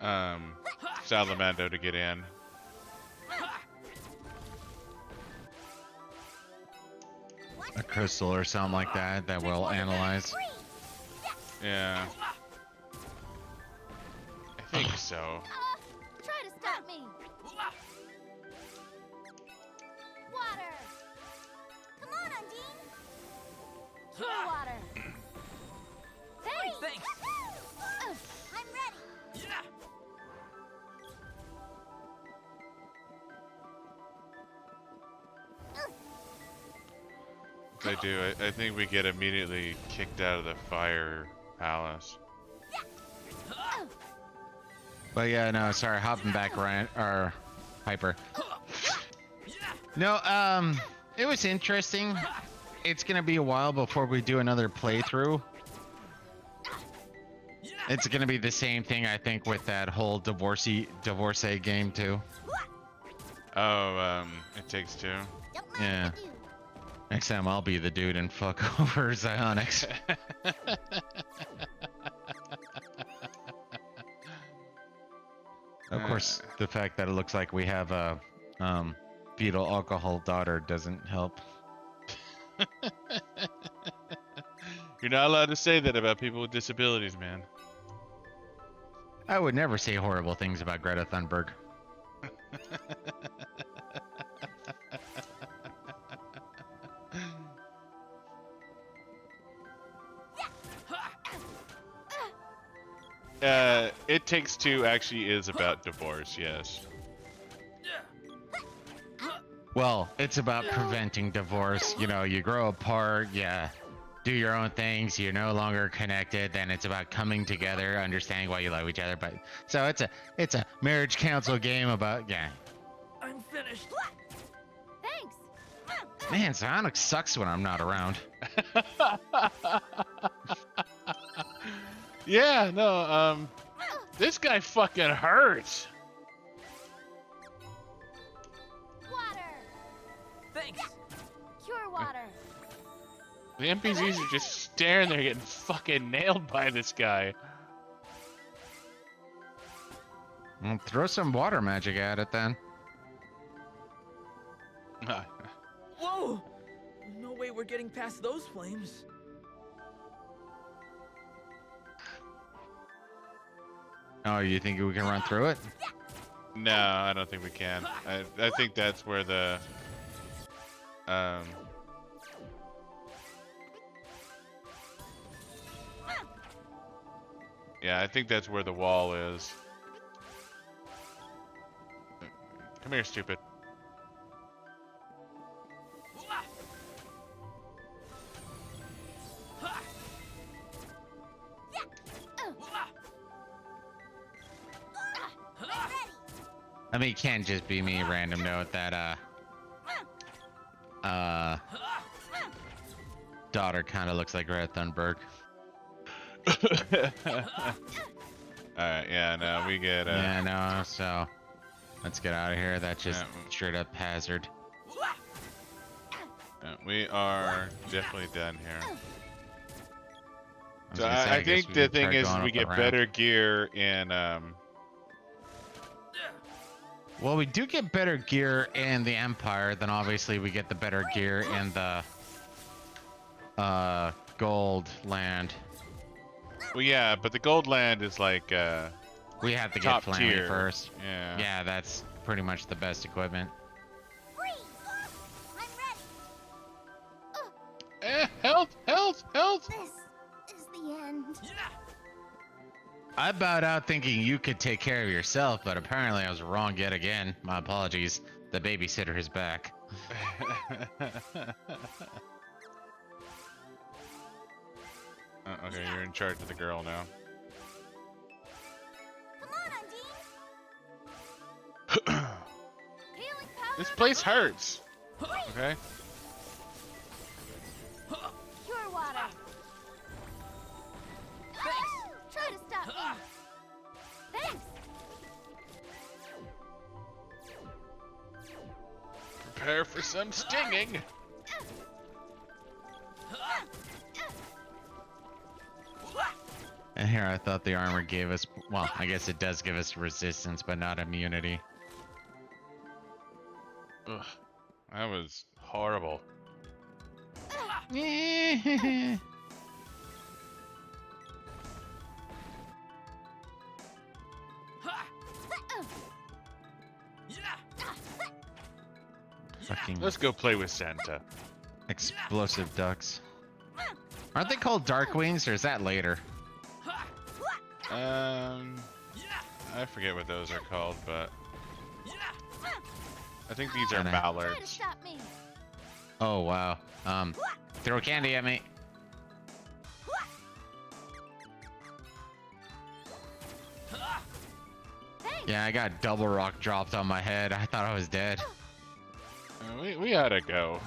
Speaker 1: Salamando to get in.
Speaker 2: A crystal or something like that that we'll analyze.
Speaker 1: Yeah. I think so.
Speaker 6: Try to stop me. Water. Come on, Undine. Pure water. Thanks. I'm ready.
Speaker 1: If I do, I think we get immediately kicked out of the fire palace.
Speaker 2: But yeah, no, sorry, hopping back, Ryan, or Hyper. No, it was interesting. It's gonna be a while before we do another playthrough. It's gonna be the same thing, I think, with that whole divorcee game too.
Speaker 1: Oh, It Takes Two.
Speaker 2: Yeah. Next time I'll be the dude and fuck over Xionyx. Of course, the fact that it looks like we have a fetal alcohol daughter doesn't help.
Speaker 1: You're not allowed to say that about people with disabilities, man.
Speaker 2: I would never say horrible things about Greta Thunberg.
Speaker 1: It Takes Two actually is about divorce, yes.
Speaker 2: Well, it's about preventing divorce. You know, you grow apart, yeah, do your own things, you're no longer connected, then it's about coming together, understanding why you love each other. But so it's a marriage counsel game about, yeah.
Speaker 4: I'm finished.
Speaker 6: Thanks.
Speaker 2: Man, Xionyx sucks when I'm not around.
Speaker 1: Yeah, no, this guy fucking hurts.
Speaker 6: Water.
Speaker 4: Thanks.
Speaker 6: Pure water.
Speaker 1: The NPCs are just staring there getting fucking nailed by this guy.
Speaker 2: Well, throw some water magic at it then.
Speaker 4: Whoa! No way we're getting past those flames.
Speaker 2: Oh, you think we can run through it?
Speaker 1: No, I don't think we can. I think that's where the yeah, I think that's where the wall is. Come here, stupid.
Speaker 2: I mean, it can't just be me, random note, that, daughter kind of looks like Greta Thunberg.
Speaker 1: Alright, yeah, no, we get,
Speaker 2: Yeah, no, so, let's get out of here. That's just straight up hazard.
Speaker 1: We are definitely done here. So
Speaker 2: I
Speaker 1: I think the thing is we get better gear in,
Speaker 2: Well, we do get better gear in the Empire, then obviously we get the better gear in the Gold Land.
Speaker 1: Well, yeah, but the Gold Land is like
Speaker 2: we have to
Speaker 1: top
Speaker 2: get Flammy
Speaker 1: tier
Speaker 2: first.
Speaker 1: Yeah.
Speaker 2: Yeah, that's pretty much the best equipment.
Speaker 1: Health!
Speaker 6: This is the end.
Speaker 2: I bowed out thinking you could take care of yourself, but apparently I was wrong yet again. My apologies. The babysitter is back.
Speaker 1: Okay, you're in charge of the girl now.
Speaker 6: Come on, Healing power.
Speaker 1: This place hurts. Okay.
Speaker 6: Pure water. Thanks. Try to stop me. Thanks.
Speaker 1: Prepare for some stinging.
Speaker 2: And here I thought the armor gave us, well, I guess it does give us resistance, but not immunity.
Speaker 1: Ugh, that was horrible.
Speaker 2: Fucking
Speaker 1: Let's go play with Santa.
Speaker 2: explosive ducks. Aren't they called dark wings, or is that later?
Speaker 1: I forget what those are called, but I think these are
Speaker 2: Kinda.
Speaker 1: mallards.
Speaker 2: Oh wow. Throw candy at me. Yeah, I got double rock dropped on my head. I thought I was dead.
Speaker 1: We gotta go.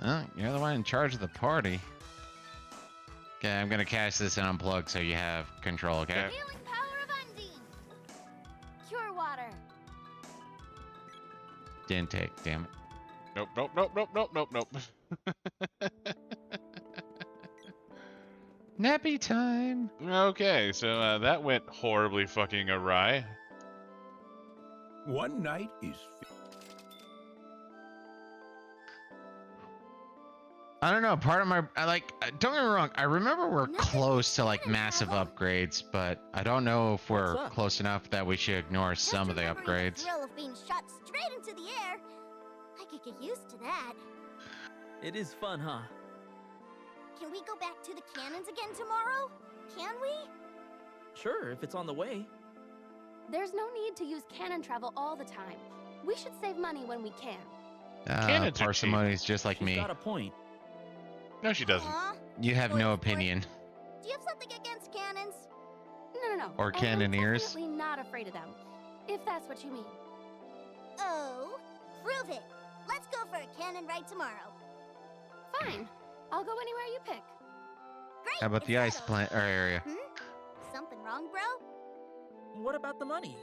Speaker 2: Oh, you're the one in charge of the party. Okay, I'm gonna cast this and unplug so you have control, okay?
Speaker 6: Healing power of Undine. Cure water.
Speaker 2: Didn't take, damn it.
Speaker 1: Nope, nope, nope, nope, nope, nope, nope.
Speaker 2: Nappy time.
Speaker 1: Okay, so that went horribly fucking awry.
Speaker 8: One night is...
Speaker 2: I don't know, part of my, don't get me wrong, I remember we're close to like massive upgrades, but I don't know if we're close enough that we should ignore some of the upgrades.
Speaker 5: Thrill of being shot straight into the air. I could get used to that.
Speaker 4: It is fun, huh?
Speaker 5: Can we go back to the cannons again tomorrow? Can we?
Speaker 4: Sure, if it's on the way.
Speaker 6: There's no need to use cannon travel all the time. We should save money when we can.
Speaker 1: Cannons are
Speaker 2: Parsimony is just like
Speaker 4: She's
Speaker 2: me.
Speaker 4: got a point.
Speaker 1: No, she doesn't.
Speaker 2: You have no opinion.
Speaker 5: Do you have something against cannons?
Speaker 6: No.
Speaker 2: Or
Speaker 6: And I'm
Speaker 2: cannoneers.
Speaker 6: definitely not afraid of them, if that's what you mean.
Speaker 5: Oh, prove it. Let's go for a cannon ride tomorrow.
Speaker 6: Fine. I'll go anywhere you pick.
Speaker 5: Great.
Speaker 2: How about the ice plant or area?
Speaker 5: Something wrong, bro?
Speaker 4: What about the money?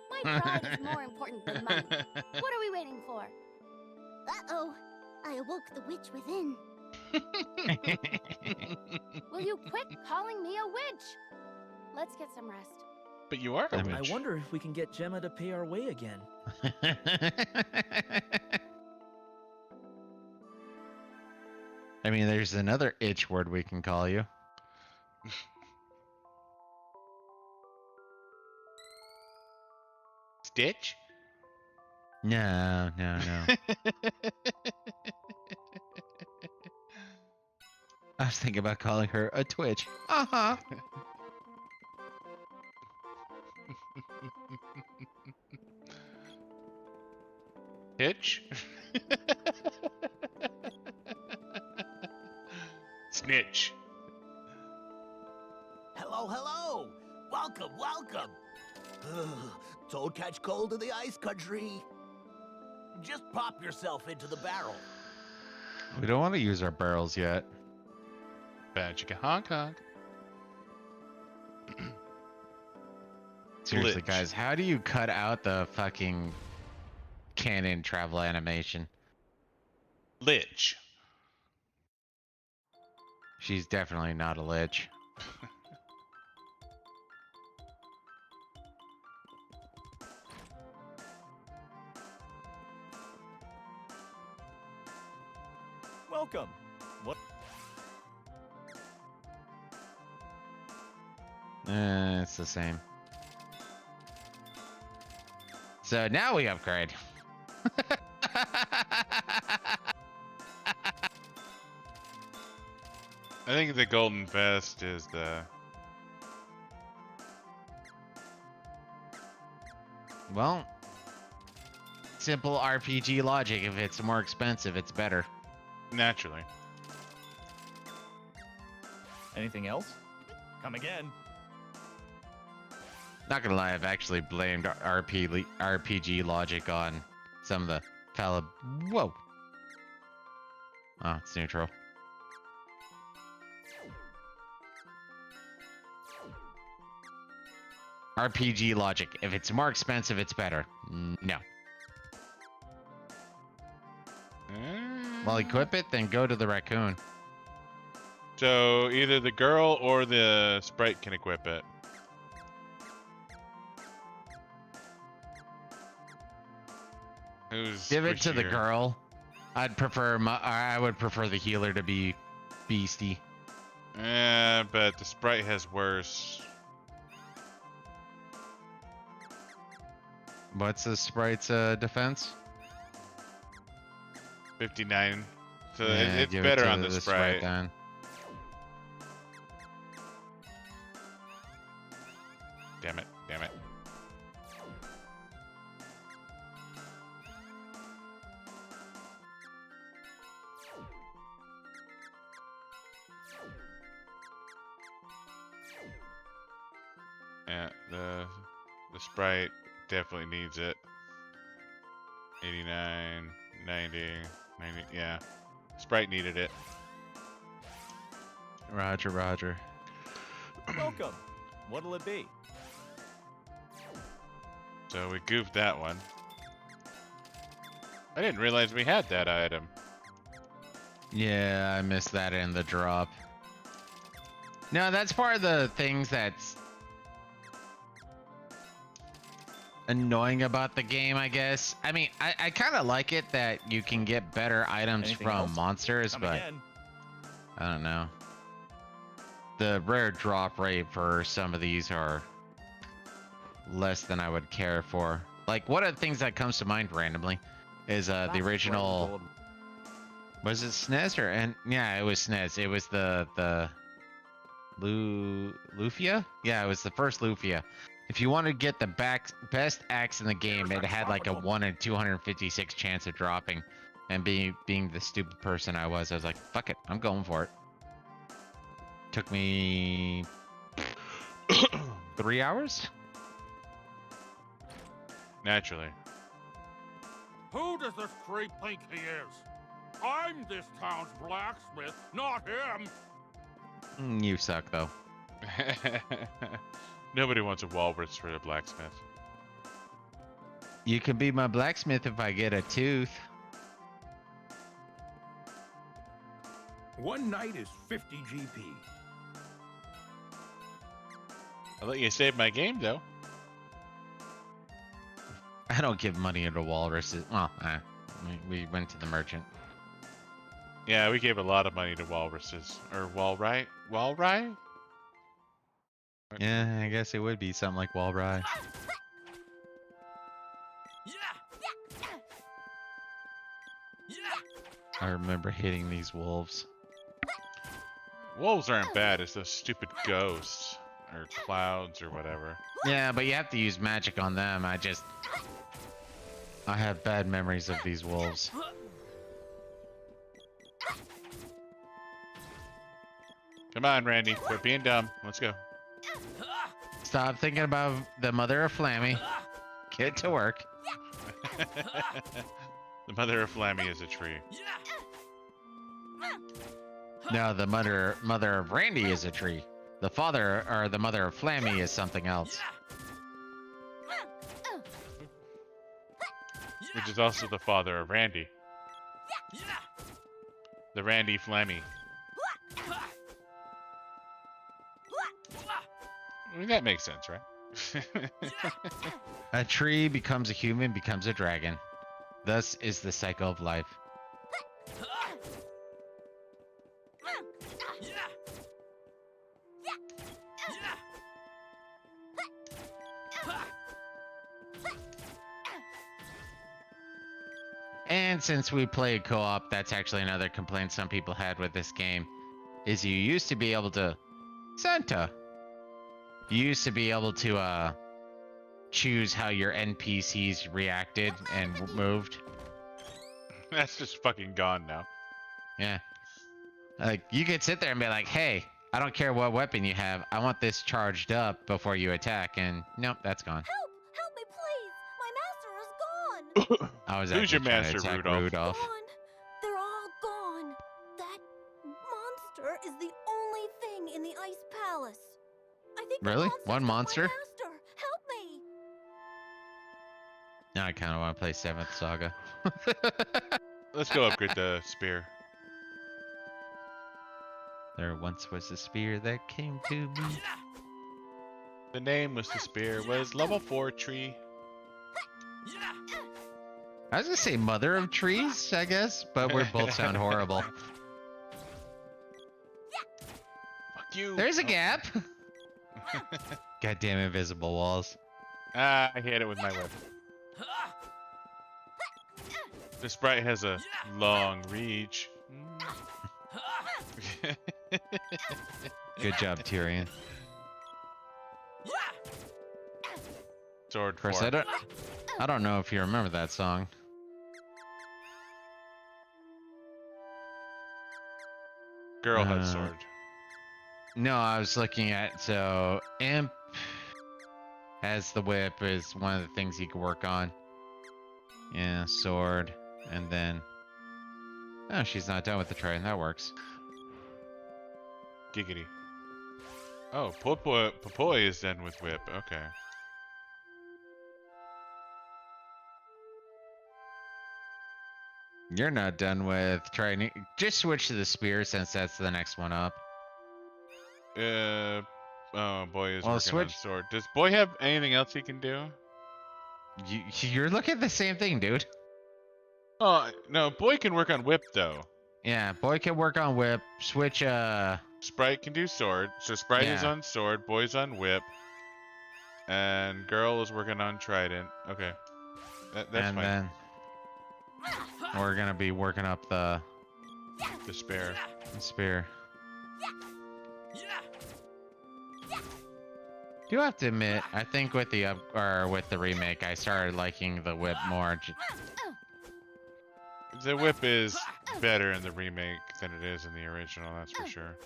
Speaker 6: My pride is more important than money. What are we waiting for?
Speaker 5: Uh-oh. I awoke the witch within.
Speaker 6: Will you quit calling me a witch? Let's get some rest.
Speaker 1: But you are a
Speaker 4: I
Speaker 1: witch.
Speaker 4: wonder if we can get Gemma to pay our way again.
Speaker 2: I mean, there's another itch word we can call you.
Speaker 1: Stitch?
Speaker 2: No. I was thinking about calling her a Twitch. Uh-huh.
Speaker 1: Hitch? Snitch.
Speaker 3: Hello. Welcome. Don't catch cold in the ice country. Just pop yourself into the barrel.
Speaker 2: We don't want to use our barrels yet.
Speaker 1: Bad chicka honk honk.
Speaker 2: Seriously,
Speaker 1: Glitch.
Speaker 2: guys, how do you cut out the fucking cannon travel animation?
Speaker 1: Lich.
Speaker 2: She's definitely not a lich.
Speaker 16: Welcome. What?
Speaker 2: It's the same. So now we upgrade.
Speaker 1: I think the golden vest is the...
Speaker 2: Well, simple RPG logic. If it's more expensive, it's better.
Speaker 1: Naturally.
Speaker 16: Anything else? Come again.
Speaker 2: Not gonna lie, I've actually blamed RPG logic on some of the Whoa. Oh, it's neutral. RPG logic. If it's more expensive, it's better. No. Well, equip it, then go to the raccoon.
Speaker 1: So either the girl or the sprite can equip it.
Speaker 2: Give it to the girl. I would prefer the healer to be beastie.
Speaker 1: Yeah, but the sprite has worse.
Speaker 2: What's the sprite's defense?
Speaker 1: 59. So
Speaker 2: Yeah,
Speaker 1: it's
Speaker 2: give
Speaker 1: better
Speaker 2: it to
Speaker 1: on the sprite.
Speaker 2: then.
Speaker 1: Damn it. Damn it. Yeah, the sprite definitely needs it. 89, 90, yeah. Sprite needed it.
Speaker 2: Roger, roger.
Speaker 16: Welcome. What'll it be?
Speaker 1: So we goofed that one. I didn't realize we had that item.
Speaker 2: Yeah, I missed that in the drop. No, that's part of the things that's annoying about the game, I guess. I mean, I kind of like it that you can get better items
Speaker 16: Anything
Speaker 2: from
Speaker 16: else?
Speaker 2: monsters,
Speaker 16: Come
Speaker 2: but
Speaker 16: again.
Speaker 2: I don't know. The rare drop rate for some of these are less than I would care for. Like, one of the things that comes to mind randomly is the original. Was it SNES or yeah, it was SNES. It was the Lufia? Yeah, it was the first Lufia. If you want to get the best axe in the game, it had like a 1 in 256 chance of dropping. And being the stupid person I was like, fuck it, I'm going for it. Took me 3 hours?
Speaker 1: Naturally.
Speaker 12: Who does this creep think he is? I'm this town's blacksmith, not him.
Speaker 2: You suck, though.
Speaker 1: Nobody wants a walrus for a blacksmith.
Speaker 2: You can be my blacksmith if I get a tooth.
Speaker 14: One night is 50 GP.
Speaker 1: I'll let you save my game, though.
Speaker 2: I don't give money to walruses. Well, we went to the merchant.
Speaker 1: Yeah, we gave a lot of money to walruses. Or walrye? Walrye?
Speaker 2: Yeah, I guess it would be something like Walrye. I remember hitting these wolves.
Speaker 1: Wolves aren't bad, it's those stupid ghosts. Or clouds or whatever.
Speaker 2: Yeah, but you have to use magic on them. I have bad memories of these wolves.
Speaker 1: Come on, Randy. Quit being dumb. Let's go.
Speaker 2: Stop thinking about the mother of Flammy. Get to work.
Speaker 1: The mother of Flammy is a tree.
Speaker 2: No, the mother of Randy is a tree. The father or the mother of Flammy is something else.
Speaker 1: Which is also the father of Randy. The Randy Flammy. I mean, that makes sense, right?
Speaker 2: A tree becomes a human, becomes a dragon. Thus is the cycle of life. And since we played co-op, that's actually another complaint some people had with this game, is you used to be able to... Santa! You used to be able to, choose how your NPCs reacted and moved.
Speaker 1: That's just fucking gone now.
Speaker 2: Yeah. Like, you could sit there and be like, hey, I don't care what weapon you have, I want this charged up before you attack, and nope, that's gone.
Speaker 5: Help! Help me, please! My master is gone!
Speaker 2: I was
Speaker 1: Who's your
Speaker 2: actually trying
Speaker 1: master,
Speaker 2: to attack
Speaker 1: Rudolph?
Speaker 5: Gone. They're all gone. That monster is the only thing in the Ice Palace. I think the
Speaker 2: Really?
Speaker 5: monster's
Speaker 2: One
Speaker 5: got my
Speaker 2: monster?
Speaker 5: master. Help
Speaker 2: Now I kind of want to play 7th Saga.
Speaker 1: Let's go upgrade the spear.
Speaker 2: There once was a spear that came to me.
Speaker 1: The name was the spear, was level 4 tree.
Speaker 2: I was gonna say mother of trees, I guess, but we both sound horrible.
Speaker 1: Fuck you.
Speaker 2: There's a gap. Goddamn invisible walls.
Speaker 1: Ah, I hit it with my whip. The sprite has a long reach.
Speaker 2: Good job, Tyrion.
Speaker 1: Sword.
Speaker 2: Of course, I don't know if you remember that song.
Speaker 1: Girl has sword.
Speaker 2: No, I was looking at, so Imp has the whip is one of the things he could work on. Yeah, sword, and then oh, she's not done with the train. That works.
Speaker 1: Giggity. Oh, Popoi is done with whip. Okay.
Speaker 2: You're not done with trying. Just switch to the spear since that's the next one up.
Speaker 1: Oh, boy is
Speaker 2: Well,
Speaker 1: working on sword. Does boy have anything else he can do?
Speaker 2: You're looking at the same thing, dude.
Speaker 1: Oh no, boy can work on whip though.
Speaker 2: Yeah, boy can work on whip. Switch.
Speaker 1: Sprite can do sword. So Sprite is on sword. Boy's on whip. And girl is working on trident. Okay, that's
Speaker 2: and
Speaker 1: fine.
Speaker 2: Then we're gonna be working up the
Speaker 1: spear.
Speaker 2: The spear. Do have to admit, I think with the with the remake, I started liking the whip more.
Speaker 1: The whip is better in the remake than it is in the original. That's for sure.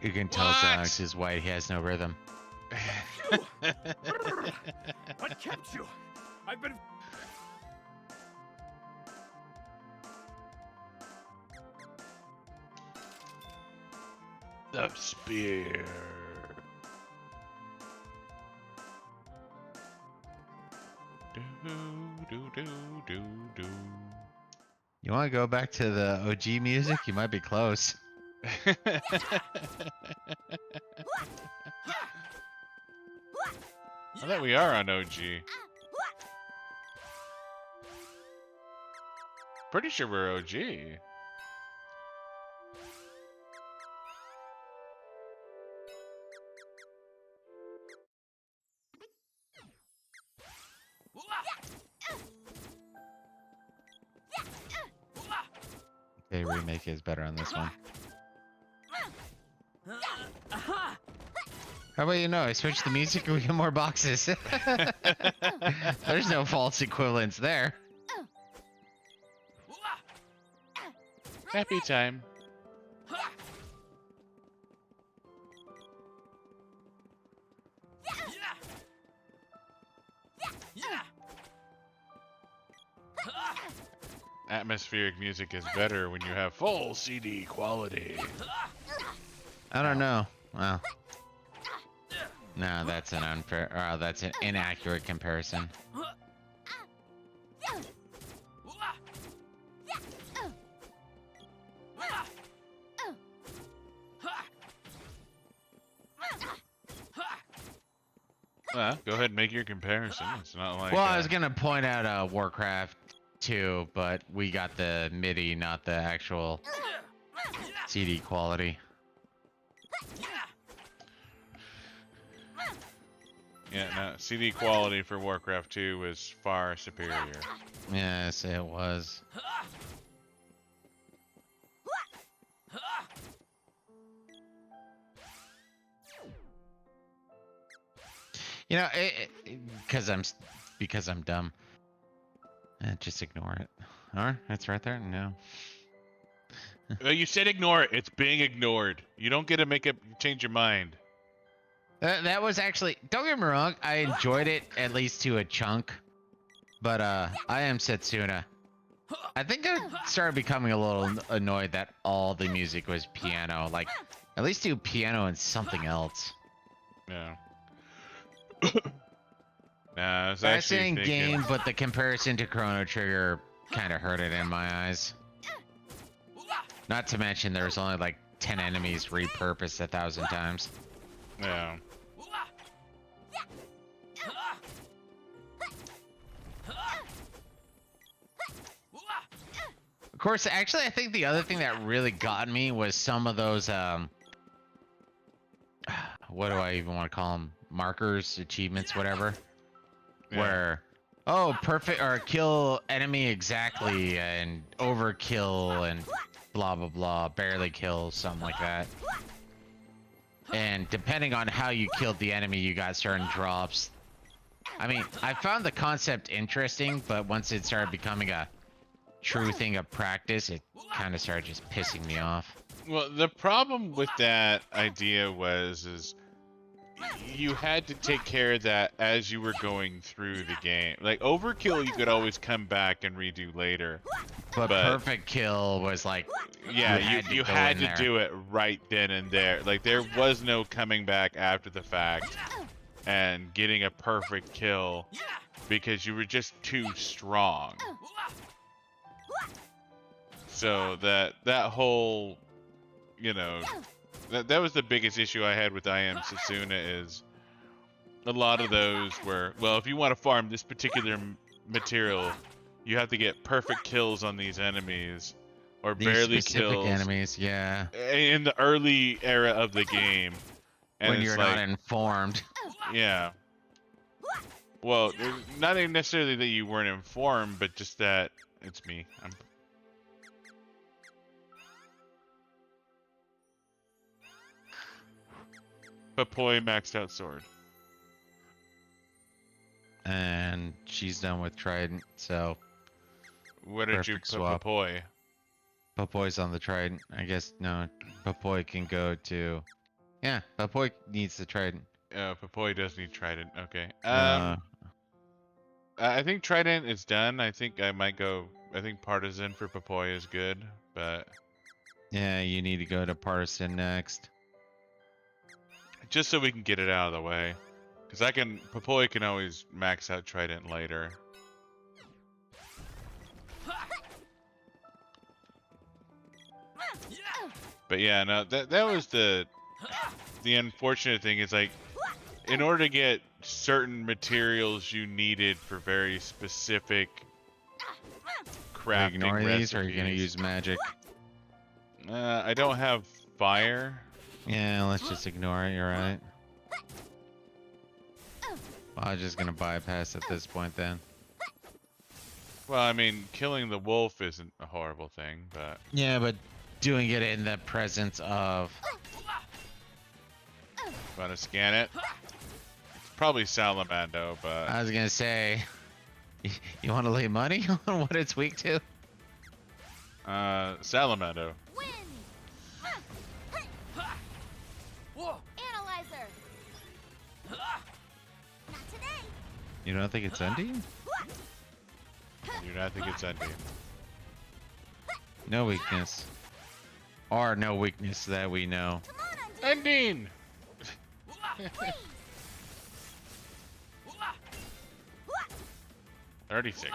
Speaker 2: You can tell Alex is white. He has no rhythm.
Speaker 11: What kept you? I've been.
Speaker 1: The spear.
Speaker 2: You want to go back to the OG music? You might be close.
Speaker 1: I thought we are on OG. Pretty sure we're OG.
Speaker 2: Okay, remake is better on this one. How about I switched the music and we get more boxes. There's no false equivalence there.
Speaker 1: Happy time. Atmospheric music is better when you have full CD quality.
Speaker 2: I don't know. Well, no, that's an unfair. That's an inaccurate comparison.
Speaker 1: Well, go ahead and make your comparison. It's not like.
Speaker 2: Well, I was gonna point out Warcraft 2, but we got the MIDI, not the actual CD quality.
Speaker 1: Yeah, no, CD quality for Warcraft 2 was far superior.
Speaker 2: Yes, it was. You know, because I'm dumb. Just ignore it. Or it's right there. No.
Speaker 1: You said ignore it. It's being ignored. You don't get to make it change your mind.
Speaker 2: That was actually, don't get me wrong, I enjoyed it at least to a chunk. But I am Setsuna. I think I started becoming a little annoyed that all the music was piano. Like, at least do piano and something else.
Speaker 1: Yeah. Nah, I was
Speaker 2: I
Speaker 1: actually
Speaker 2: say in
Speaker 1: thinking...
Speaker 2: game, but the comparison to Chrono Trigger kind of hurt it in my eyes. Not to mention there's only like 10 enemies repurposed 1,000 times.
Speaker 1: Yeah.
Speaker 2: Of course, actually, I think the other thing that really got me was some of those, what do I even want to call them? Markers, achievements, whatever. Yeah. Where, oh, perfect, or kill enemy exactly, and overkill, and blah, blah, blah, barely kill, something like that. And depending on how you killed the enemy, you got certain drops. I mean, I found the concept interesting, but once it started becoming a true thing of practice, it kind of started just pissing me off.
Speaker 1: Well, the problem with that idea is you had to take care of that as you were going through the game. Like, overkill, you could always come back and redo later.
Speaker 2: But perfect kill was like,
Speaker 1: yeah, you had to do it right then and there. Like, there was no coming back after the fact and getting a perfect kill because you were just too strong. So that whole, you know, that was the biggest issue I had with I Am Setsuna is a lot of those were, well, if you want to farm this particular material, you have to get perfect kills on these enemies or
Speaker 2: these
Speaker 1: barely
Speaker 2: specific
Speaker 1: kills.
Speaker 2: Enemies, yeah.
Speaker 1: In the early era of the game. And
Speaker 2: when you're not informed.
Speaker 1: Yeah. Well, not necessarily that you weren't informed, but just that it's me. Papoi maxed out sword.
Speaker 2: And she's done with Trident, so...
Speaker 1: Where did you put Papoi?
Speaker 2: Papoi's on the Trident. I guess, no, Papoi can go to... Yeah, Papoi needs the Trident.
Speaker 1: Papoi does need Trident, okay. I think Trident is done. I think I might go... I think Partisan for Papoi is good, but...
Speaker 2: Yeah, you need to go to Partisan next.
Speaker 1: Just so we can get it out of the way. Because Papoi can always max out Trident later. But yeah, no, that was the unfortunate thing is like, in order to get certain materials you needed for very specific crafting
Speaker 2: ignore
Speaker 1: recipes.
Speaker 2: These, or are you gonna use magic?
Speaker 1: I don't have fire.
Speaker 2: Yeah, let's just ignore it, you're right. Well, I'm just gonna bypass at this point then.
Speaker 1: Well, I mean, killing the wolf isn't a horrible thing, but...
Speaker 2: Yeah, but doing it in the presence of...
Speaker 1: Want to scan it? It's probably Salamando, but...
Speaker 2: I was gonna say... You want to lay money on what it's weak to?
Speaker 1: Salamando.
Speaker 6: Analyzer. Not today.
Speaker 2: You don't think it's ending?
Speaker 1: You do not think it's ending.
Speaker 2: No weakness. Or no weakness that we know.
Speaker 1: Ending! 36.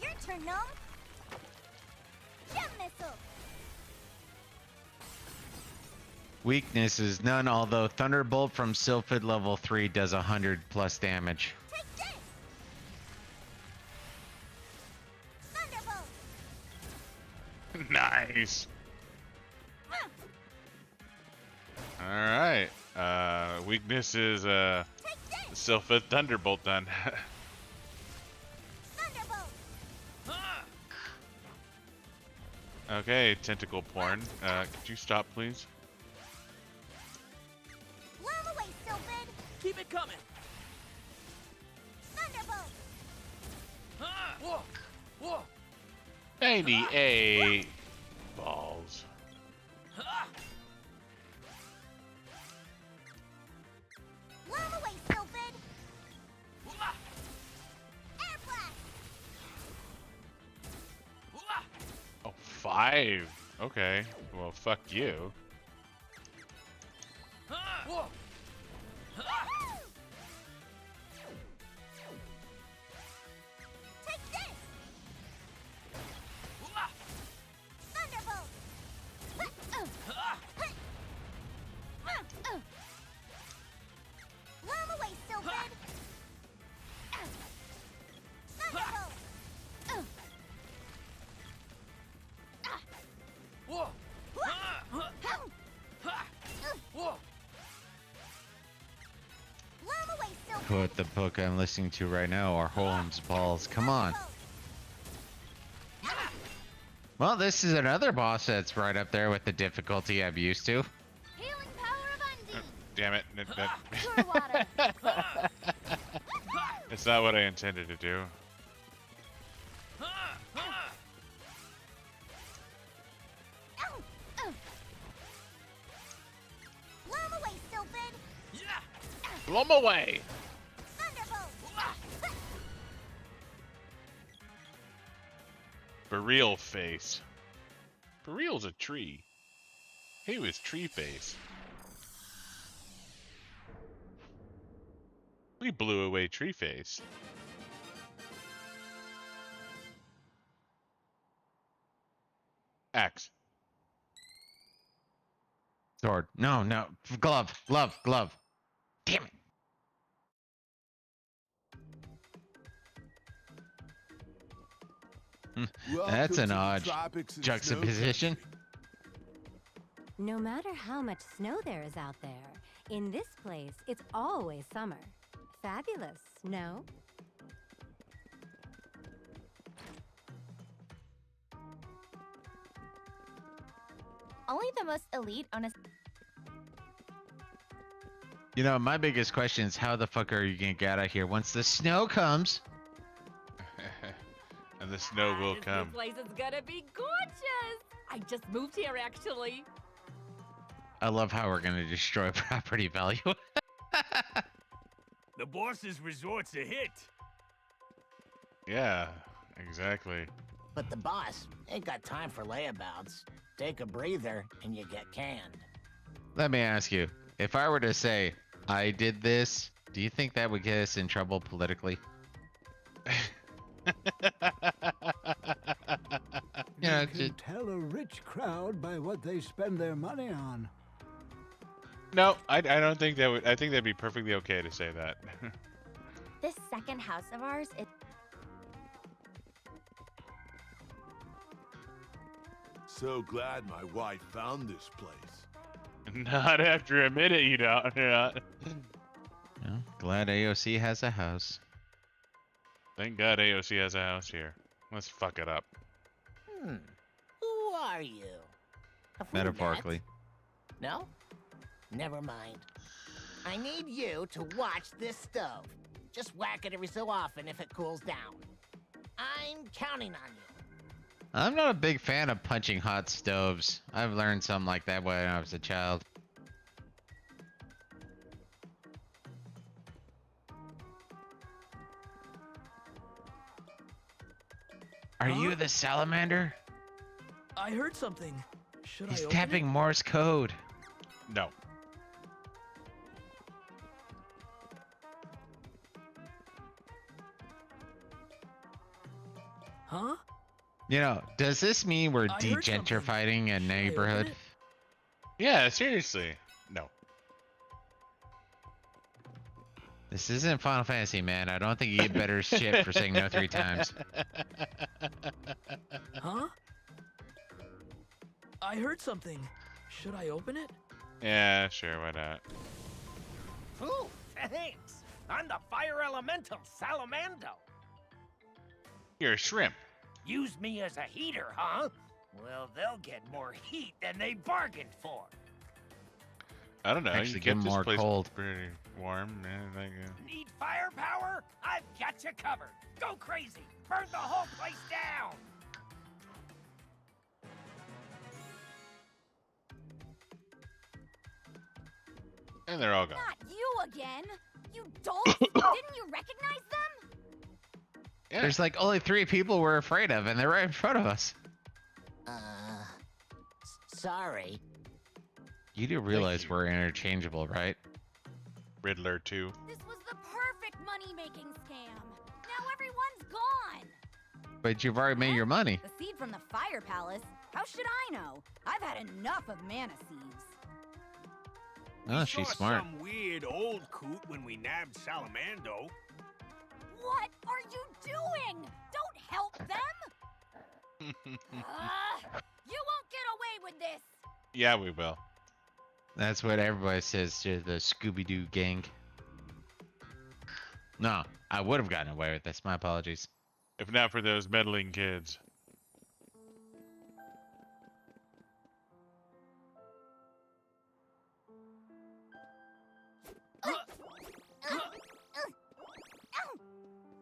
Speaker 5: Your turn, Gnome. Gem missile.
Speaker 2: Weakness is none, although Thunderbolt from Sylphid level 3 does 100 plus damage.
Speaker 5: Take this. Thunderbolt.
Speaker 1: Nice. Alright. Weakness is Sylphid Thunderbolt then.
Speaker 5: Thunderbolt.
Speaker 1: Okay, tentacle porn. Could you stop, please?
Speaker 5: Blow away, Sylphid.
Speaker 4: Keep it coming.
Speaker 5: Thunderbolt.
Speaker 1: 98 balls.
Speaker 5: Blow away, Sylphid! Air blast!
Speaker 1: Oh, 5. Okay. Well, fuck you.
Speaker 5: Take this! Thunderbolt! Blow away, Sylphid! Thunderbolt!
Speaker 2: Put the book I'm listening to right now are Holmes balls. Come on. Well, this is another boss that's right up there with the difficulty I'm used to.
Speaker 6: Healing power of Undine.
Speaker 1: Damn it.
Speaker 6: Pure water.
Speaker 1: It's not what I intended to do.
Speaker 5: Blow away, Sylphid!
Speaker 1: Blow 'em away!
Speaker 5: Thunderbolt!
Speaker 1: For real face. For real's a tree. He was tree face. We blew away tree face. Axe.
Speaker 2: Sword. No, no. Glove. Glove. Glove. Damn it. That's an odd juxtaposition.
Speaker 17: No matter how much snow there is out there, in this place, it's always summer. Fabulous, no?
Speaker 6: Only the most elite on a...
Speaker 2: You know, my biggest question is how the fuck are you gonna get out of here once the snow comes?
Speaker 1: And the snow will come.
Speaker 18: This place is gonna be gorgeous! I just moved here, actually.
Speaker 2: I love how we're gonna destroy property value.
Speaker 11: The boss's resort's a hit.
Speaker 1: Yeah, exactly.
Speaker 3: But the boss ain't got time for layabouts. Take a breather and you get canned.
Speaker 2: Let me ask you, if I were to say I did this, do you think that would get us in trouble politically?
Speaker 7: You can tell a rich crowd by what they spend their money on.
Speaker 1: No, I don't think that would. I think that'd be perfectly okay to say that.
Speaker 6: This second house of ours, it...
Speaker 14: So glad my wife found this place.
Speaker 1: Not after a minute, you don't. Yeah.
Speaker 2: Well, glad AOC has a house.
Speaker 1: Thank God AOC has a house here. Let's fuck it up.
Speaker 3: Who are you? Have we
Speaker 2: Metaphorically.
Speaker 3: met? No? Never mind. I need you to watch this stove. Just whack it every so often if it cools down. I'm counting on you.
Speaker 2: I'm not a big fan of punching hot stoves. I've learned something like that when I was a child. Are you the salamander?
Speaker 4: I heard something. Should
Speaker 2: He's
Speaker 4: I open
Speaker 2: tapping
Speaker 4: it?
Speaker 2: Morse code.
Speaker 1: No.
Speaker 4: Huh?
Speaker 2: You know, does this mean we're
Speaker 4: I heard something.
Speaker 2: degentrifying a neighborhood?
Speaker 1: Yeah, seriously. No.
Speaker 2: This isn't Final Fantasy, man. I don't think you get better shit for saying no 3 times.
Speaker 4: Huh? I heard something. Should I open it?
Speaker 1: Yeah, sure, why not?
Speaker 11: Ooh, thanks. I'm the fire elemental, Salamando.
Speaker 1: You're a shrimp.
Speaker 11: Use me as a heater, huh? Well, they'll get more heat than they bargained for.
Speaker 1: I don't know.
Speaker 2: Actually,
Speaker 1: You
Speaker 2: get
Speaker 1: kept this
Speaker 2: more
Speaker 1: place
Speaker 2: cold.
Speaker 1: pretty warm.
Speaker 15: Need firepower? I've got you covered. Go crazy. Burn the whole place down.
Speaker 1: And they're all gone.
Speaker 6: Not you again. You dolts. Didn't you recognize them?
Speaker 1: Yeah.
Speaker 2: There's like only 3 people we're afraid of, and they're right in front of us.
Speaker 3: Sorry.
Speaker 2: You do realize we're interchangeable, right?
Speaker 1: Riddler too.
Speaker 6: This was the perfect money-making scam. Now everyone's gone.
Speaker 2: But you've already made your money.
Speaker 18: The seed from the fire palace? How should I know? I've had enough of mana seeds.
Speaker 2: Oh, she's smart.
Speaker 11: Some weird old coot when we nabbed Salamando.
Speaker 6: What are you doing? Don't help them. You won't get away with this.
Speaker 1: Yeah, we will.
Speaker 2: That's what everybody says to the Scooby-Doo gang. No, I would have gotten away with this. My apologies.
Speaker 1: If not for those meddling kids.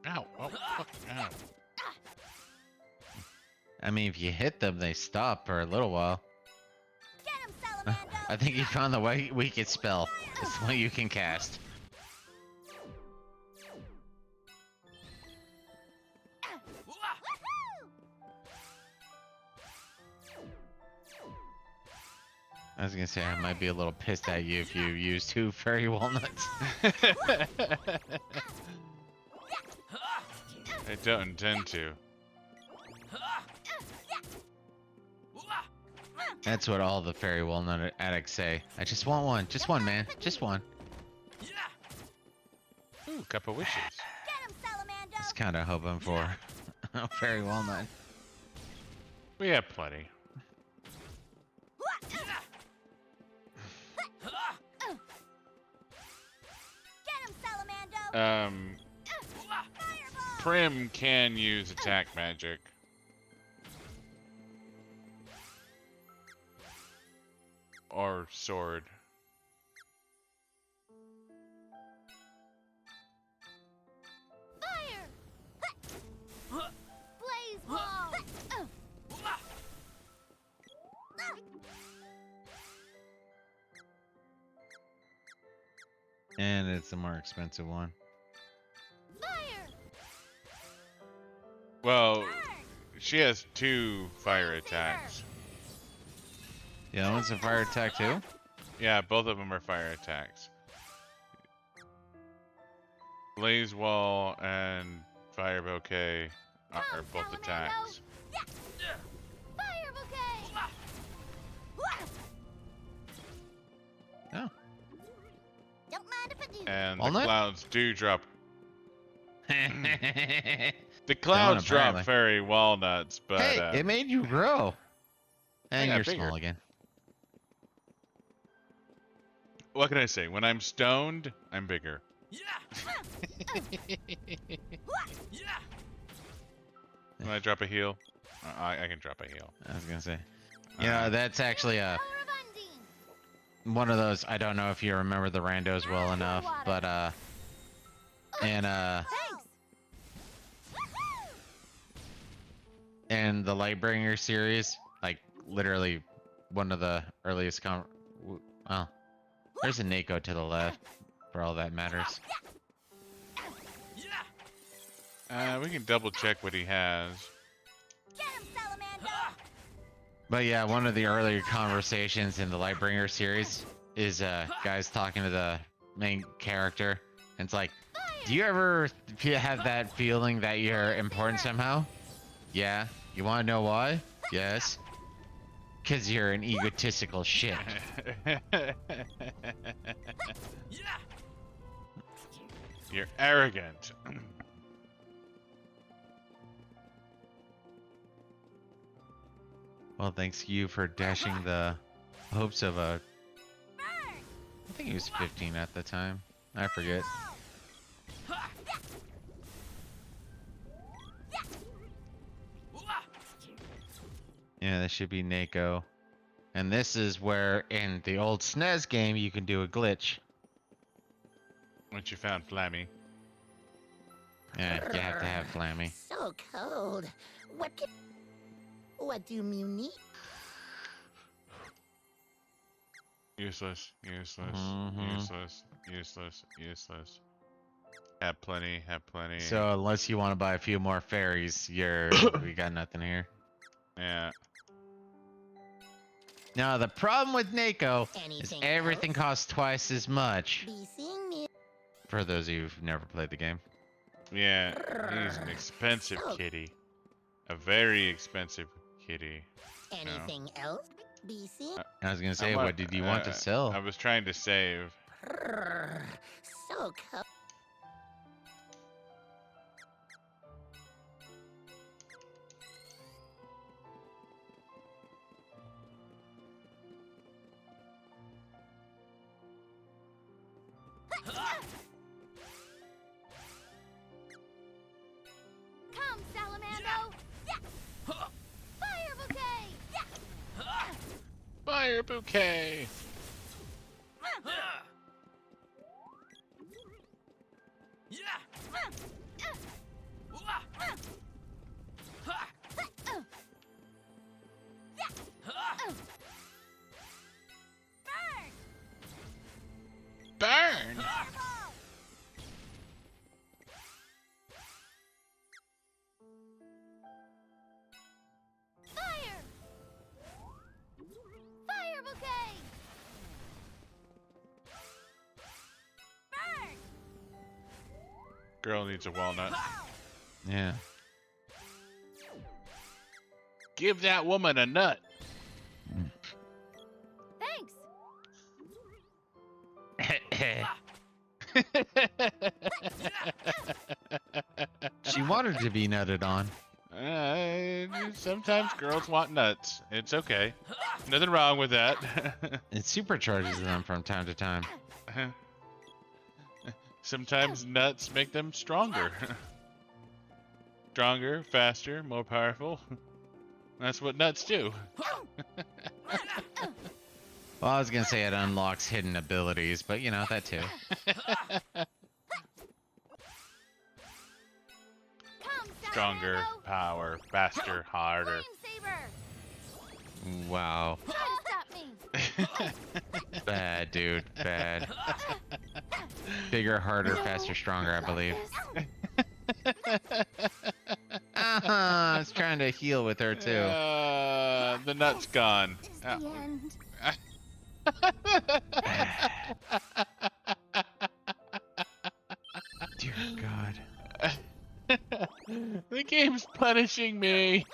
Speaker 1: Ow. Oh, fuck. Ow.
Speaker 2: I mean, if you hit them, they stop for a little while. I think you found the weakest spell. It's the one you can cast. I was gonna say I might be a little pissed at you if you use 2 fairy walnuts.
Speaker 1: I don't intend to.
Speaker 2: That's what all the fairy walnut addicts say. I just want one. Just one, man. Just one.
Speaker 1: Ooh, cup of wishes.
Speaker 2: Just kind of hoping for a fairy walnut.
Speaker 1: We have plenty. Prim can use attack magic. Or sword.
Speaker 6: Fire! Blaze ball!
Speaker 2: And it's a more expensive one.
Speaker 6: Fire!
Speaker 1: Well, she has 2 fire attacks.
Speaker 2: The other one's a fire attack too?
Speaker 1: Yeah, both of them are fire attacks. Blaze Wall and Fire Bouquet are both attacks.
Speaker 6: Fire bouquet!
Speaker 2: Oh.
Speaker 5: Don't mind if I do.
Speaker 1: And
Speaker 2: Walnut?
Speaker 1: the clouds do drop. The
Speaker 2: Don't,
Speaker 1: clouds drop
Speaker 2: apparently.
Speaker 1: fairy walnuts, but
Speaker 2: Hey, it made you grow. And
Speaker 1: got
Speaker 2: you're
Speaker 1: bigger.
Speaker 2: small again.
Speaker 1: what can I say? When I'm stoned, I'm bigger. When I drop a heal, I can drop a heal.
Speaker 2: I was gonna say. Yeah, that's actually one of those. I don't know if you remember the randos well enough, but in the Lightbringer series, like literally one of the earliest well, there's a Nako to the left, for all that matters.
Speaker 1: We can double check what he has.
Speaker 2: But yeah, one of the earlier conversations in the Lightbringer series is guys talking to the main character, and it's like, do you ever have that feeling that you're important somehow? Yeah. You want to know why? Yes. Because you're an egotistical shit.
Speaker 1: You're arrogant.
Speaker 2: Well, thanks to you for dashing the hopes of a... I think he was 15 at the time. I forget. Yeah, that should be Nako. And this is where, in the old SNES game, you can do a glitch.
Speaker 1: Once you found Flammy.
Speaker 2: Yeah, you have to have Flammy.
Speaker 3: So cold. What do you need?
Speaker 1: Useless, useless,
Speaker 2: Mhm.
Speaker 1: useless. Have plenty, have plenty.
Speaker 2: So unless you want to buy a few more fairies, we got nothing here.
Speaker 1: Yeah.
Speaker 2: Now the problem with Nako is
Speaker 3: Anything
Speaker 2: everything
Speaker 3: else?
Speaker 2: costs twice as much.
Speaker 3: Be seeing me.
Speaker 2: For those of you who've never played the game.
Speaker 1: Yeah, he's an expensive kitty. A very expensive kitty.
Speaker 3: Anything else? Be seeing.
Speaker 2: I was gonna say, what did you want to sell?
Speaker 1: I was trying to save.
Speaker 3: So cold.
Speaker 6: Come, Salamando! Fire bouquet!
Speaker 1: Fire bouquet! Burn!
Speaker 6: Fire! Fire bouquet! Burn!
Speaker 1: Girl needs a walnut.
Speaker 2: Yeah.
Speaker 1: Give that woman a nut.
Speaker 6: Thanks!
Speaker 2: She wanted to be nutted on.
Speaker 1: Sometimes girls want nuts. It's okay. Nothing wrong with that.
Speaker 2: It supercharges them from time to time.
Speaker 1: Sometimes nuts make them stronger. Stronger, faster, more powerful. That's what nuts do.
Speaker 2: Well, I was gonna say it unlocks hidden abilities, but you know, that too.
Speaker 1: Stronger, power, faster, harder.
Speaker 2: Wow.
Speaker 6: Try to stop me!
Speaker 2: Bad, dude. Bad. Bigger, harder, faster, stronger, I believe. I was trying to heal with her, too.
Speaker 1: The nut's gone.
Speaker 6: The end.
Speaker 2: Dear God.
Speaker 1: The game's punishing me.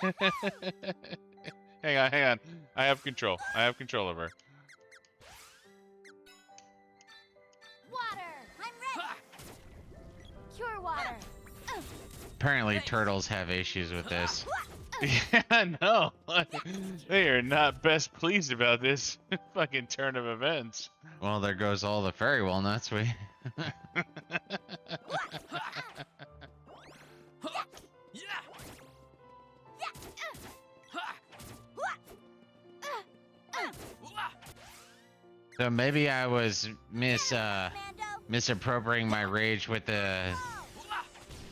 Speaker 1: Hang on. I have control. I have control of her.
Speaker 6: Water! I'm ready! Cure water!
Speaker 2: Apparently, turtles have issues with this.
Speaker 1: Yeah, no. They are not best pleased about this fucking turn of events.
Speaker 2: Well, there goes all the fairy walnuts. So maybe I was misappropriating my rage with the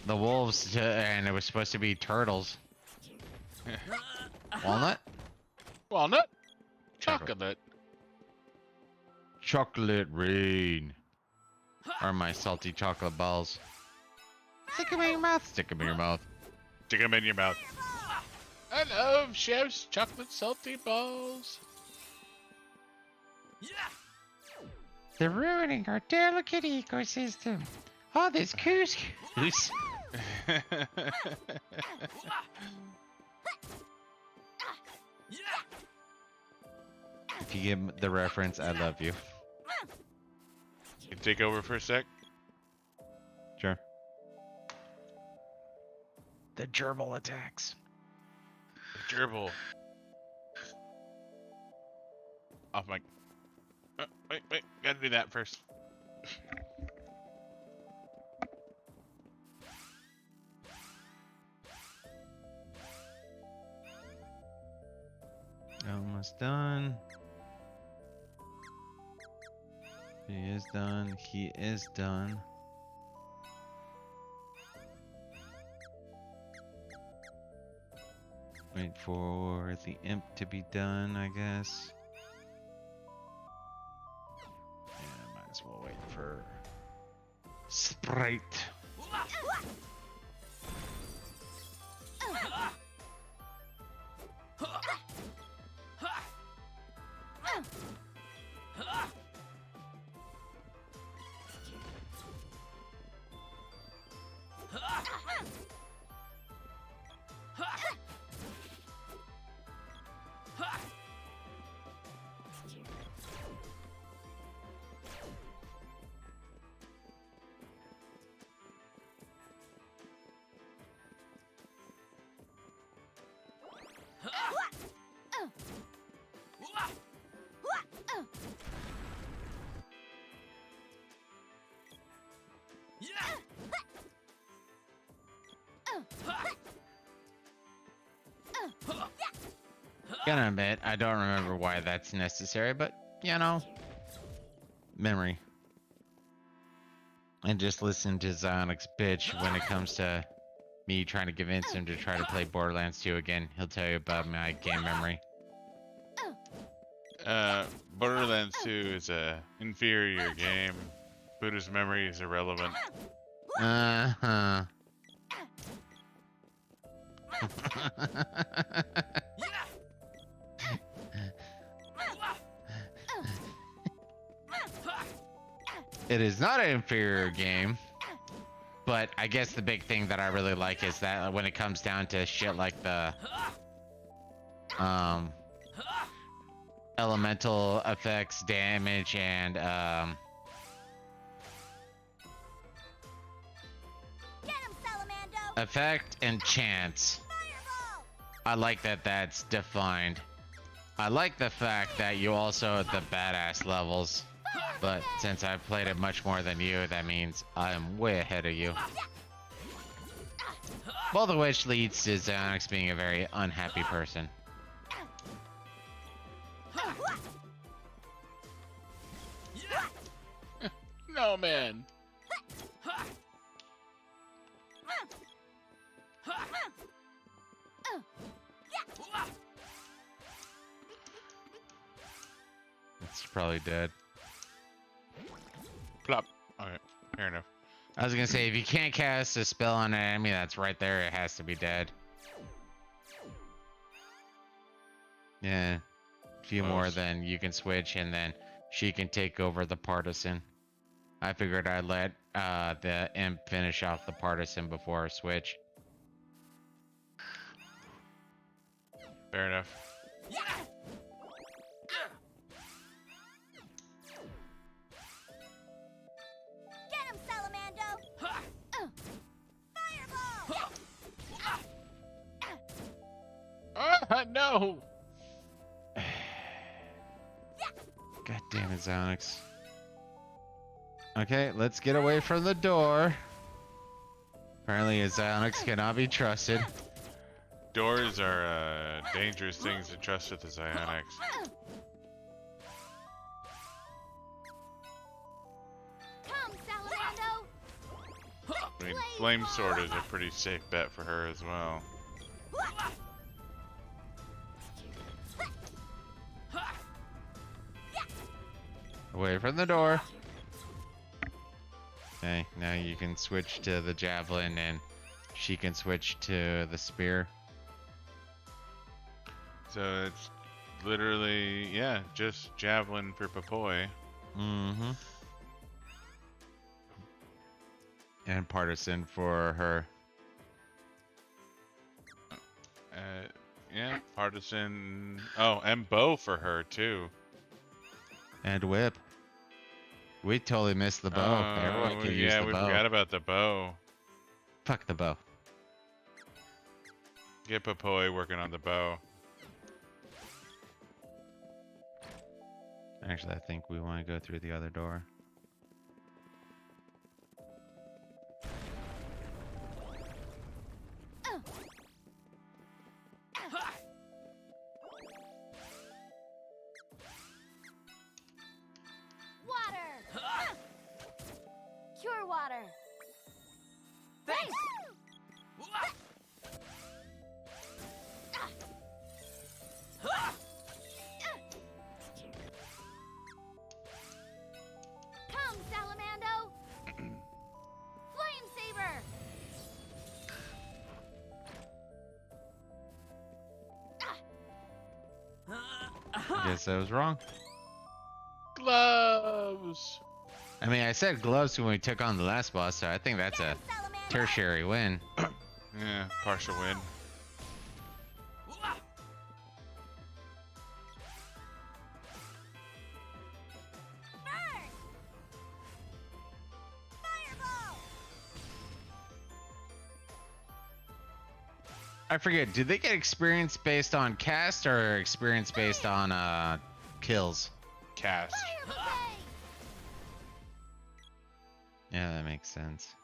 Speaker 2: wolves, and it was supposed to be turtles. Walnut?
Speaker 1: Walnut? Chocolate.
Speaker 2: Chocolate rain. Or my salty chocolate balls. Stick them in your mouth. Stick them in your mouth.
Speaker 1: Stick them in your mouth. I love Chef's chocolate salty balls.
Speaker 2: They're ruining our delicate ecosystem. Oh, this couscous. If you get the reference, I love you.
Speaker 1: You can take over for a sec?
Speaker 2: Sure. The gerbil attacks.
Speaker 1: Gerbil. Off mic. Wait. Gotta do that first.
Speaker 2: Almost done. He is done. He is done. Wait for the imp to be done, I guess. Yeah, might as well wait for Sprite. Gonna admit, I don't remember why that's necessary, but you know, memory. And just listen to Zionic's bitch when it comes to me trying to convince him to try to play Borderlands 2 again. He'll tell you about my game memory.
Speaker 1: Borderlands 2 is a inferior game. Buddha's memory is irrelevant.
Speaker 2: Uh-huh. It is not an inferior game, but I guess the big thing that I really like is that when it comes down to shit like the elemental effects, damage, and effect and chance, I like that that's defined. I like the fact that you also have the badass levels. But since I've played it much more than you, that means I'm way ahead of you. Both of which leads to Xanax being a very unhappy person.
Speaker 1: No, man.
Speaker 2: It's probably dead.
Speaker 1: Plop. Alright, fair enough.
Speaker 2: I was gonna say, if you can't cast a spell on an enemy that's right there, it has to be dead. Yeah. A few more, then you can switch, and then she can take over the partisan. I figured I'd let the imp finish off the partisan before I switch.
Speaker 1: Fair enough. No!
Speaker 2: God damn it, Zonix. Okay, let's get away from the door. Apparently, Zonix cannot be trusted.
Speaker 1: Doors are dangerous things to trust with the Psionics. I mean, Flame Sword is a pretty safe bet for her as well.
Speaker 2: Away from the door. Okay, now you can switch to the javelin and she can switch to the spear.
Speaker 1: So it's literally, yeah, just javelin for Papoy.
Speaker 2: Mm-hmm. And partisan for her.
Speaker 1: Yeah, partisan. Oh, and bow for her too.
Speaker 2: And whip. We totally missed the bow. Everyone can use the bow.
Speaker 1: Yeah, we forgot about the bow.
Speaker 2: Fuck the bow.
Speaker 1: Get Papoy working on the bow.
Speaker 2: Actually, I think we want to go through the other door. I guess I was wrong.
Speaker 1: Gloves.
Speaker 2: I mean, I said gloves when we took on the last boss, so I think that's a tertiary win.
Speaker 1: Yeah, partial win.
Speaker 2: I forget, do they get experience based on cast or experience based on kills?
Speaker 1: Cast.
Speaker 2: Yeah, that makes sense.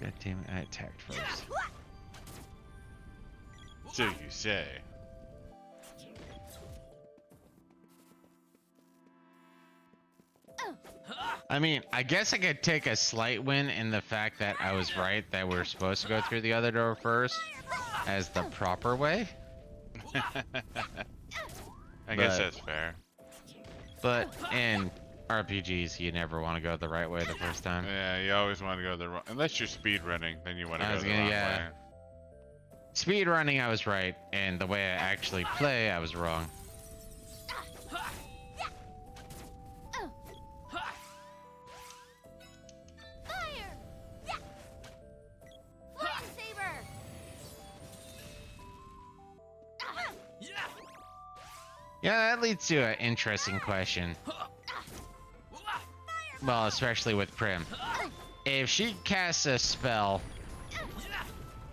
Speaker 2: God damn it, I attacked first.
Speaker 1: So you say.
Speaker 2: I mean, I guess I could take a slight win in the fact that I was right that we're supposed to go through the other door first as the proper way.
Speaker 1: I guess that's fair.
Speaker 2: But in RPGs, you never want to go the right way the first time.
Speaker 1: Yeah, you always want to go the wrong. Unless you're speed running, then you want to go the wrong way.
Speaker 2: Speed running, I was right, and the way I actually play, I was wrong. Yeah, that leads to an interesting question. Well, especially with Prim. If she casts a spell,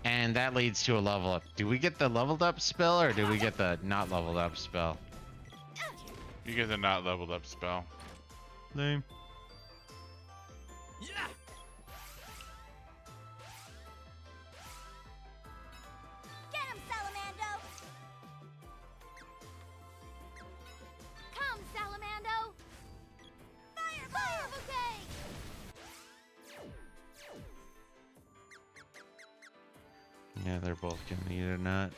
Speaker 2: and that leads to a level up, do we get the leveled up spell, or do we get the not leveled up spell?
Speaker 1: You get the not leveled up spell.
Speaker 2: Lame. Yeah, they're both gonna eat a nut.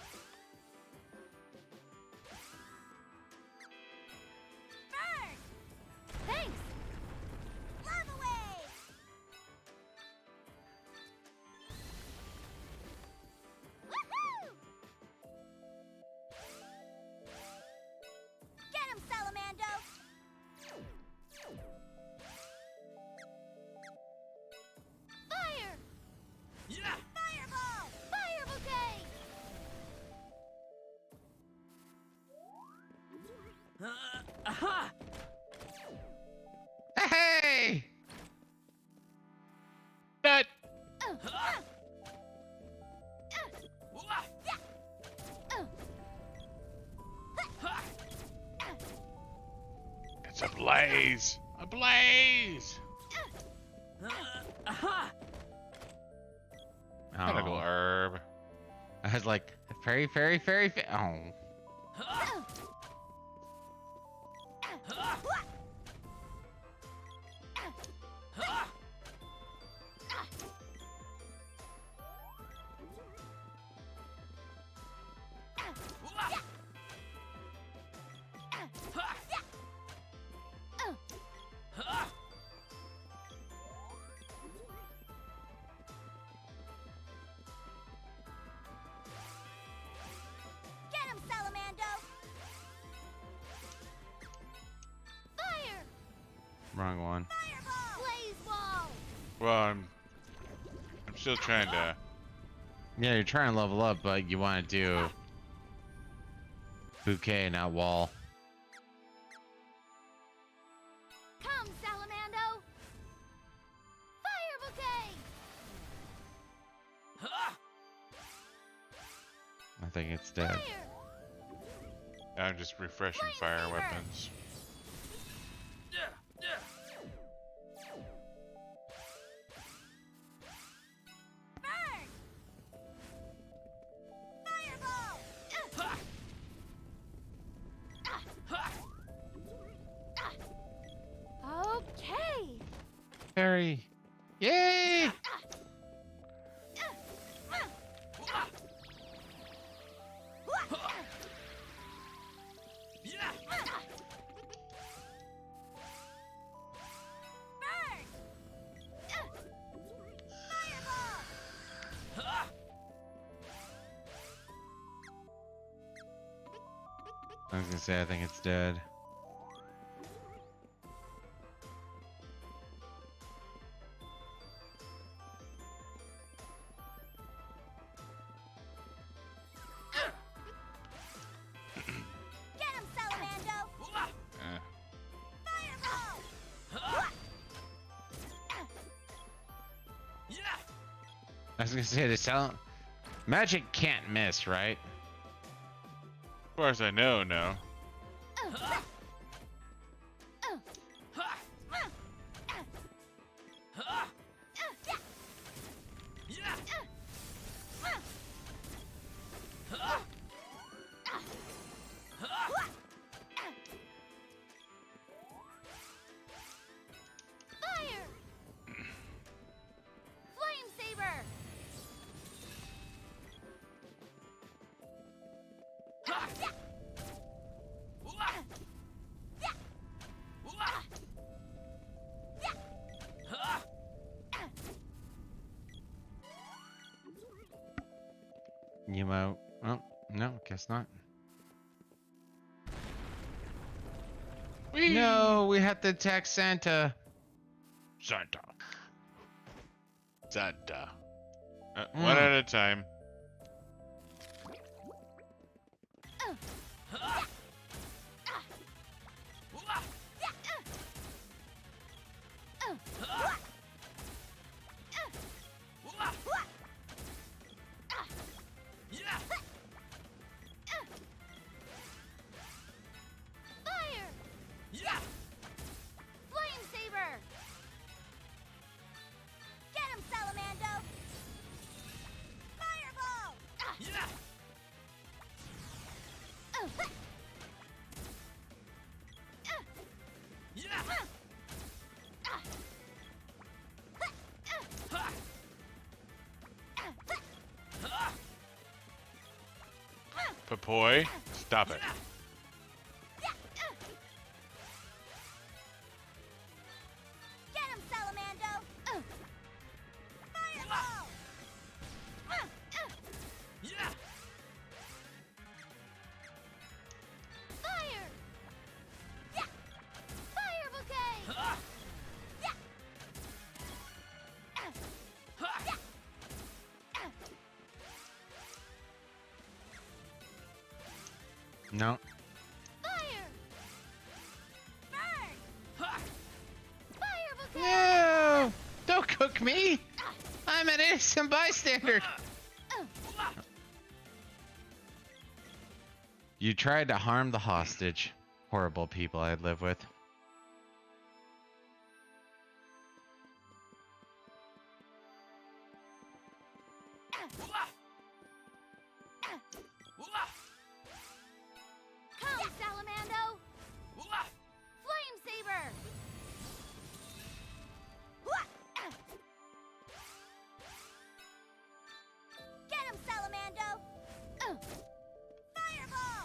Speaker 6: Thanks. Love away. Woohoo! Get him, Salamando. Fire!
Speaker 12: Yeah!
Speaker 6: Fireball! Fire bouquet!
Speaker 12: Aha!
Speaker 2: Hey!
Speaker 1: Nut! It's a blaze! A blaze! Medical herb.
Speaker 2: I was like, fairy. Oh.
Speaker 6: Get him, Salamando! Fire!
Speaker 2: Wrong one.
Speaker 6: Fireball! Blaze ball!
Speaker 1: Well, I'm still trying to.
Speaker 2: Yeah, you're trying to level up, but you want to do bouquet, not wall.
Speaker 6: Come, Salamando! Fire bouquet!
Speaker 2: I think it's dead.
Speaker 1: I'm just refreshing fire weapons.
Speaker 6: Okay.
Speaker 2: Fairy. Yay! I was gonna say, I think it's dead.
Speaker 6: Get him, Salamando! Fireball!
Speaker 2: I was gonna say, the magic can't miss, right?
Speaker 1: As far as I know, no.
Speaker 6: Fire! Flame saber!
Speaker 2: You might. Oh, no, guess not. No, we have to attack Santa.
Speaker 1: Santa. One at a time.
Speaker 6: Fire! Flame saber! Get him, Salamando! Fireball!
Speaker 1: Papoy, stop it.
Speaker 6: Get him, Salamando! Fireball! Fire! Fire bouquet!
Speaker 2: No.
Speaker 6: Fire! Burn! Fire bouquet!
Speaker 2: No! Don't cook me! I'm an innocent bystander! You tried to harm the hostage. Horrible people I live with.
Speaker 6: Come, Salamando! Flame saber! Get him, Salamando! Fireball!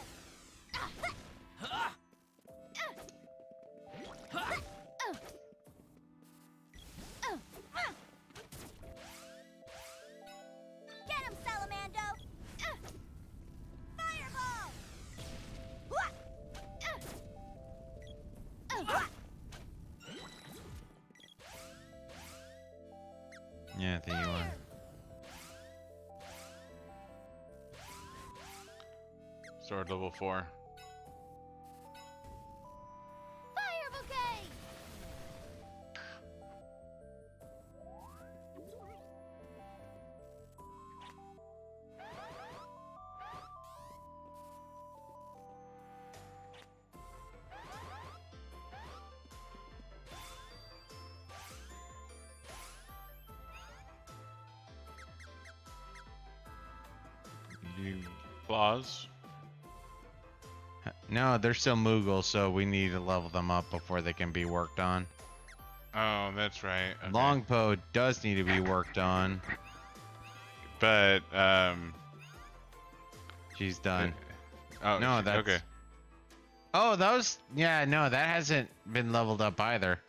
Speaker 6: Get him, Salamando! Fireball!
Speaker 2: Yeah, there you are.
Speaker 1: Sword level 4.
Speaker 6: Fire bouquet!
Speaker 1: You claws?
Speaker 2: No, they're still Moogle, so we need to level them up before they can be worked on.
Speaker 1: Oh, that's right. Okay.
Speaker 2: Longbow does need to be worked on.
Speaker 1: But,
Speaker 2: she's done.
Speaker 1: Oh,
Speaker 2: no, that's...
Speaker 1: okay.
Speaker 2: Oh, those... Yeah, no, that hasn't been leveled up either.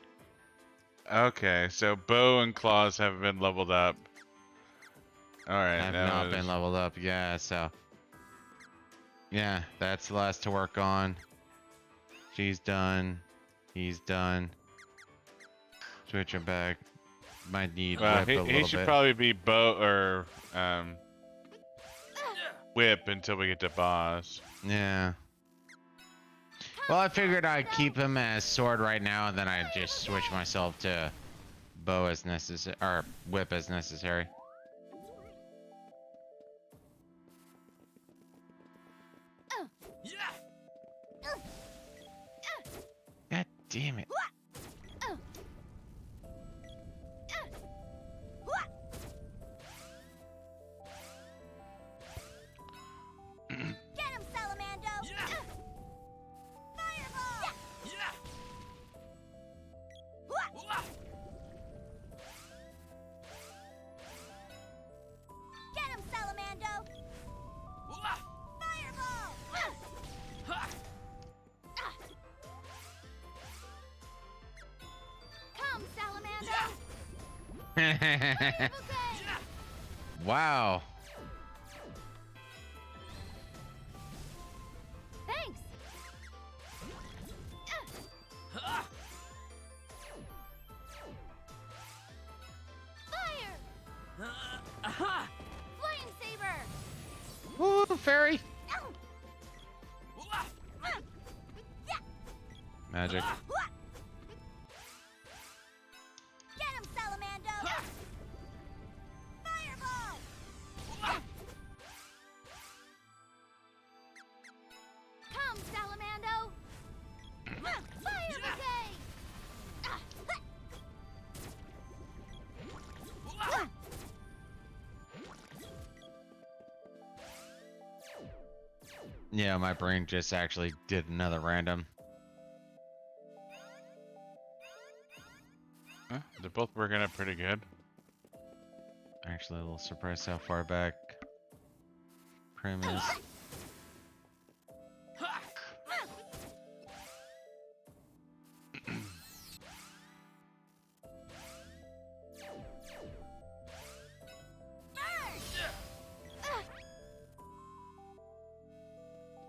Speaker 1: Okay, so bow and claws haven't been leveled up. Alright,
Speaker 2: Have not been leveled up, yeah, so... Yeah, that's the last to work on. She's done. He's done. Switch him back. Might need whip a little
Speaker 1: he should
Speaker 2: bit.
Speaker 1: probably be bow or whip until we get to boss.
Speaker 2: Yeah. Well, I figured I'd keep him as sword right now, and then I'd just switch myself to bow as necessary, or whip as necessary. God damn it.
Speaker 5: Get him, Salamando! Fireball! Get him, Salamando! Fireball! Come, Salamando!
Speaker 2: Wow.
Speaker 5: Thanks! Fire! Flame saber!
Speaker 2: Woo, fairy. Magic.
Speaker 5: Get him, Salamando! Fireball! Come, Salamando! Fire bouquet!
Speaker 2: Yeah, my brain just actually did another random.
Speaker 1: They're both working out pretty good.
Speaker 2: Actually, a little surprised how far back Prim is.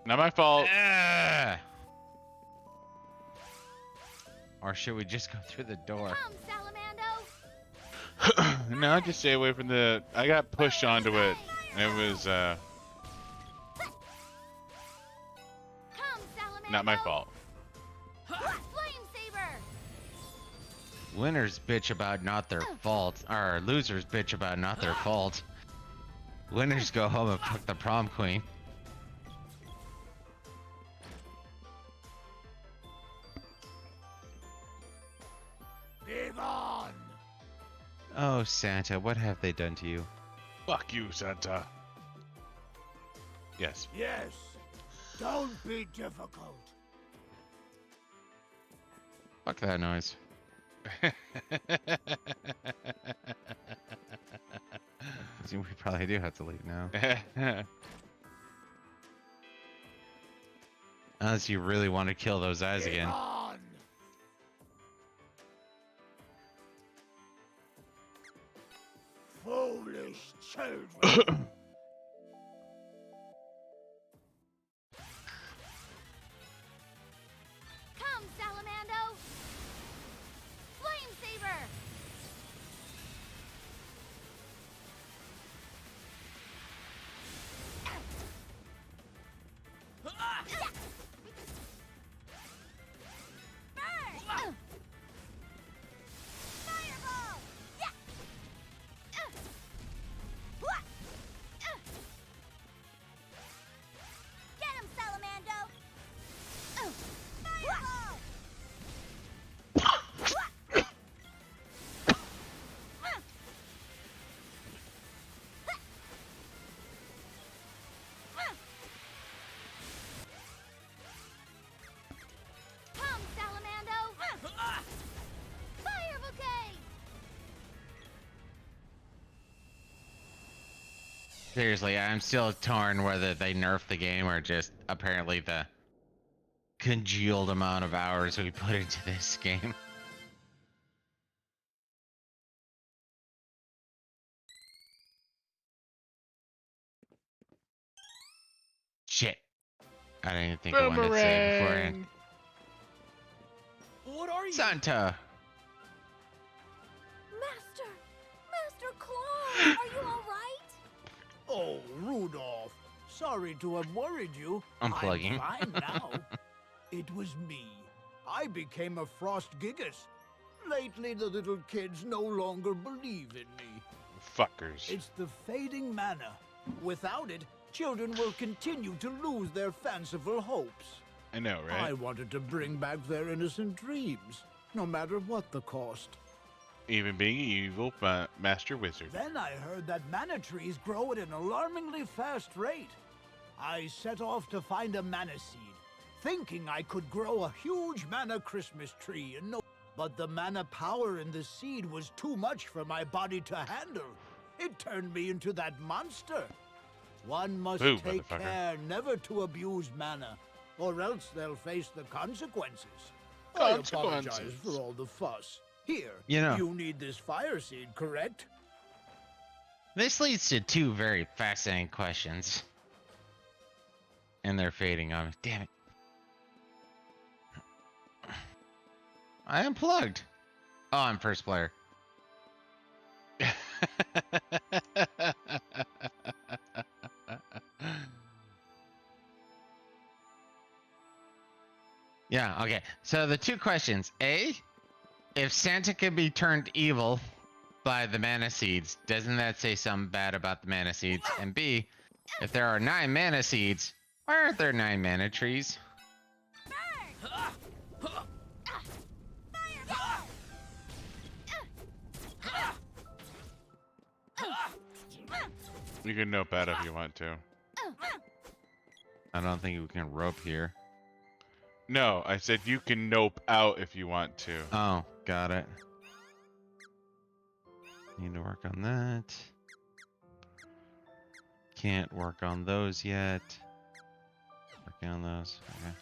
Speaker 1: Not my fault.
Speaker 2: Or should we just go through the door?
Speaker 5: Come, Salamando!
Speaker 1: No, just stay away from the. I got pushed onto it. It was
Speaker 5: Come, Salamando!
Speaker 1: not my fault.
Speaker 5: Flame saber!
Speaker 2: Winners bitch about not their fault. Or losers bitch about not their fault. Winners go home and fuck the prom queen.
Speaker 11: Be gone!
Speaker 2: Oh, Santa, what have they done to you?
Speaker 1: Fuck you, Santa. Yes.
Speaker 11: Yes. Don't be difficult.
Speaker 2: Fuck that noise. We probably do have to leave now. Unless you really want to kill those eyes again.
Speaker 11: On. Foolish children.
Speaker 5: Come, Salamando! Flame saber! Burn! Fireball! Get him, Salamando! Fireball! Come, Salamando! Fire bouquet!
Speaker 2: Seriously, I'm still torn whether they nerfed the game or just apparently the congealed amount of hours we put into this game. Shit. I didn't even think I wanted to say it beforehand.
Speaker 16: What are you?
Speaker 2: Santa.
Speaker 6: Master Claus, are you all right?
Speaker 11: Oh, Rudolph. Sorry to have worried you.
Speaker 2: Unplugging.
Speaker 11: I'm fine now. It was me. I became a Frost Gigas. Lately, the little kids no longer believe in me.
Speaker 1: Fuckers.
Speaker 11: It's the fading mana. Without it, children will continue to lose their fanciful hopes.
Speaker 1: I know, right?
Speaker 11: I wanted to bring back their innocent dreams, no matter what the cost.
Speaker 1: Even being evil master wizard.
Speaker 11: Then I heard that mana trees grow at an alarmingly fast rate. I set off to find a mana seed, thinking I could grow a huge mana Christmas tree and no. But the mana power in the seed was too much for my body to handle. It turned me into that monster. One must take care never to abuse mana, or else they'll face the consequences. I apologize for all the fuss. Here, you need this fire seed, correct?
Speaker 2: This leads to two very fascinating questions. And they're fading on me. Damn it. I unplugged. Oh, I'm first player. Yeah, okay. So the two questions. A, if Santa can be turned evil by the mana seeds, doesn't that say something bad about the mana seeds? And B, if there are 9 mana seeds, why aren't there 9 mana trees?
Speaker 1: You can nope out if you want to.
Speaker 2: I don't think we can rope here.
Speaker 1: No, I said you can nope out if you want to.
Speaker 2: Oh, got it. Need to work on that. Can't work on those yet. Working on those. Okay.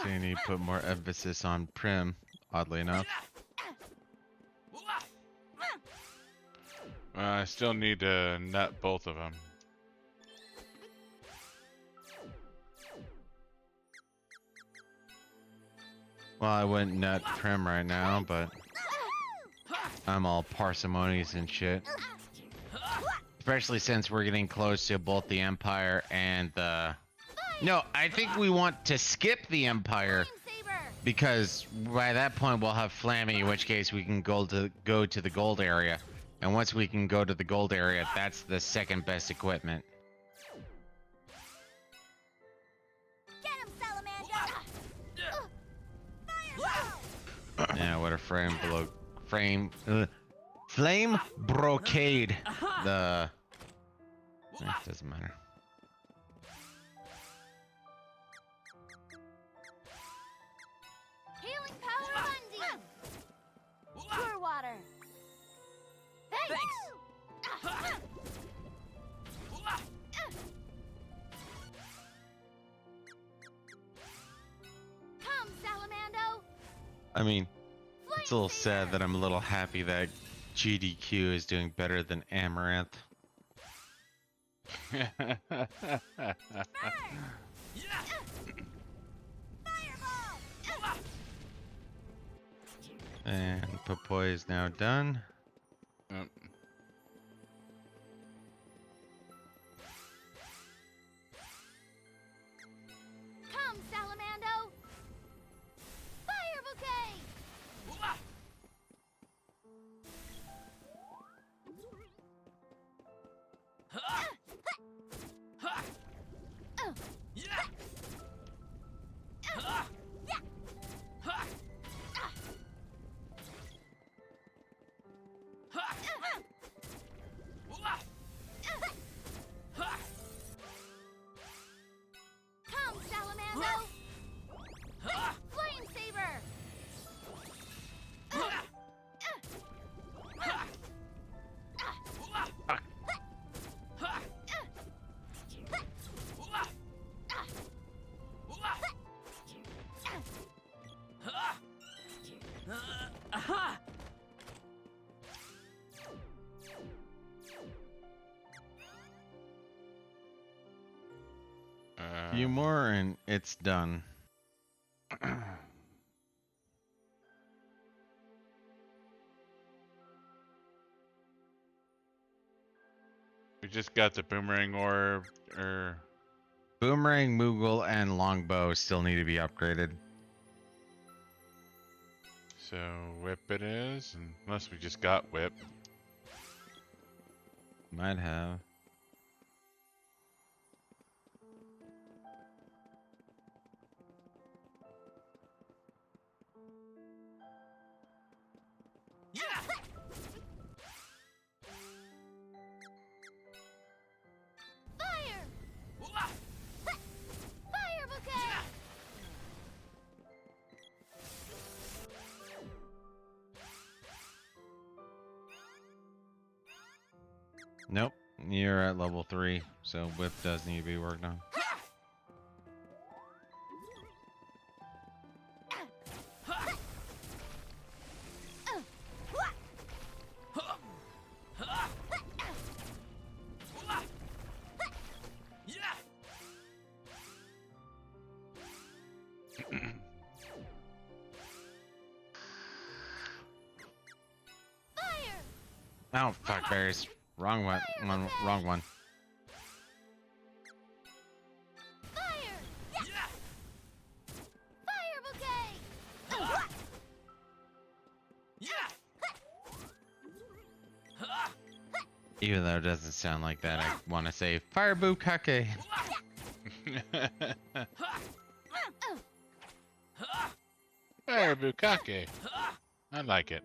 Speaker 2: So you need to put more emphasis on Prim, oddly enough.
Speaker 1: I still need to nut both of them.
Speaker 2: Well, I wouldn't nut Prim right now, but I'm all parsimonious and shit. Especially since we're getting close to both the Empire and the... No, I think we want to skip the Empire because by that point we'll have Flammy, in which case we can go to the gold area. And once we can go to the gold area, that's the second best equipment.
Speaker 6: Get him, Salamander!
Speaker 2: Yeah, what a flame brocade. The doesn't matter.
Speaker 6: Healing power of Undine! Pure water! Thanks! Come, Salamando!
Speaker 2: I mean, it's a little sad that I'm a little happy that GDQ is doing better than Amaranth. And Papoy is now done.
Speaker 1: Yep.
Speaker 6: Come, Salamando! Fire bouquet!
Speaker 2: few more and it's done.
Speaker 1: We just got the boomerang orb, or
Speaker 2: Boomerang, Moogle, and Longbow still need to be upgraded.
Speaker 1: so whip it is, unless we just got whip.
Speaker 2: Might have.
Speaker 6: Fire! Fire bouquet!
Speaker 2: Nope, you're at level 3, so whip does need to be worked on. Oh, fuck, berries. Wrong one. Wrong one.
Speaker 6: Fire! Fire bouquet!
Speaker 2: Even though it doesn't sound like that, I want to say fire bukake.
Speaker 1: Fire bukake. I like it.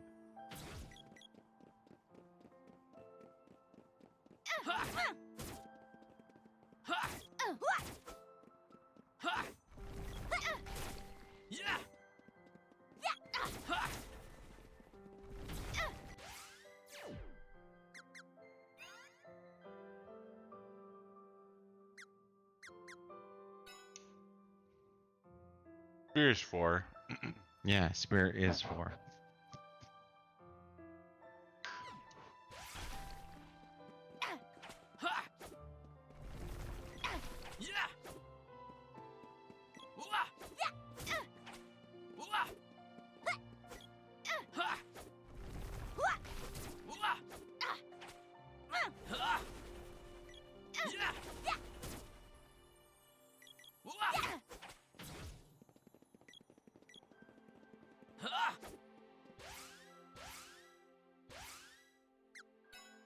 Speaker 1: Spear's 4.
Speaker 2: Yeah, spirit is 4.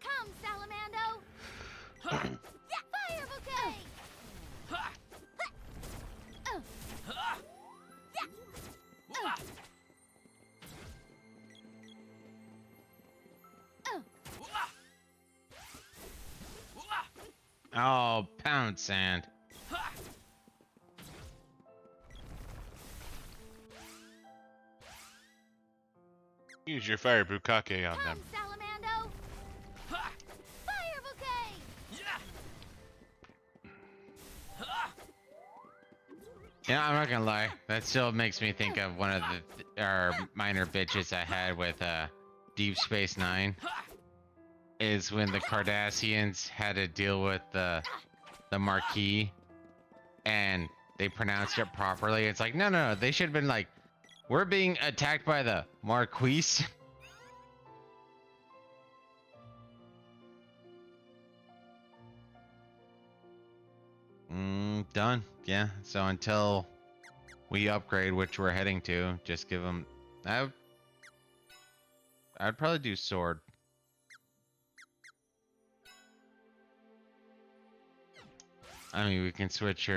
Speaker 6: Come, Salamando! Fire bouquet!
Speaker 2: Oh, pound sand.
Speaker 1: Use your fire bukake on them.
Speaker 6: Salamando! Fire bouquet!
Speaker 2: Yeah, I'm not gonna lie. That still makes me think of one of our minor bitches I had with Deep Space Nine. Is when the Cardassians had to deal with the Marquis, and they pronounced it properly. It's like, no, they should have been like, we're being attacked by the Marquise. Done. Yeah. So until we upgrade, which we're heading to, just give them. I'd probably do sword. I mean, we can switch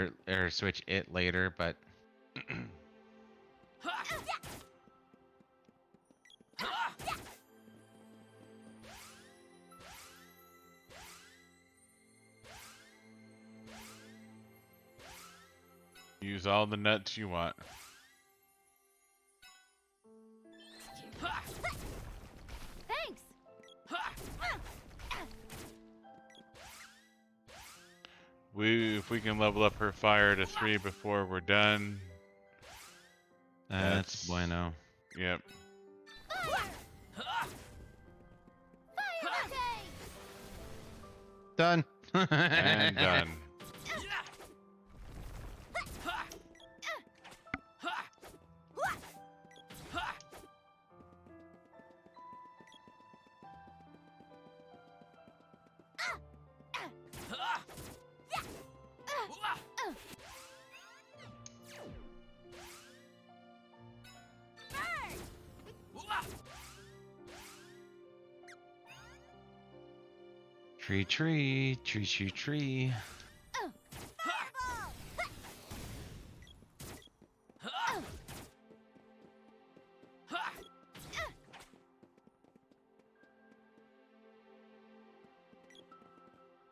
Speaker 2: switch it later, but.
Speaker 1: Use all the nuts you want.
Speaker 6: Thanks!
Speaker 1: If we can level up her fire to 3 before we're done.
Speaker 2: That's bueno.
Speaker 1: Yep.
Speaker 6: Fire! Fire bouquet!
Speaker 2: Done.
Speaker 1: And done.
Speaker 2: Tree, tree, tree, tree, tree.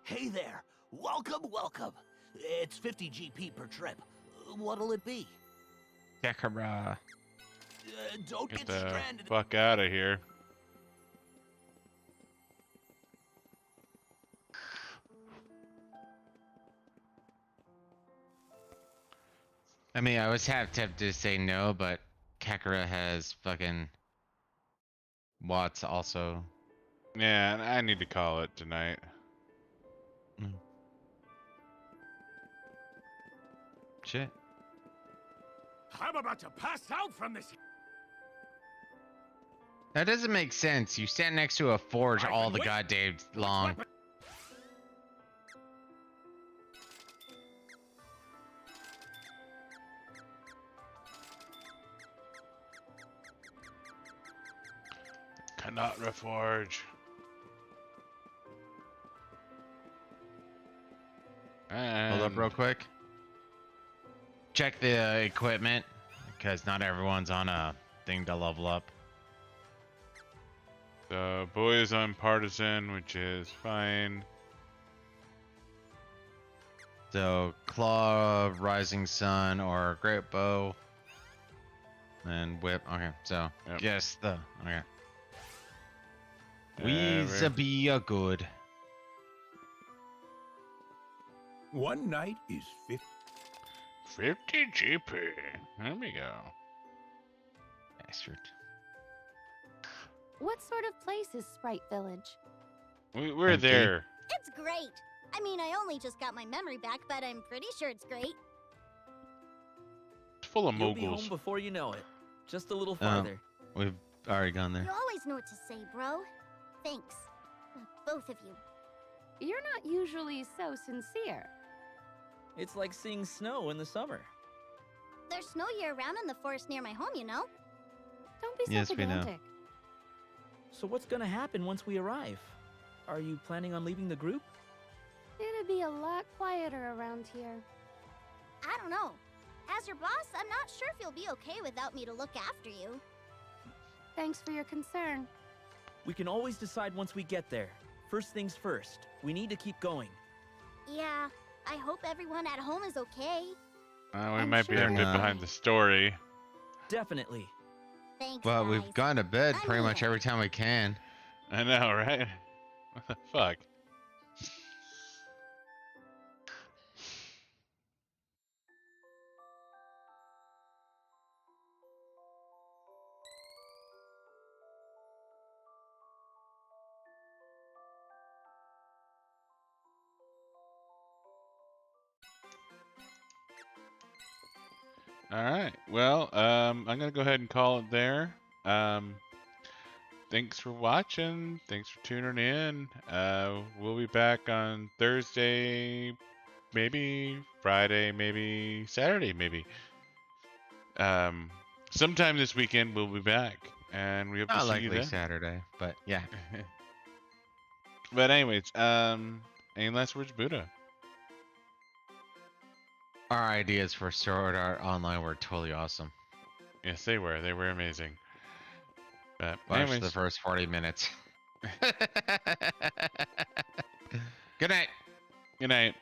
Speaker 7: Hey there. Welcome, welcome. It's 50 GP per trip. What'll it be?
Speaker 2: Yakara.
Speaker 7: Don't
Speaker 1: Get
Speaker 7: get
Speaker 1: the
Speaker 7: stranded.
Speaker 1: fuck out of here.
Speaker 2: I mean, I was half tempted to say no, but Kakara has fucking Watts also.
Speaker 1: Yeah, and I need to call it tonight.
Speaker 2: Shit.
Speaker 15: I'm about to pass out from this.
Speaker 2: That doesn't make sense. You stand next to a forge
Speaker 15: I've
Speaker 2: all
Speaker 15: been
Speaker 2: the goddamn long.
Speaker 1: Cannot reforge.
Speaker 2: Hold up real quick. Check the equipment, because not everyone's on a thing to level up.
Speaker 1: The boy is on partisan, which is fine.
Speaker 2: So, claw, rising sun, or great bow. And whip. Okay, so, guess the. Okay. We's a be a good.
Speaker 14: One night is
Speaker 1: 50 GP. There we go.
Speaker 2: Bastard.
Speaker 19: What sort of place is Sprite Village?
Speaker 1: We're there.
Speaker 5: It's great. I mean, I only just got my memory back, but I'm pretty sure it's great.
Speaker 1: It's full of
Speaker 4: You'll be
Speaker 1: moguls.
Speaker 4: home before you know it. Just a little farther.
Speaker 2: We've already gone there.
Speaker 5: You always know what to say, bro. Thanks. Both of you.
Speaker 19: You're not usually so sincere.
Speaker 4: It's like seeing snow in the summer.
Speaker 5: There's snow year-round in the forest near my home, you know?
Speaker 19: Don't be so
Speaker 2: Yes, we know.
Speaker 19: pedantic.
Speaker 4: So what's gonna happen once we arrive? Are you planning on leaving the group?
Speaker 19: It'd be a lot quieter around here.
Speaker 5: I don't know. As your boss, I'm not sure if you'll be okay without me to look after you.
Speaker 19: Thanks for your concern.
Speaker 4: We can always decide once we get there. First things first, we need to keep going.
Speaker 5: Yeah, I hope everyone at home is okay.
Speaker 1: We might be a bit behind the story.
Speaker 4: Definitely.
Speaker 5: Thanks,
Speaker 2: Well,
Speaker 5: guys.
Speaker 2: we've gone to bed pretty much every time we can.
Speaker 1: I know, right? What the fuck? All right. Well, I'm gonna go ahead and call it there. Thanks for watching. Thanks for tuning in. We'll be back on Thursday, maybe Friday, maybe Saturday, maybe. Sometime this weekend we'll be back, and we hope to
Speaker 2: Not
Speaker 1: see you
Speaker 2: likely
Speaker 1: then.
Speaker 2: Saturday, but yeah.
Speaker 1: But anyways, any last words, Buddha?
Speaker 2: Our ideas for Sword Art Online were totally awesome.
Speaker 1: Yes, they were. They were amazing. But
Speaker 2: Watch
Speaker 1: anyways,
Speaker 2: the first 40 minutes. Good night.
Speaker 1: Good night.